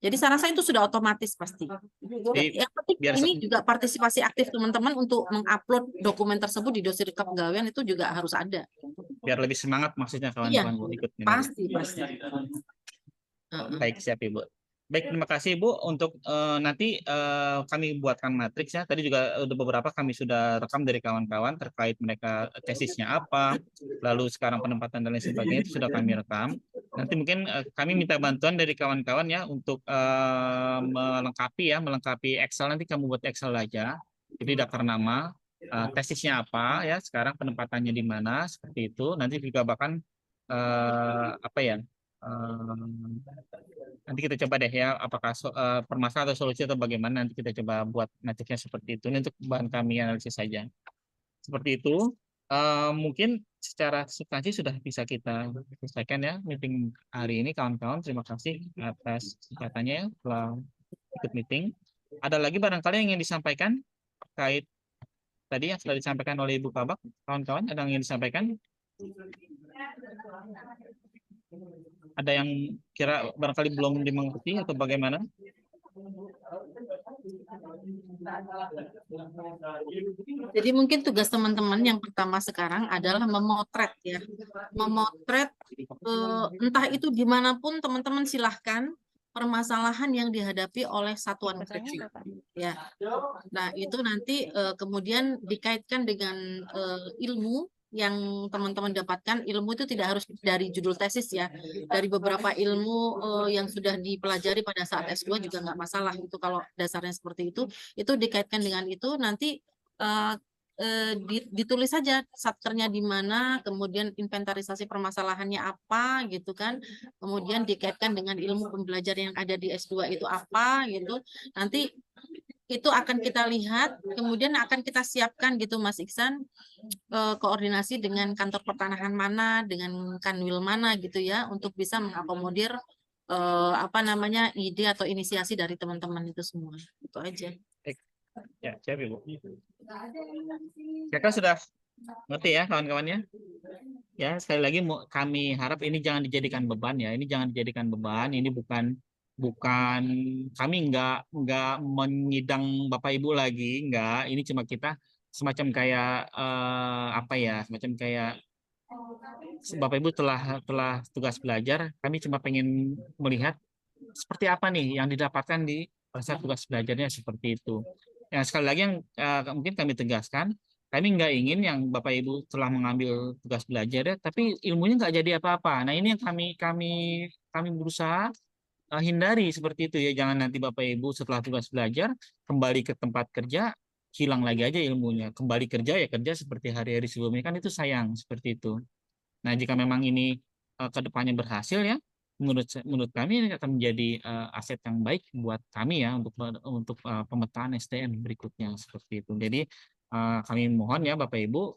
Jadi saya rasa itu sudah otomatis pasti. Jadi, Yang penting biar ini juga partisipasi aktif teman-teman untuk mengupload dokumen tersebut di dosir kepegawaian itu juga harus ada. biar lebih semangat maksudnya Iya, kawan-kawan Bu ikut ini. pasti. Baik, siap Ibu. Baik, terima kasih Bu untuk nanti kami buatkan matriks ya. Tadi juga udah beberapa kami sudah rekam dari kawan-kawan terkait mereka tesisnya apa, lalu sekarang penempatan dan lain sebagainya itu sudah kami rekam. Nanti mungkin kami minta bantuan dari kawan-kawan ya untuk melengkapi Excel. Nanti kamu buat Excel aja. Jadi daftar nama, tesisnya apa ya, sekarang penempatannya di mana seperti itu. Nanti juga bahkan apa ya? Nanti kita coba deh ya, apakah permasalahan atau solusi atau bagaimana, nanti kita coba buat matriksnya seperti itu. Ini untuk bahan kami analisis saja. Seperti itu, mungkin secara substansi sudah bisa kita selesaikan ya meeting hari ini kawan-kawan. Terima kasih atas kesempatannya ya telah ikut meeting. Ada lagi barangkali yang ingin disampaikan terkait tadi yang sudah disampaikan oleh Ibu Kabak, kawan-kawan ada yang ingin disampaikan? Ada yang kira barangkali belum dimengerti atau bagaimana? Jadi mungkin tugas teman-teman yang pertama sekarang adalah memotret ya. Memotret entah itu dimanapun teman-teman silahkan permasalahan yang dihadapi oleh satuan kecil. Ya. Nah itu nanti kemudian dikaitkan dengan ilmu yang teman-teman dapatkan. Ilmu itu tidak harus dari judul tesis ya, dari beberapa ilmu yang sudah dipelajari pada saat S2 juga nggak masalah itu kalau dasarnya seperti itu dikaitkan dengan itu nanti ditulis saja satkernya di mana, kemudian inventarisasi permasalahannya apa gitu kan, kemudian dikaitkan dengan ilmu pembelajaran yang ada di S2 itu apa gitu, nanti itu akan kita lihat, kemudian akan kita siapkan gitu Mas Iksan, koordinasi dengan kantor pertanahan mana, dengan kanwil mana gitu ya, untuk bisa mengakomodir apa namanya ide atau inisiasi dari teman-teman itu semua. Itu aja. Ya, siap Ibu. Kakak sudah ngerti ya kawan-kawannya? Ya, sekali lagi kami harap ini jangan dijadikan beban ya. Ini jangan dijadikan beban. Ini bukan kami nggak menyidang Bapak Ibu lagi, nggak. Ini cuma kita semacam kayak apa ya, semacam kayak Bapak Ibu telah tugas belajar. Kami cuma pengen melihat seperti apa nih yang didapatkan di pada tugas belajarnya seperti itu. Yang sekali lagi yang mungkin kami tegaskan, kami nggak ingin yang Bapak Ibu telah mengambil tugas belajar ya, tapi ilmunya nggak jadi apa-apa. Nah ini yang kami berusaha hindari seperti itu ya. Jangan nanti Bapak Ibu setelah tugas belajar kembali ke tempat kerja hilang lagi aja ilmunya. Kembali kerja ya kerja seperti hari-hari sebelumnya, kan itu sayang seperti itu. Nah jika memang ini ke depannya berhasil ya, menurut kami ini akan menjadi aset yang baik buat kami ya untuk pemetaan SDM berikutnya seperti itu. Jadi kami mohon ya Bapak Ibu,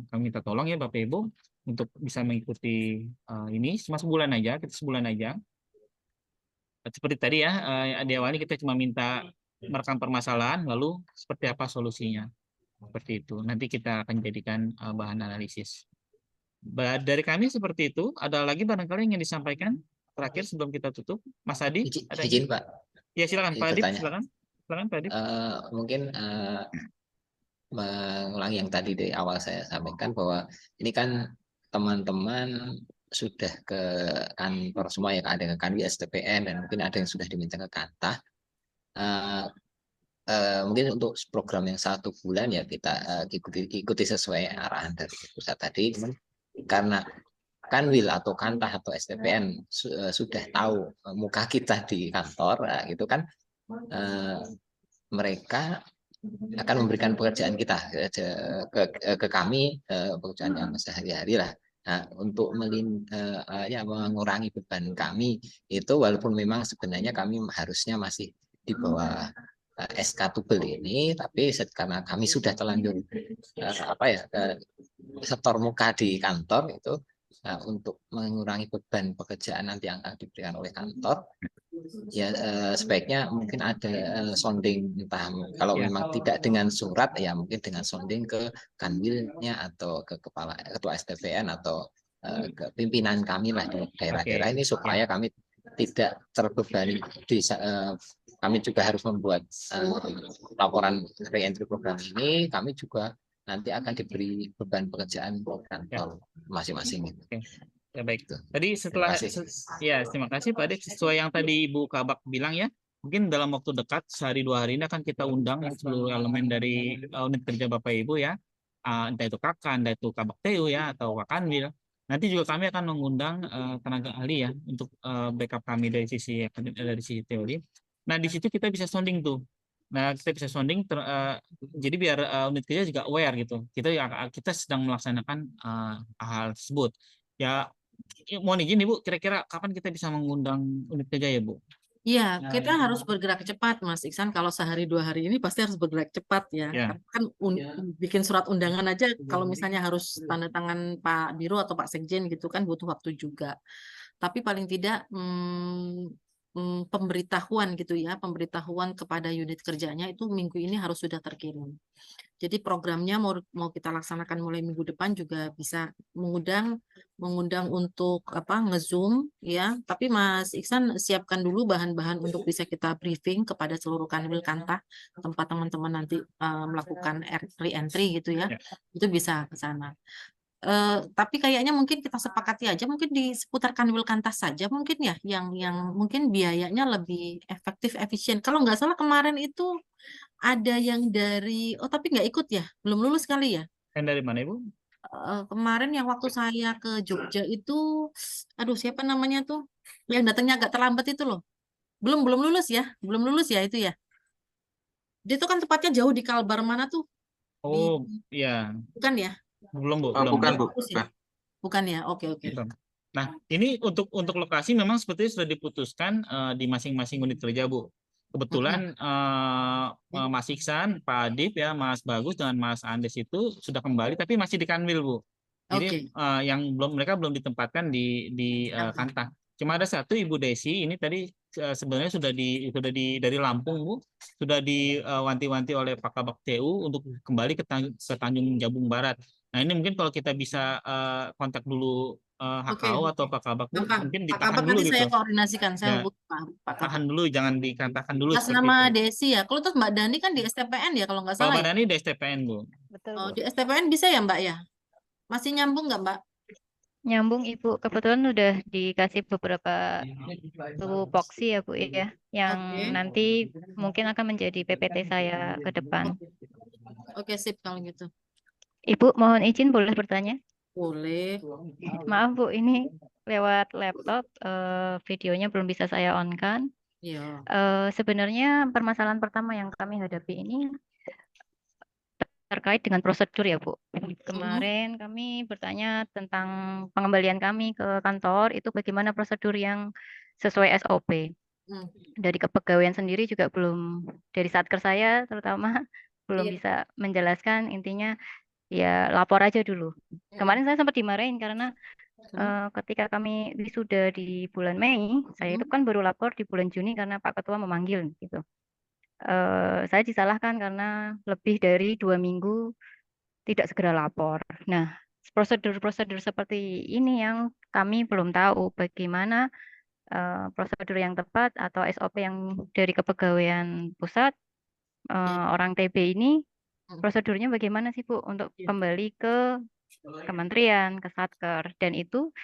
kami minta tolong ya Bapak Ibu untuk bisa mengikuti ini cuma sebulan aja, kita sebulan aja. Seperti tadi ya, di awalnya kita cuma minta merekam permasalahan, lalu seperti apa solusinya. Seperti itu. Nanti kita akan jadikan bahan analisis. Dari kami seperti itu. Ada lagi barangkali yang ingin disampaikan terakhir sebelum kita tutup, Mas Adi? Izin Pak. Ya silakan Pak Adip, silakan Pak Adip. Mungkin mengulangi yang tadi dari awal saya sampaikan bahwa ini kan teman-teman sudah ke kantor semua yang ada ke Kanwil STPN dan mungkin ada yang sudah diminta ke Kantah. Mungkin untuk program yang 1 bulan ya kita ikuti sesuai arahan dari pusat tadi. Karena Kanwil atau Kantah atau STPN sudah tahu muka kita di kantor, gitu kan, mereka akan memberikan pekerjaan kita ke kami, pekerjaan yang sehari-hari lah. Nah, untuk mengurangi beban kami itu, walaupun memang sebenarnya kami harusnya masih di bawah SK Tubel ini, tapi karena kami sudah terlanjur setor muka di kantor itu, untuk mengurangi beban pekerjaan nanti yang akan diberikan oleh kantor, ya sebaiknya mungkin ada sounding, entah kalau Ya. memang tidak dengan surat, ya mungkin dengan sounding ke kanwilnya atau ke ketua STPN atau ke pimpinan kami lah di daerah-daerah ini, supaya kami tidak terbebani. Kami juga harus membuat laporan reentry program ini, kami juga nanti akan diberi beban pekerjaan kantor masing-masing. Oke. Ya baik. Gitu. Tadi setelah terima kasih Pak Dek. Sesuai yang tadi Ibu Kabak bilang ya, mungkin dalam waktu dekat sehari 2 hari ini akan kita undang seluruh elemen dari unit kerja Bapak Ibu ya, entah itu Kakan, entah itu Kabak TU ya, atau Kakanwil. Nanti juga kami akan mengundang tenaga ahli ya untuk backup kami dari sisi teori. Nah di situ kita bisa sounding tuh. Nah kita bisa sounding, jadi biar unit kerja juga aware gitu. Kita sedang melaksanakan hal tersebut. Ya, mohon izin Ibu, kira-kira kapan kita bisa mengundang unit kerja ya Bu? Iya, kita harus bergerak cepat, Mas Iksan. Kalau sehari 2 hari ini pasti harus bergerak cepat ya. Ya. Karena kan bikin surat undangan aja, kalau misalnya harus tanda tangan Pak Biro atau Pak Sekjen gitu kan butuh waktu juga. Tapi paling tidak pemberitahuan gitu ya, pemberitahuan kepada unit kerjanya itu minggu ini harus sudah terkirim. Jadi programnya mau kita laksanakan mulai minggu depan juga bisa mengundang untuk nge-zoom ya. Tapi Mas Iksan siapkan dulu bahan-bahan untuk bisa kita briefing kepada seluruh kanwil kantah tempat teman-teman nanti melakukan re-entry gitu ya. Itu bisa ke sana. Tapi kayaknya mungkin kita sepakati aja mungkin di seputar kanwil kantah saja mungkin ya yang mungkin biayanya lebih efektif efisien. Kalau nggak salah kemarin itu ada yang dari tapi nggak ikut ya, belum lulus kali ya. Yang dari mana Ibu? Kemarin yang waktu saya ke Jogja itu, aduh siapa namanya tuh, yang datangnya agak terlambat itu loh, belum lulus ya itu ya. Dia tuh kan tempatnya jauh di Kalbar mana tuh? Oh iya. Bukan ya? Belum Bu, bukan belum. Bukan ya, oke. Nah, ini untuk lokasi memang sepertinya sudah diputuskan di masing-masing unit kerja, Bu. Kebetulan Mas Iksan, Pak Adip ya, Mas Bagus dengan Mas Andes itu sudah kembali tapi masih di Kanwil, Bu. Jadi mereka belum ditempatkan di Kantah. Cuma ada satu Ibu Desi ini tadi sebenarnya sudah dari Lampung, Bu. Sudah diwanti-wanti oleh Pak Kabak TU untuk kembali ke Tanjung Jabung Barat. Nah, ini mungkin kalau kita bisa kontak dulu HKO atau Pak Kabak, Bu, mungkin ditahan dulu gitu. Saya koordinasikan, saya hubungi Pak Kabak. Tahan dulu, jangan dikatakan dulu Atas seperti nama itu. Desi ya. Kalau terus Mbak Dani kan di STPN ya kalau nggak Kalau salah Mbak Dani di STPN, Bu. Betul, Oh, Bu. di STPN bisa ya Mbak ya? Masih nyambung nggak Mbak? Nyambung Ibu, kebetulan udah dikasih beberapa tupoksi ya Bu ya, yang nanti mungkin akan menjadi PPT saya ke depan. Oke, sip kalau gitu. Ibu mohon izin boleh bertanya? Boleh. Maaf Bu, ini lewat laptop videonya belum bisa saya on kan. Iya. Sebenarnya permasalahan pertama yang kami hadapi ini terkait dengan prosedur ya Bu. Kemarin kami bertanya tentang pengembalian kami ke kantor itu bagaimana prosedur yang sesuai SOP. Dari kepegawaian sendiri juga belum, dari Satker saya terutama belum bisa menjelaskan, intinya ya lapor aja dulu. Kemarin saya sempat dimarahin karena ketika kami wisuda di bulan Mei, saya itu kan baru lapor di bulan Juni karena Pak Ketua memanggil gitu. Saya disalahkan karena lebih dari 2 minggu tidak segera lapor. Nah, prosedur-prosedur seperti ini yang kami belum tahu bagaimana prosedur yang tepat atau SOP yang dari kepegawaian pusat orang TB ini prosedurnya bagaimana sih Bu untuk kembali ke kementerian, ke Satker, dan itu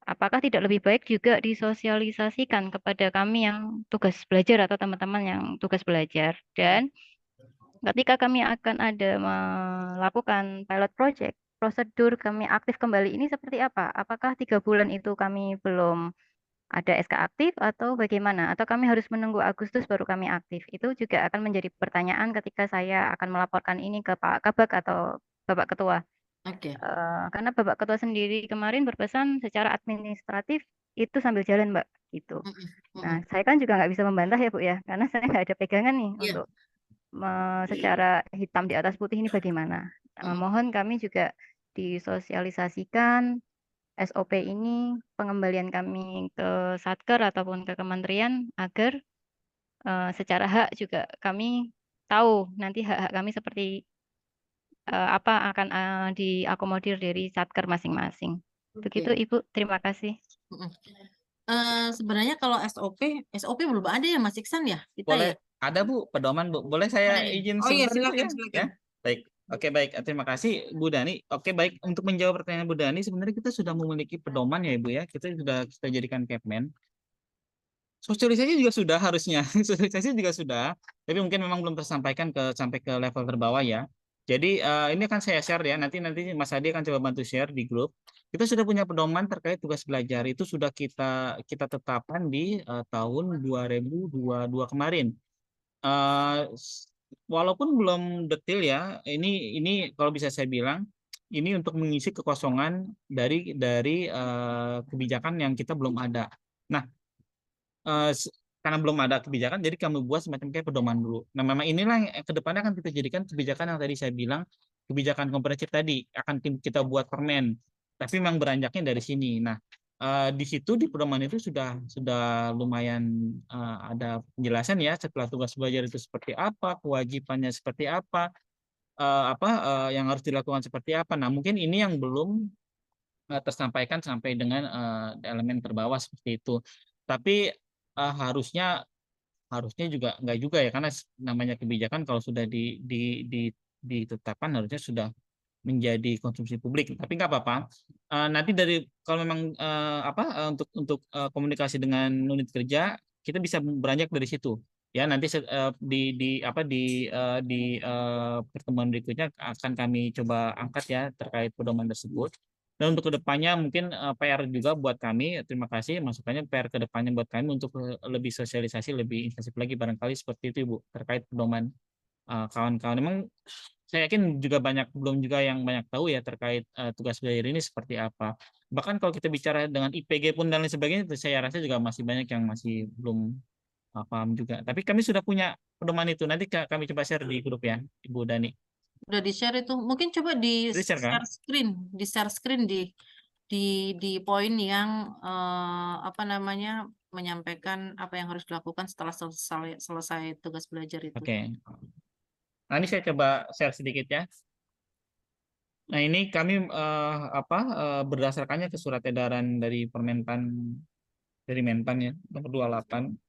apakah tidak lebih baik juga disosialisasikan kepada kami yang tugas belajar atau teman-teman yang tugas belajar. Dan ketika kami akan ada melakukan pilot project, prosedur kami aktif kembali ini seperti apa? Apakah 3 bulan itu kami belum ada SK aktif atau bagaimana? Atau kami harus menunggu Agustus baru kami aktif? Itu juga akan menjadi pertanyaan ketika saya akan melaporkan ini ke Pak Kabak atau Bapak Ketua. Oke. Karena Bapak Ketua sendiri kemarin berpesan secara administratif itu sambil jalan, Mbak, gitu. Nah, saya kan juga nggak bisa membantah ya, Bu ya, karena saya nggak ada pegangan nih Iya. untuk secara hitam di atas putih ini bagaimana. Mohon kami juga disosialisasikan SOP ini, pengembalian kami ke Satker ataupun ke kementerian agar secara hak juga kami tahu nanti hak-hak kami seperti apa akan diakomodir dari Satker masing-masing. Begitu Ibu, terima kasih. Sebenarnya kalau SOP belum ada ya Mas Iksan ya? Kita Boleh, ya? ada Bu, pedoman Bu. Boleh saya Ada ya? izin Oh iya, sebentar Bu ya? silakan. Ya, baik. Oke, baik. Terima kasih Bu Dani. Oke, baik. Untuk menjawab pertanyaan Bu Dani, sebenarnya kita sudah memiliki pedoman ya Ibu ya. Kita jadikan Kepmen. Sosialisasi juga sudah harusnya. Sosialisasi juga sudah, tapi mungkin memang belum tersampaikan sampai ke level terbawah ya. Jadi ini akan saya share ya. Nanti Mas Adi akan coba bantu share di grup. Kita sudah punya pedoman terkait tugas belajar. Itu sudah kita tetapkan di tahun 2022 kemarin. Walaupun belum detail ya, ini kalau bisa saya bilang ini untuk mengisi kekosongan dari kebijakan yang kita belum ada. Nah, karena belum ada kebijakan, jadi kami buat semacam kayak pedoman dulu. Nah, memang inilah yang kedepannya akan kita jadikan kebijakan yang tadi saya bilang, kebijakan komprehensif tadi akan kita buat permen, tapi memang beranjaknya dari sini. Nah, di situ di pedoman itu sudah lumayan ada penjelasan ya setelah tugas belajar itu seperti apa, kewajibannya seperti apa, yang harus dilakukan seperti apa. Nah, mungkin ini yang belum tersampaikan sampai dengan elemen terbawah seperti itu. Tapi harusnya juga enggak juga ya, karena namanya kebijakan kalau sudah ditetapkan harusnya sudah menjadi konsumsi publik. Tapi nggak apa-apa. Nanti kalau memang untuk komunikasi dengan unit kerja kita bisa beranjak dari situ. Ya, nanti di pertemuan berikutnya akan kami coba angkat ya terkait pedoman tersebut. Dan untuk kedepannya mungkin PR juga buat kami, terima kasih masukannya, PR kedepannya buat kami untuk lebih sosialisasi, lebih intensif lagi barangkali seperti itu Ibu, terkait pedoman kawan-kawan. Memang saya yakin juga belum juga yang banyak tahu ya terkait tugas belajar ini seperti apa. Bahkan kalau kita bicara dengan IPG pun dan lain sebagainya, saya rasa juga masih banyak yang masih belum paham juga. Tapi kami sudah punya pedoman itu, nanti kami coba share di grup ya Ibu Dani. Udah di-share itu. Mungkin coba Di-share kan? share screen di poin yang menyampaikan apa yang harus dilakukan setelah selesai tugas belajar itu. Oke. Nah, ini saya coba share sedikit ya. Nah, ini kami berdasarkannya ke surat edaran dari Menpan ya, nomor 28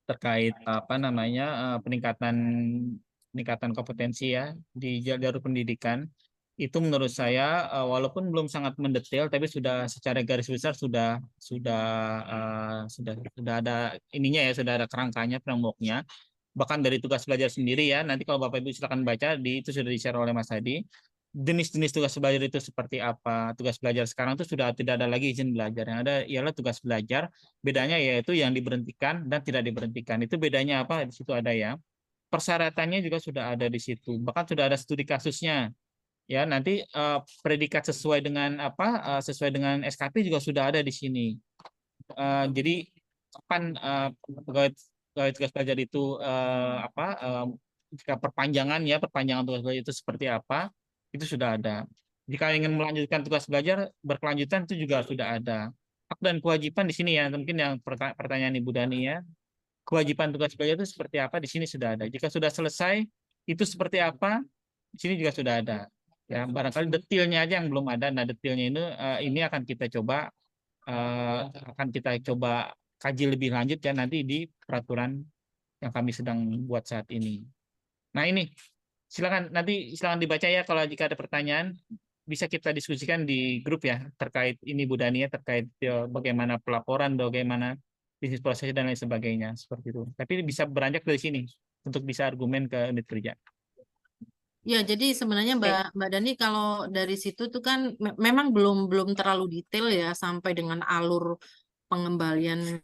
terkait peningkatan kompetensi ya di jalur pendidikan. Itu menurut saya walaupun belum sangat mendetail, tapi sudah secara garis besar sudah ada ininya ya, sudah ada kerangkanya, frameworknya. Bahkan dari tugas belajar sendiri ya, nanti kalau Bapak Ibu silakan baca, itu sudah di-share oleh Mas Hadi. Jenis-jenis tugas belajar itu seperti apa. Tugas belajar sekarang itu sudah tidak ada lagi izin belajar. Yang ada ialah tugas belajar, bedanya yaitu yang diberhentikan dan tidak diberhentikan. Itu bedanya apa? Di situ ada ya. Persyaratannya juga sudah ada di situ. Bahkan sudah ada studi kasusnya. Ya, nanti predikat sesuai dengan sesuai dengan SKP juga sudah ada di sini. Jadi kapan pegawai tugas belajar itu jika perpanjangan tugas belajar itu seperti apa, itu sudah ada. Jika ingin melanjutkan tugas belajar berkelanjutan itu juga sudah ada. Hak dan kewajiban di sini ya, mungkin yang pertanyaan Ibu Dani ya. Kewajiban tugas belajar itu seperti apa, di sini sudah ada. Jika sudah selesai itu seperti apa, di sini juga sudah ada. Ya, barangkali detailnya aja yang belum ada. Nah, detailnya ini akan kita coba kaji lebih lanjut ya nanti di peraturan yang kami sedang buat saat ini. Nah, ini silakan dibaca ya, kalau jika ada pertanyaan bisa kita diskusikan di grup ya terkait ini Bu Dani ya, terkait bagaimana pelaporan, bagaimana bisnis proses dan lain sebagainya seperti itu. Tapi bisa beranjak dari sini untuk bisa argumen ke unit kerja. Ya, jadi sebenarnya Mbak Dani kalau dari situ tuh kan memang belum terlalu detail ya sampai dengan alur pengembalian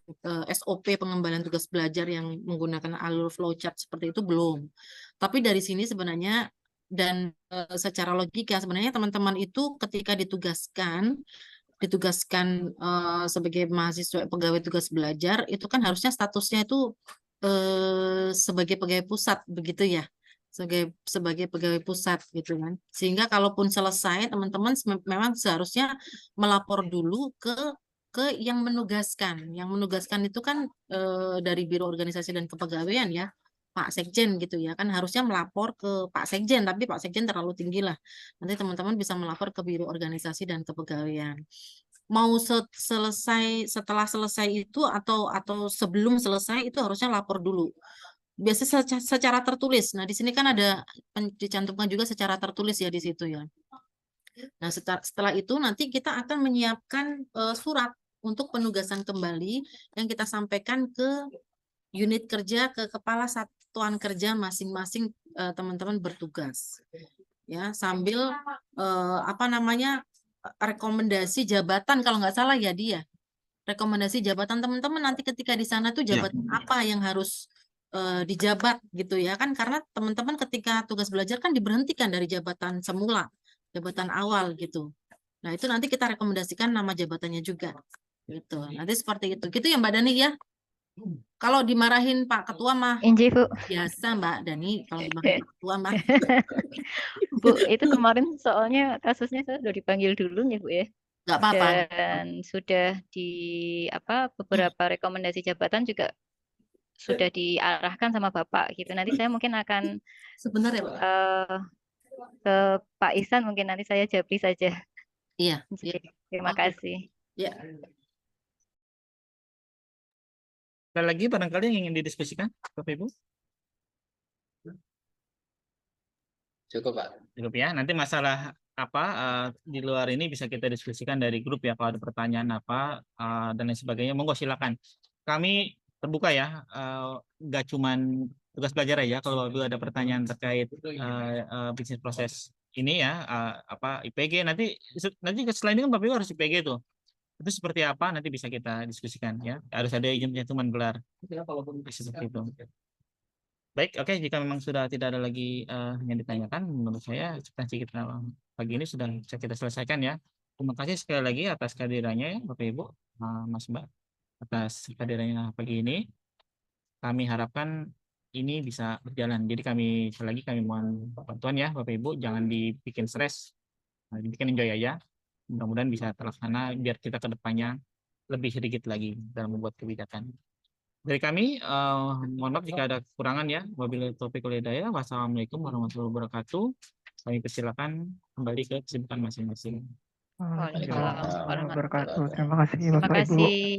SOP pengembalian tugas belajar yang menggunakan alur flowchart seperti itu belum. Tapi dari sini sebenarnya dan secara logika sebenarnya teman-teman itu ketika ditugaskan sebagai mahasiswa pegawai tugas belajar itu kan harusnya statusnya itu sebagai pegawai pusat begitu ya, sebagai pegawai pusat gitu kan, sehingga kalaupun selesai teman-teman memang seharusnya melapor dulu ke yang menugaskan itu kan dari Biro Organisasi dan Kepegawaian ya, Pak Sekjen gitu ya, kan harusnya melapor ke Pak Sekjen, tapi Pak Sekjen terlalu tinggi lah, nanti teman-teman bisa melapor ke Biro Organisasi dan Kepegawaian. Mau setelah selesai itu atau sebelum selesai itu harusnya lapor dulu. Biasanya secara tertulis. Nah, di sini kan ada dicantumkan juga secara tertulis ya di situ ya. Nah, setelah itu nanti kita akan menyiapkan surat untuk penugasan kembali yang kita sampaikan ke unit kerja, ke kepala satuan kerja masing-masing teman-teman bertugas. Ya, sambil rekomendasi jabatan kalau nggak salah ya dia. Rekomendasi jabatan teman-teman nanti ketika di sana tuh jabatan apa yang harus dijabat gitu ya kan, karena teman-teman ketika tugas belajar kan diberhentikan dari jabatan semula, jabatan awal gitu. Nah, itu nanti kita rekomendasikan nama jabatannya juga gitu. Nanti seperti itu. Gitu ya Mbak Dani ya. Kalau dimarahin Pak Ketua mah Inji, Bu. biasa Mbak Dani kalau dimarahin Pak Ketua mah. Bu, itu kemarin soalnya kasusnya saya sudah dipanggil dulu ya Bu ya. Nggak apa-apa. Dan sudah di beberapa rekomendasi jabatan juga sudah diarahkan sama Bapak gitu. Nanti saya mungkin akan Sebentar ya Pak. Ke Pak Ihsan, mungkin nanti saya japri saja. Iya. Terima Oke. kasih. Ya. Ada lagi barangkali yang ingin didiskusikan, Bapak Ibu? Cukup Pak. Cukup ya. Nanti masalah di luar ini bisa kita diskusikan dari grup ya. Kalau ada pertanyaan dan lain sebagainya, monggo silakan. Kami terbuka ya. Nggak cuman tugas belajar aja. Kalau ada pertanyaan terkait bisnis proses ini ya, IPG nanti selain itu kan Bapak Ibu harus IPG tuh. Itu seperti apa nanti bisa kita diskusikan ya. Harus ada izin pencantuman gelar. Seperti itu. Baik, oke. Jika memang sudah tidak ada lagi yang ditanyakan, menurut saya substansi kita pagi ini sudah bisa kita selesaikan ya. Terima kasih sekali lagi atas kehadirannya ya Bapak Ibu, Mas Mbak, atas kehadirannya pagi ini. Kami harapkan ini bisa berjalan. Jadi sekali lagi kami mohon bantuan ya Bapak Ibu, jangan dibikin stres, dibikin enjoy aja. Mudah-mudahan bisa terlaksana biar kita ke depannya lebih sedikit lagi dalam membuat kebijakan. Dari kami, mohon maaf jika ada kekurangan ya. Wabillahi taufiq wal hidayah. Wassalamualaikum warahmatullahi wabarakatuh. Kami persilakan kembali ke kesibukan masing-masing. Waalaikumsalam warahmatullahi wabarakatuh. Terima kasih Terima Bapak Ibu. kasih.